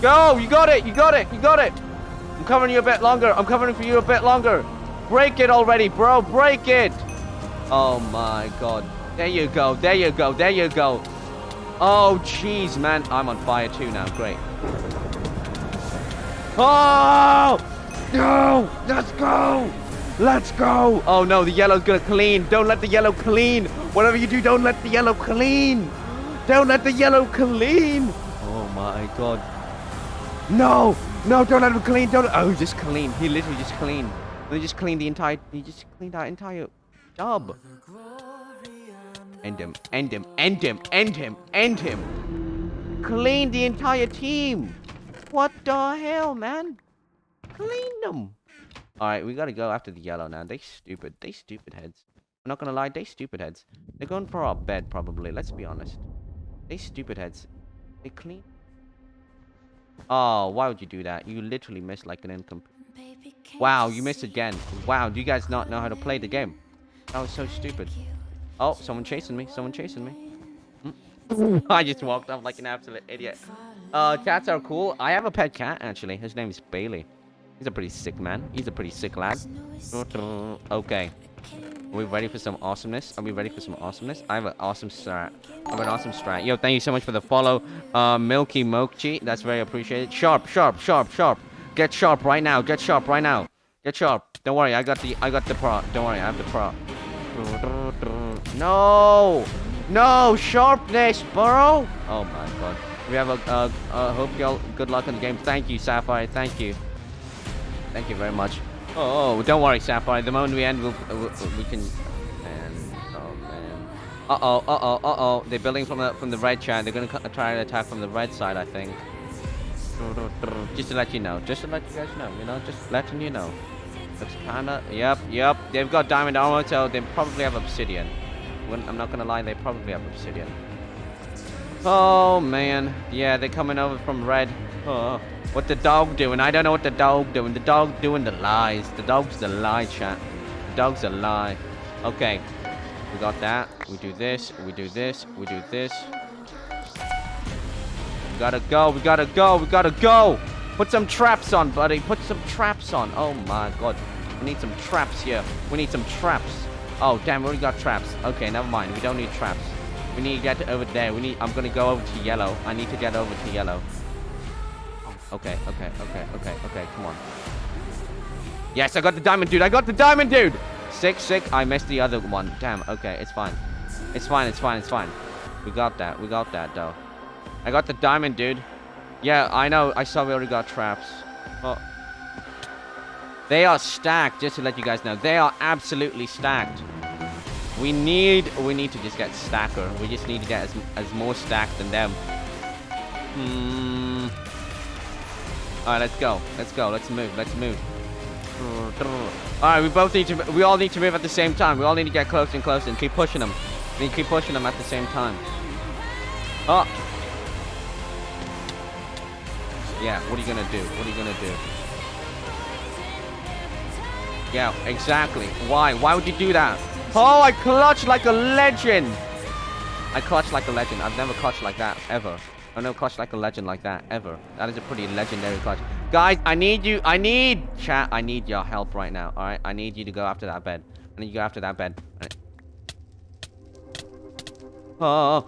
Go! You got it! I'm covering you a bit longer. Break it already, bro. Break it! Oh my god. There you go. Oh, jeez, man. I'm on fire too now. Great. Oh! No! Let's go! Oh no, the yellow's gonna clean. Don't let the yellow clean. Whatever you do, don't let the yellow clean. Oh my god. No, don't let him clean. Oh, just clean. He literally just cleaned. He just cleaned that entire job. End him. Clean the entire team. What the hell, man? Clean them. Alright, we gotta go after the yellow now. They stupid heads. I'm not gonna lie, they stupid heads. They're going for our bed, probably. Let's be honest. They stupid heads. They clean Oh, why would you do that? You literally missed like an incomplete. Wow, you missed again. Wow, do you guys not know how to play the game? That was so stupid. Oh, someone chasing me. Someone chasing me. I just walked off like an absolute idiot. Cats are cool. I have a pet cat, actually. His name is Bailey. He's a pretty sick man. He's a pretty sick lad. Okay. Are we ready for some awesomeness? Are we ready for some awesomeness? I have an awesome strat. I have an awesome strat. Yo, thank you so much for the follow. Milky Mochi. That's very appreciated. Sharp, sharp, sharp, sharp. Get sharp right now. Get sharp right now. Get sharp. Don't worry, I got the pro. Don't worry, I have the pro. No! No! Sharpness, bro! Oh my god. We have hope y'all good luck in the game. Thank you, Sapphire. Thank you. Thank you very much. Oh, don't worry, Sapphire. The moment we end, we can. Man, oh man. Uh-oh. They're building from the red side. They're gonna try to attack from the red side, I think. Just to let you know. Just to let you guys know. You know, just letting you know. Looks kinda. Yep. They've got diamond armor, so they probably have obsidian. I'm not gonna lie, they probably have obsidian. Oh man. Yeah, they're coming over from red. Oh. What the dog doing? I don't know what the dog doing. The dog doing the lies. The dog's the lie, chat. The dog's a lie. Okay. We got that. We do this. We do this. We do this. We gotta go. We gotta go. We gotta go. Put some traps on, buddy. Put some traps on. Oh my god. We need some traps here. We need some traps. Oh, damn. We already got traps. Okay, never mind. We don't need traps. We need to get over there. I'm gonna go over to yellow. I need to get over to yellow. Okay, come on. Yes, I got the diamond dude. I got the diamond dude. Sick. I missed the other one. Damn, okay, it's fine. It's fine. We got that, though. I got the diamond dude. Yeah, I know. I saw we already got traps. Oh. They are stacked, just to let you guys know. They are absolutely stacked. We need to just get stacker. We just need to get as more stacked than them. Alright, let's go. Let's move. Alright, we all need to move at the same time. We all need to get closer and closer and keep pushing them. We need to keep pushing them at the same time. Oh. Yeah, what are you gonna do? Yeah, exactly. Why? Why would you do that? Oh, I clutched like a legend. I've never clutched like that, ever. I never clutched like a legend like that, ever. That is a pretty legendary clutch. Guys, I need your help right now, alright? I need you to go after that bed. Oh.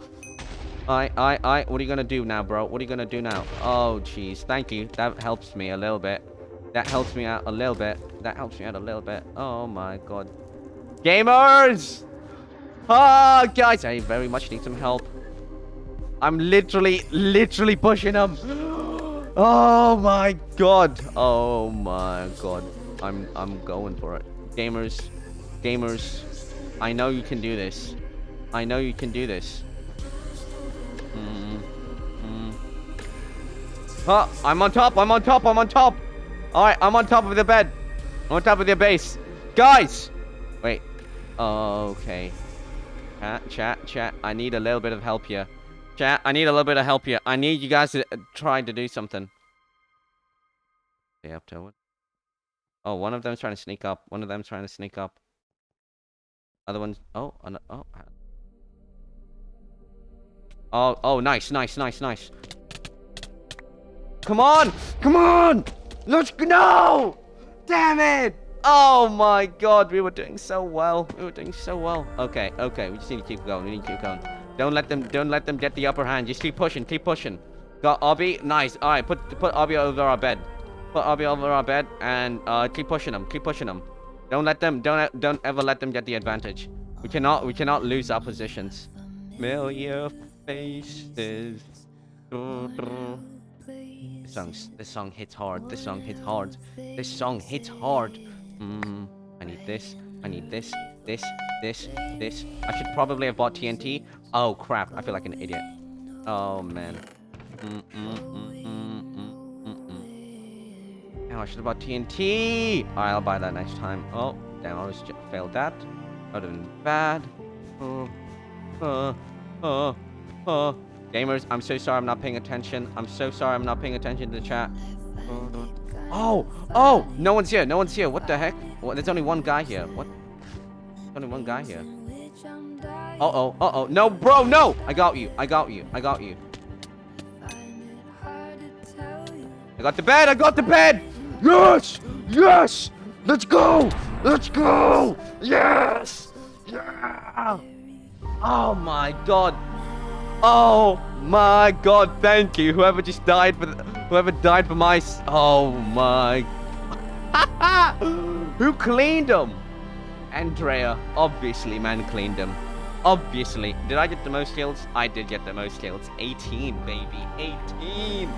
Alright. What are you gonna do now, bro? Oh, jeez. Thank you. That helps me a little bit. That helps me out a little bit. Oh, my God. Gamers! Oh, guys, I very much need some help. I'm literally pushing them. Oh my god. I'm going for it. Gamers. I know you can do this. Oh, I'm on top. Alright, I'm on top of the bed. I'm on top of their base. Guys! Wait. Okay. Chat. I need a little bit of help here. Chat, I need a little bit of help here. I need you guys to try to do something. Stay up to it. Oh, one of them's trying to sneak up. Other one's... Oh. Oh, nice. Come on! Let's go! No! Damn it! Oh my god, we were doing so well. Okay. We just need to keep going. Don't let them get the upper hand. Just keep pushing. Got Obby. Nice. All right, put Obby over our bed. And keep pushing them. Don't ever let them get the advantage. We cannot lose our positions. Familiar faces. This song hits hard. I need this. I should probably have bought TNT. Oh crap, I feel like an idiot. Oh man. Oh, I should have bought TNT. Alright, I'll buy that next time. Oh, damn, I almost failed that. That would have been bad. Gamers, I'm so sorry I'm not paying attention. I'm so sorry I'm not paying attention to the chat. Oh, no one's here. No one's here. What the heck? Well, there's only one guy here. What? There's only one guy here. Uh-oh. No, bro, no! I got you. I got you. I got the bed. Yes! Let's go! Yes! Yeah! Oh my god. Thank you. Whoever died for my... Oh my... Who cleaned them? Andrea. Obviously, man cleaned them. Obviously. Did I get the most kills? I did get the most kills. 18, baby. 18.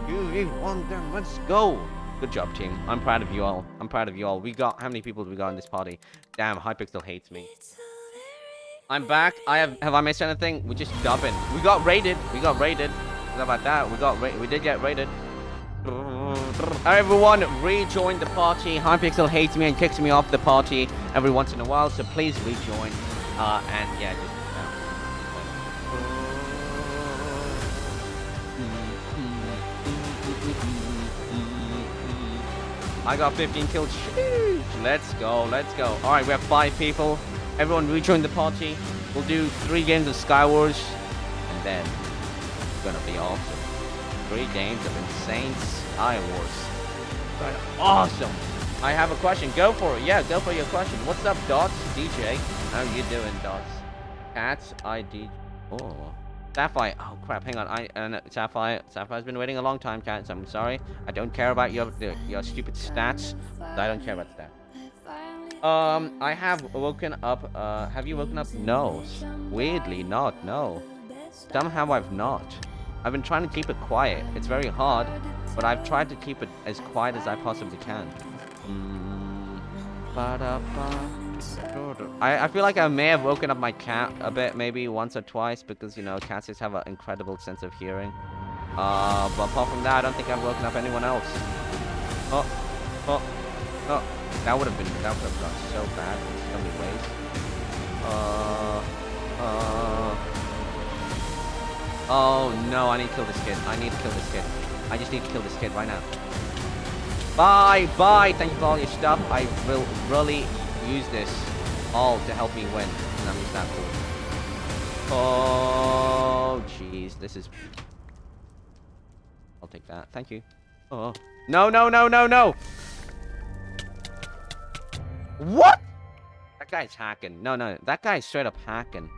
You won them. Let's go. Good job, team. I'm proud of you all. We got... How many people do we got in this party? Damn, Hypixel hates me. I'm back. Have I missed anything? We're just dubbing. We got raided. How about that? We did get raided. Everyone, rejoin the party. Hypixel hates me and kicks me off the party every once in a while, so please rejoin. And yeah, just... I got 15 kills. Sheesh. Let's go. Alright, we have 5 people. Everyone rejoin the party. We'll do 3 games of Skywars. And then it's gonna be awesome. 3 games of insane Skywars. Awesome. I have a question. Go for it. Yeah, go for your question. What's up, Dots? DJ. How you doing, Dots? Cats, ID. Oh. Sapphire. Oh crap, hang on. Sapphire's been waiting a long time, cats. I'm sorry. I don't care about your stupid stats. I don't care about stats. I have woken up. Have you woken up? No. Weirdly not, no. Somehow I've not. I've been trying to keep it quiet. It's very hard, but I've tried to keep it as quiet as I possibly can. I feel like I may have woken up my cat a bit, maybe once or twice, because, you know, cats just have an incredible sense of hearing. But apart from that, I don't think I've woken up anyone else. Oh. That would have gone so bad in so many ways. Oh no, I need to kill this kid. I just need to kill this kid right now. Bye. Thank you for all your stuff. I will really use this all to help me win. And I'm just that cool. Oh, jeez. This is... I'll take that. Thank you. Oh. No. What? That guy's hacking. No. That guy's straight up hacking.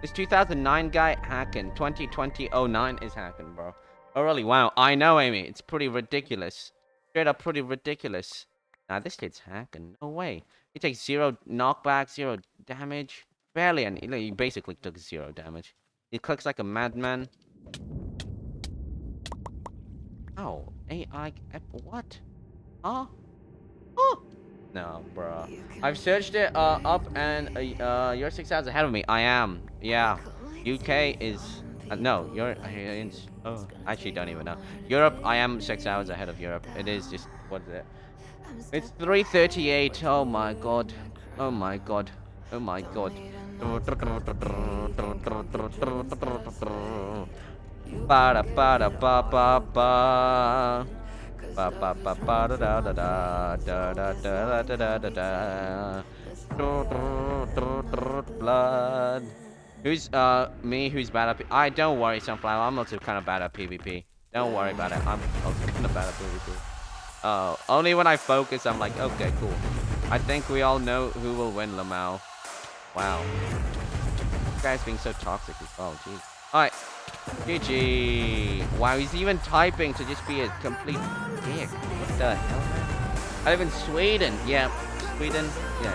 This 2009 guy hacking. 2009 is hacking, bro. Oh, really? Wow. I know, Amy. It's pretty ridiculous. Straight up pretty ridiculous. Nah, this kid's hacking. No way. He takes 0 knockback, 0 damage. Barely any. He basically took 0 damage. He clicks like a madman. Oh. AI... What? Huh? Oh! No, bro. I've searched it up and you're 6 hours ahead of me. I am. Yeah. UK is... no, you're... oh, I actually don't even know. Europe, I am 6 hours ahead of Europe. It is just... What is it? It's 3:38. Oh my god. Oh my god. Blood. Who's me? Who's bad at don't worry, Sunflower. I'm also kind of bad at PvP. Don't worry about it. I'm also kind of bad at PvP. Only when I focus, I'm like, okay, cool. I think we all know who will win, Lamau. Wow. This guy's being so toxic as well, jeez. Alright. GG. Wow, he's even typing to just be a complete dick. What the hell, man? I live in Sweden. Yeah, Sweden. Yeah.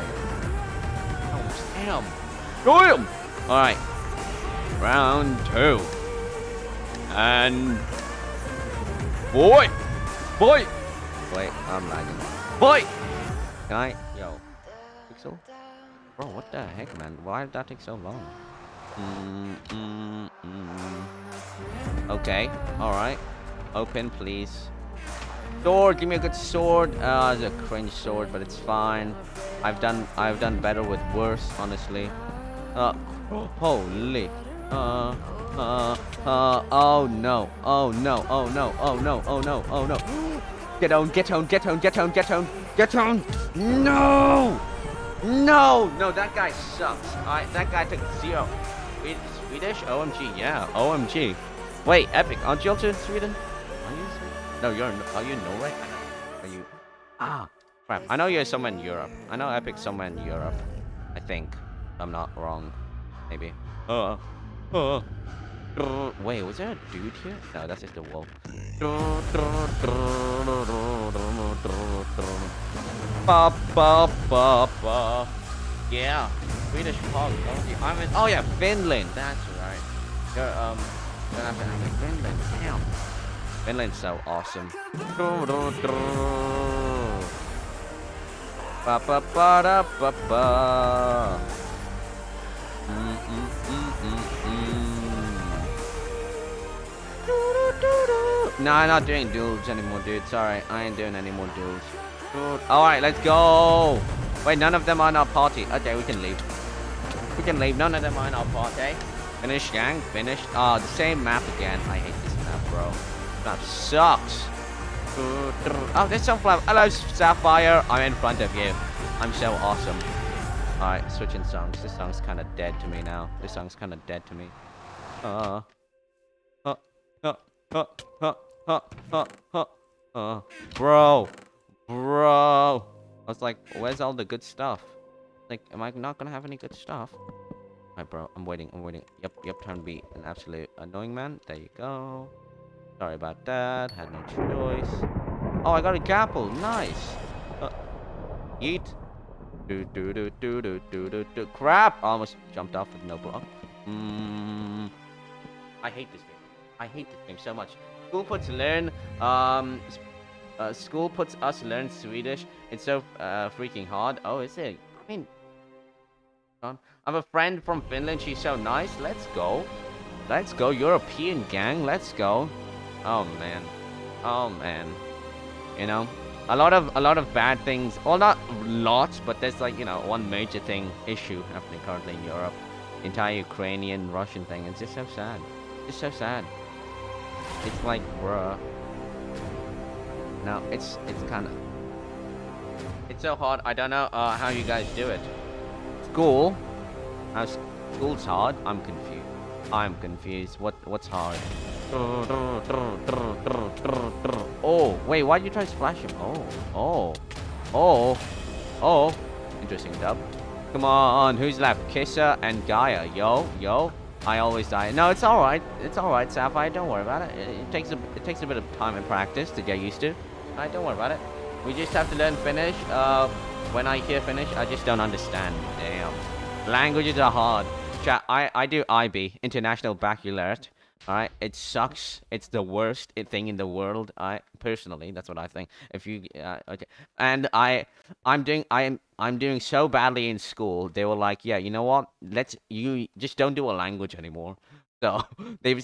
Oh, damn. Alright. Round 2. And... Boy! Wait, I'm lagging. Boy! Can I? Yo. Pixel? Bro, what the heck, man? Why did that take so long? Okay, alright. Open, please. Sword, give me a good sword. It's a cringe sword, but it's fine. I've done better with worse, honestly. Holy. Oh no. Oh no. Oh no. Oh no. Oh no. Oh no. Get on, get on, get on, get on, get on, get on. No! No! No, that guy sucks. That guy took 0. Swedish? OMG, yeah. OMG. Wait, Epic, aren't you also in Sweden? Are you in Sweden? No, are you in Norway? Are you? Ah, crap. I know you're somewhere in Europe. I know Epic's somewhere in Europe. I think. I'm not wrong. Maybe. Wait, was there a dude here? No, that's just a wolf. Ba, ba, ba, ba. Yeah, Swedish pog. I'm in. Oh yeah, Finland. That's right. You're Finland. Damn. Finland's so awesome. Ba ba ba da ba ba. No, I'm not doing duels anymore, dude. Sorry, I ain't doing any more duels. Alright, let's go. Wait, none of them are in our party. Okay, we can leave. We can leave. None of them are in our party. Finish, gang. Finished. Oh, the same map again. I hate this map, bro. This map sucks. Oh, there's Sunflower. Hello, Sapphire. I'm in front of you. I'm so awesome. Alright, switching songs. This song's kind of dead to me now. This song's kind of dead to me. Bro. Bro. I was like, where's all the good stuff? Like, am I not gonna have any good stuff? Alright, bro. I'm waiting. Yep, time to be an absolute annoying man. There you go. Sorry about that. Had no choice. Oh, I got a gapple. Nice. Eat. Crap! I almost jumped off with no block. I hate this game. I hate this game so much. School puts us learn Swedish. It's so freaking hard. Oh, is it? I mean, I have a friend from Finland. She's so nice. Let's go. Let's go. European gang. Let's go. Oh man. Oh man. You know, a lot of bad things. Well, not lots, but there's like, you know, one major issue happening currently in Europe. The entire Ukrainian Russian thing. It's just so sad. It's so sad. It's like, bruh. No, it's kind of. It's so hard. I don't know how you guys do it. School. School's hard. I'm confused. What's hard? Oh, wait. Why'd you try to splash him? Oh. Interesting dub. Come on. Who's left? Kissa and Gaia. Yo. I always die. No, it's all right. It's all right, Sapphire. Don't worry about it. It takes a bit of time and practice to get used to. Alright, don't worry about it. We just have to learn Finnish. When I hear Finnish, I just don't understand. Damn. Languages are hard. Chat, I do IB, International Baccalaureate. Alright, it sucks. It's the worst thing in the world. Personally, that's what I think. If you okay, and I'm doing so badly in school. They were like, yeah, you know what? You just don't do a language anymore. So they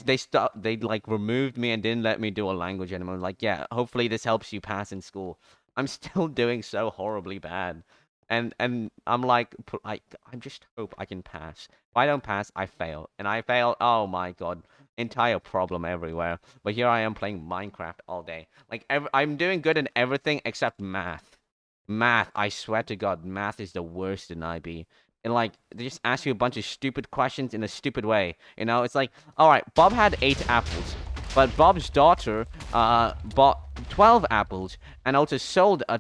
like removed me and didn't let me do a language anymore. Like, yeah, hopefully this helps you pass in school. I'm still doing so horribly bad. And I'm like, I just hope I can pass. If I don't pass, I fail. And I fail, oh my god. Entire problem everywhere. But here I am playing Minecraft all day. Like, I'm doing good in everything except math. Math, I swear to god, math is the worst in IB. And like, they just ask you a bunch of stupid questions in a stupid way. You know, it's like, alright, Bob had 8 apples. But Bob's daughter bought 12 apples and also sold a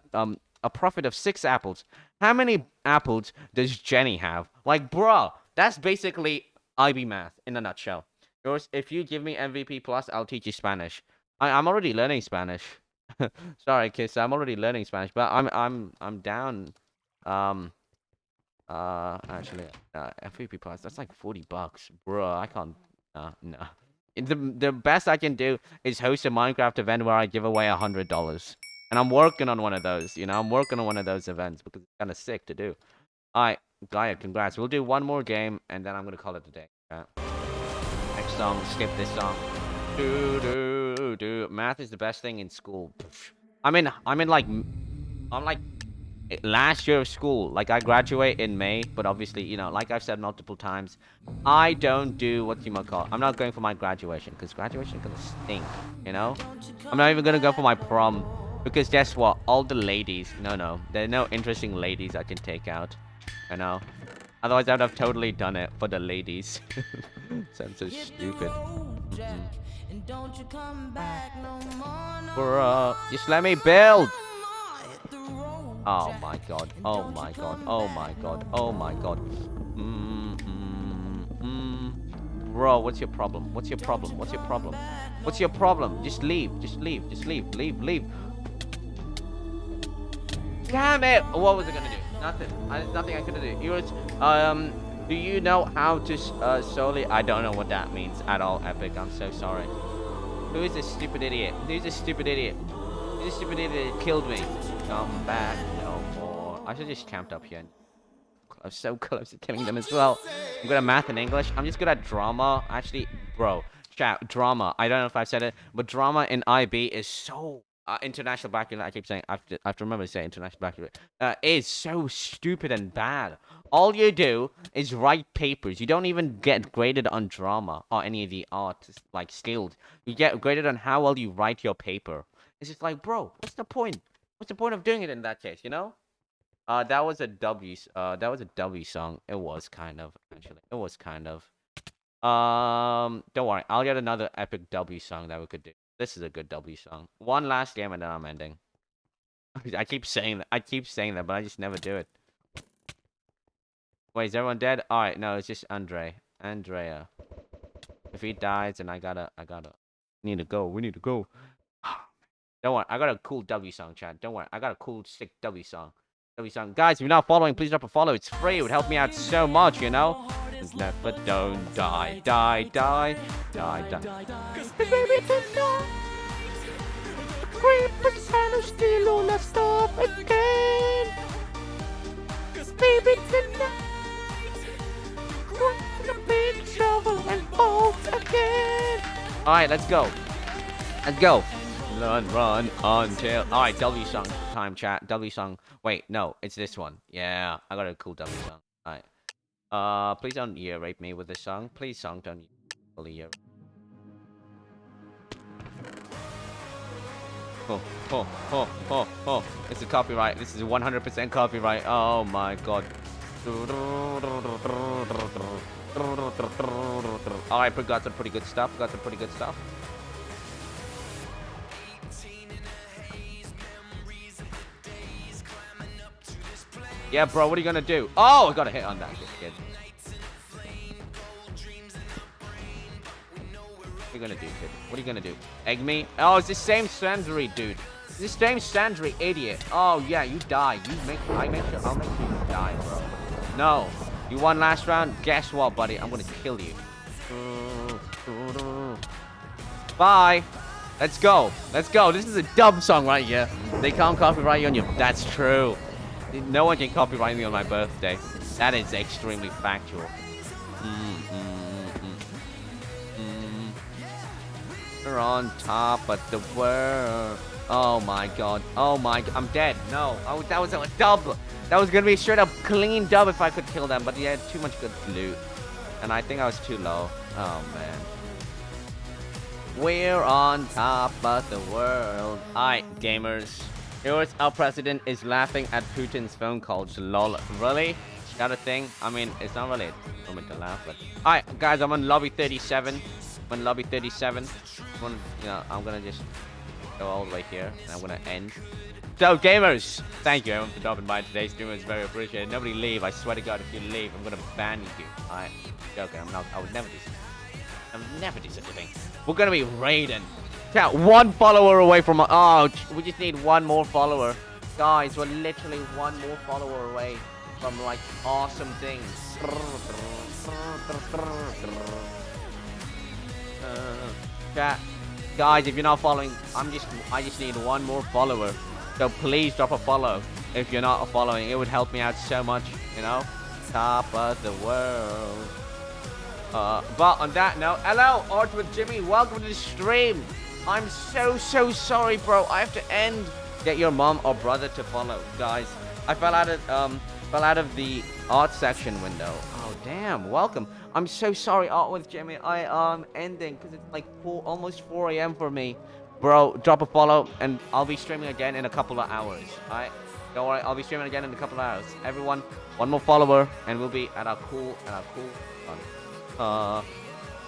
profit of 6 apples. How many apples does Jenny have? Like, bruh, that's basically IB math in a nutshell. If you give me MVP plus, I'll teach you Spanish. I'm already learning Spanish. Sorry, Kiss, I'm already learning Spanish, but I'm down. Actually, MVP plus, that's like $40, bro. I can't. No. The best I can do is host a Minecraft event where I give away $100, and I'm working on one of those. You know, I'm working on one of those events because it's kind of sick to do. Alright, Gaia, congrats. We'll do one more game, and then I'm gonna call it a day. Next song, skip this song. Math is the best thing in school. I'm like last year of school. Like, I graduate in May, but obviously, you know, like I've said multiple times, I don't do what you might call. I'm not going for my graduation because graduation is gonna stink. You know, I'm not even gonna go for my prom because guess what? All the ladies, no, there are no interesting ladies I can take out. You know, otherwise I'd have totally done it for the ladies. So I'm so stupid. Bruh, just let me build. Oh my god. Oh my god. Oh my god. Oh my god. Bro, what's your problem? What's your problem? What's your problem? What's your problem? Just leave. Just leave. Just leave. Leave. Damn it! What was I gonna do? Nothing. Nothing I could do. It was, do you know how to solely? I don't know what that means at all, Epic. I'm so sorry. Who is this stupid idiot? Who's this stupid idiot? Who's this stupid idiot that killed me? Come back no more. I should just camped up here. I'm so close to killing them as well. I'm good at math and English. I'm just good at drama. Actually, bro, chat, drama. I don't know if I've said it, but drama in IB is so... international baccalaureate, I keep saying, I have to remember to say international baccalaureate, is so stupid and bad. All you do is write papers. You don't even get graded on drama or any of the art, like, skilled. You get graded on how well you write your paper. It's just like, bro, what's the point? What's the point of doing it in that case, you know? That was a W song. It was kind of, actually. It was kind of. Don't worry. I'll get another epic W song that we could do. This is a good W song. One last game and then I'm ending. I keep saying that, but I just never do it. Wait, is everyone dead? Alright, no, it's just Andrea. If he dies, then I gotta... We need to go. Don't worry, I got a cool W song, chat. Don't worry, I got a cool, sick W song. Guys, if you're not following, please drop a follow. It's free. It would help me out so much, you know? Never don't die. Baby, tonight, creepers and steal all our stuff again. Baby, tonight, with a big shovel and bolts again. Alright, let's go. Run until... Alright, W song time, chat. W song. Wait, no, it's this one. Yeah, I got a cool W song. Alright. Please don't ear rape me with this song. Please, song, don't fully ear. Oh. It's a copyright. This is 100% copyright. Oh my god. Alright, got some pretty good stuff. Yeah, bro, what are you gonna do? Oh, I got a hit on that kid. What are you gonna do, kid? What are you gonna do? Egg me? Oh, it's the same Sandry, dude. It's the same Sandry, idiot. Oh, yeah, you die. I'll make sure you die, bro. No. You won last round? Guess what, buddy? I'm gonna kill you. Bye. Let's go. This is a dub song right here. They can't copyright you on your... That's true. No one can copyright me on my birthday. That is extremely factual. We're on top of the world. Oh my god. I'm dead. No. Oh, that was a dub. That was gonna be a straight up clean dub if I could kill them, but he had too much good loot. And I think I was too low. Oh man. We're on top of the world. Alright, gamers. Here's our president is laughing at Putin's phone calls. Lol. Really? That a thing? I mean, it's not really a moment to laugh, but... Alright, guys, I'm on lobby 37. I'm gonna just go all the way here, and I'm gonna end. So, gamers, thank you everyone for dropping by today's stream. It's very appreciated. Nobody leave. I swear to God, if you leave, I'm gonna ban you. Alright, joking. I would never do such a thing. We're gonna be raiding. Chat, one follower away from... Oh, we just need one more follower. Guys, we're literally one more follower away from, like, awesome things. Chat, guys, if you're not following, I just need one more follower. So please drop a follow if you're not following. It would help me out so much, you know? Top of the world. But on that note, hello, Art with Jimmy. Welcome to the stream. I'm so sorry, bro. I have to end. Get your mom or brother to follow, guys. I fell out of the art section window. Oh damn! Welcome. I'm so sorry, Art with Jimmy. I am ending because it's like almost 4 a.m. for me. Bro, drop a follow and I'll be streaming again in a couple of hours. Alright? Don't worry, I'll be streaming again in a couple of hours. Everyone, one more follower and we'll be at our cool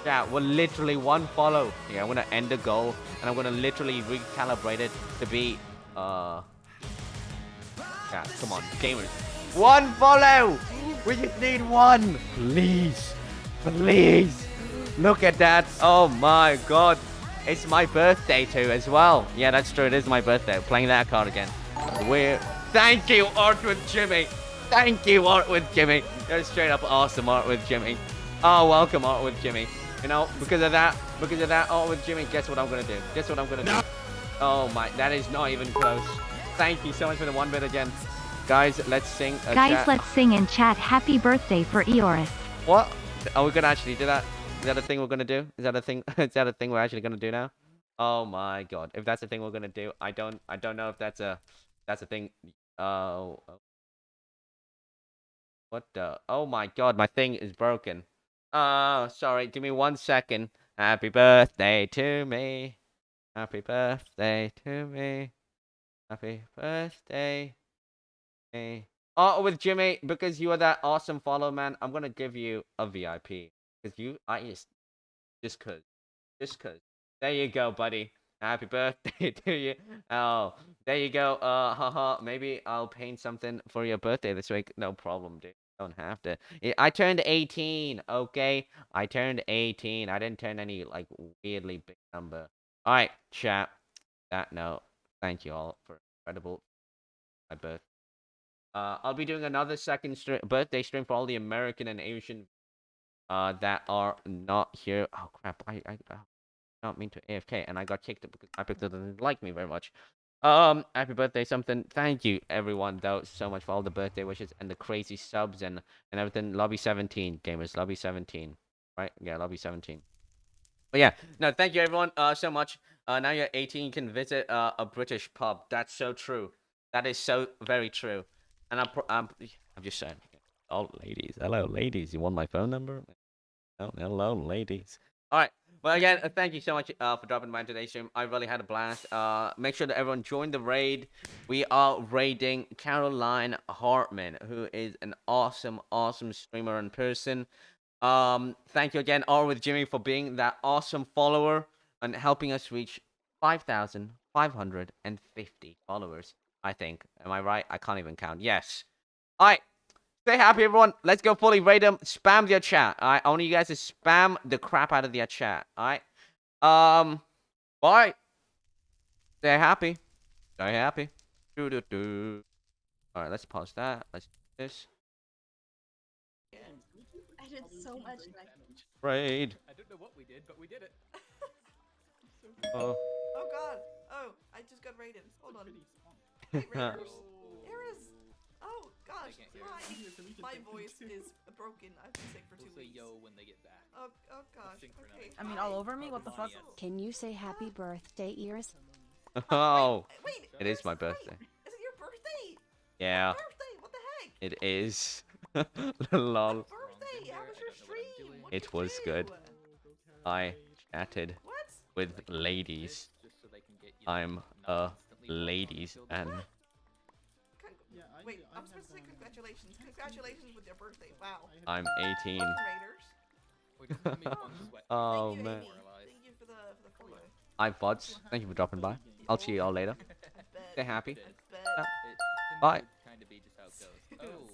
yeah, we're literally one follow. Yeah, I'm gonna end the goal and I'm gonna literally recalibrate it to be yeah, come on, gamers. One follow! We just need one! Please. Please. Look at that. Oh my god. It's my birthday too as well. Yeah, that's true. It is my birthday. Playing that card again. Thank you, Art with Jimmy. Thank you, Art with Jimmy. You're straight up awesome, Art with Jimmy. Oh, welcome, Art with Jimmy. You know, because of that, Art with Jimmy, guess what I'm gonna do? Guess what I'm gonna do? Oh my, that is not even close. Thank you so much for the 1 bit again. Guys, let's sing. Guys, let's sing in chat happy birthday for Eoris. What? Are we gonna actually do that? Is that a thing we're gonna do? Is that a thing? Is that a thing we're actually gonna do now? Oh my god! If that's a thing we're gonna do, I don't know if that's a thing. Oh. What the? Oh my god! My thing is broken. Sorry. Give me 1 second. Happy birthday to me. Happy birthday to me. Happy birthday. Hey. Oh, with Jimmy, because you are that awesome follow, man. I'm gonna give you a VIP. Because just cause. There you go, buddy. Happy birthday to you. Oh, there you go. Haha. Maybe I'll paint something for your birthday this week. No problem, dude. Don't have to. I turned 18. Okay, I turned 18. I didn't turn any like weirdly big number. All right, chat. That note. Thank you all for incredible my birthday. I'll be doing another second birthday stream for all the American and Asian that are not here. Oh crap! I not mean to AFK, and I got kicked because my picture doesn't like me very much. Happy birthday, something. Thank you, everyone, though, so much for all the birthday wishes and the crazy subs and everything. Lobby 17, gamers. Lobby 17, right? Yeah, Lobby 17. But yeah, no, thank you, everyone, so much. Now you're 18, you can visit a British pub. That's so true. That is so very true. And I'm just saying. Oh, ladies. Hello, ladies. You want my phone number? Oh, hello, ladies. All right. Well, again, thank you so much for dropping by today's stream. I really had a blast. Make sure that everyone join the raid. We are raiding Caroline Hartman, who is an awesome, awesome streamer in person. Thank you again, Art with Jimmy, for being that awesome follower and helping us reach 5,550 followers. I think. Am I right? I can't even count. Yes. All right. Stay happy, everyone. Let's go fully raid them. Spam their chat. All right. I want you guys to spam the crap out of their chat. All right. Bye. Stay happy. Stay happy. All right. Let's pause that. Let's do this. I did so much. Raid. I don't know what we did, but we did it. Oh. Oh god. Oh, I just got raided. Hold on. Wait, Raiders. Eris. Oh gosh. Hi. My voice is broken. I've been sick for 2 We'll say weeks. yo when they get back. Oh gosh. Okay. I mean, all over me? What the fuck? Can you say happy birthday, Iris? Oh. Wait. It is my birthday. Is it your birthday? Yeah. Birthday? What the heck? It is. Lol. Birthday? How was your stream? What'd It you was do? good. I chatted What? with ladies. Just so they can get you I'm a ladies and Wait, I'm supposed to say congratulations. Congratulations with your birthday. Wow. I'm 18. Raiders. Oh Thank you, man. Amy. Thank you for the follow. I'm Vods. Thank you for dropping by. I'll see you all later. I bet. Stay happy. I bet. Bye. Kind of be just how it goes. Oh.